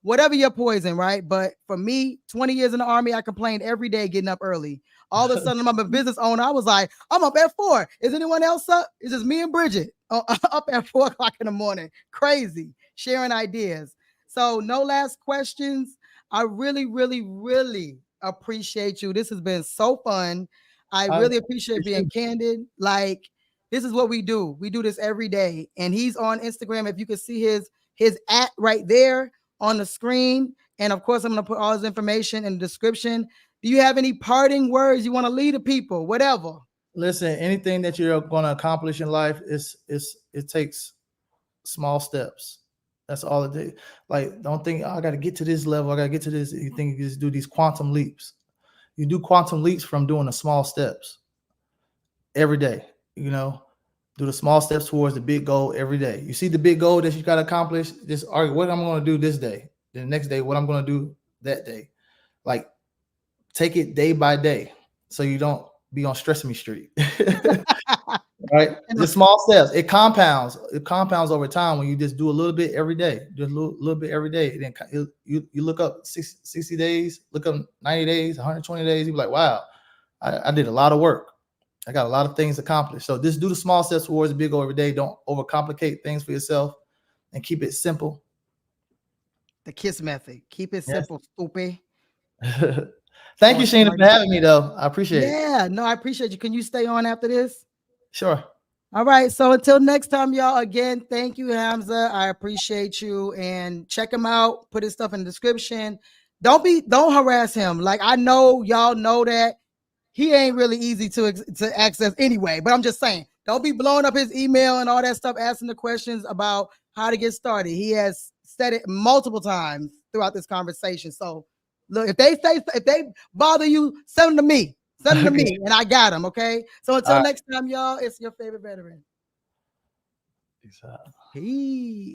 whatever your poison, right? But for me, 20 years in the Army, I complained every day getting up early. All of a sudden, I'm a business owner. I was like, I'm up at 4. Is anyone else up? It's just me and Bridget up at 4 o'clock in the morning. Crazy, sharing ideas. So no last questions. I really, really, really appreciate you. This has been so fun. I really appreciate being candid. Like, this is what we do. We do this every day. And he's on Instagram. If you can see his @ right there on the screen. And of course, I'm going to put all his information in the description. Do you have any parting words you want to leave to people? Whatever.
Listen, anything that you're going to accomplish in life it takes small steps. That's all it is. Like, don't think, I got to get to this level. I got to get to this. You think you just do these quantum leaps. You do quantum leaps from doing the small steps every day. Do the small steps towards the big goal every day. You see the big goal that you got to accomplish. Just argue what I'm going to do this day. The next day, what I'm going to do that day. Like, take it day by day so you don't be on Stress Me Street. Right? The small steps. It compounds. It compounds over time when you just do a little bit every day. Just a little bit every day. And then you look up 60 days, look up 90 days, 120 days. You be like, wow, I did a lot of work. I got a lot of things accomplished. So just do the small steps towards the big goal every day. Don't overcomplicate things for yourself and keep it simple.
The KISS method. Keep it simple, stupid.
Thank you, Sheena, for having me, though. I appreciate it.
Yeah, no, I appreciate you. Can you stay on after this?
Sure.
All right. So until next time, y'all, again, thank you, Hamza. I appreciate you. And check him out. Put his stuff in the description. Don't harass him. Like, I know y'all know that he ain't really easy to access anyway, but I'm just saying, don't be blowing up his email and all that stuff, asking the questions about how to get started. He has said it multiple times throughout this conversation. So look, if they bother you, send them to me. Send them to me, and I got them, okay? So until next time, y'all, it's your favorite veteran.
Peace out.
Peace.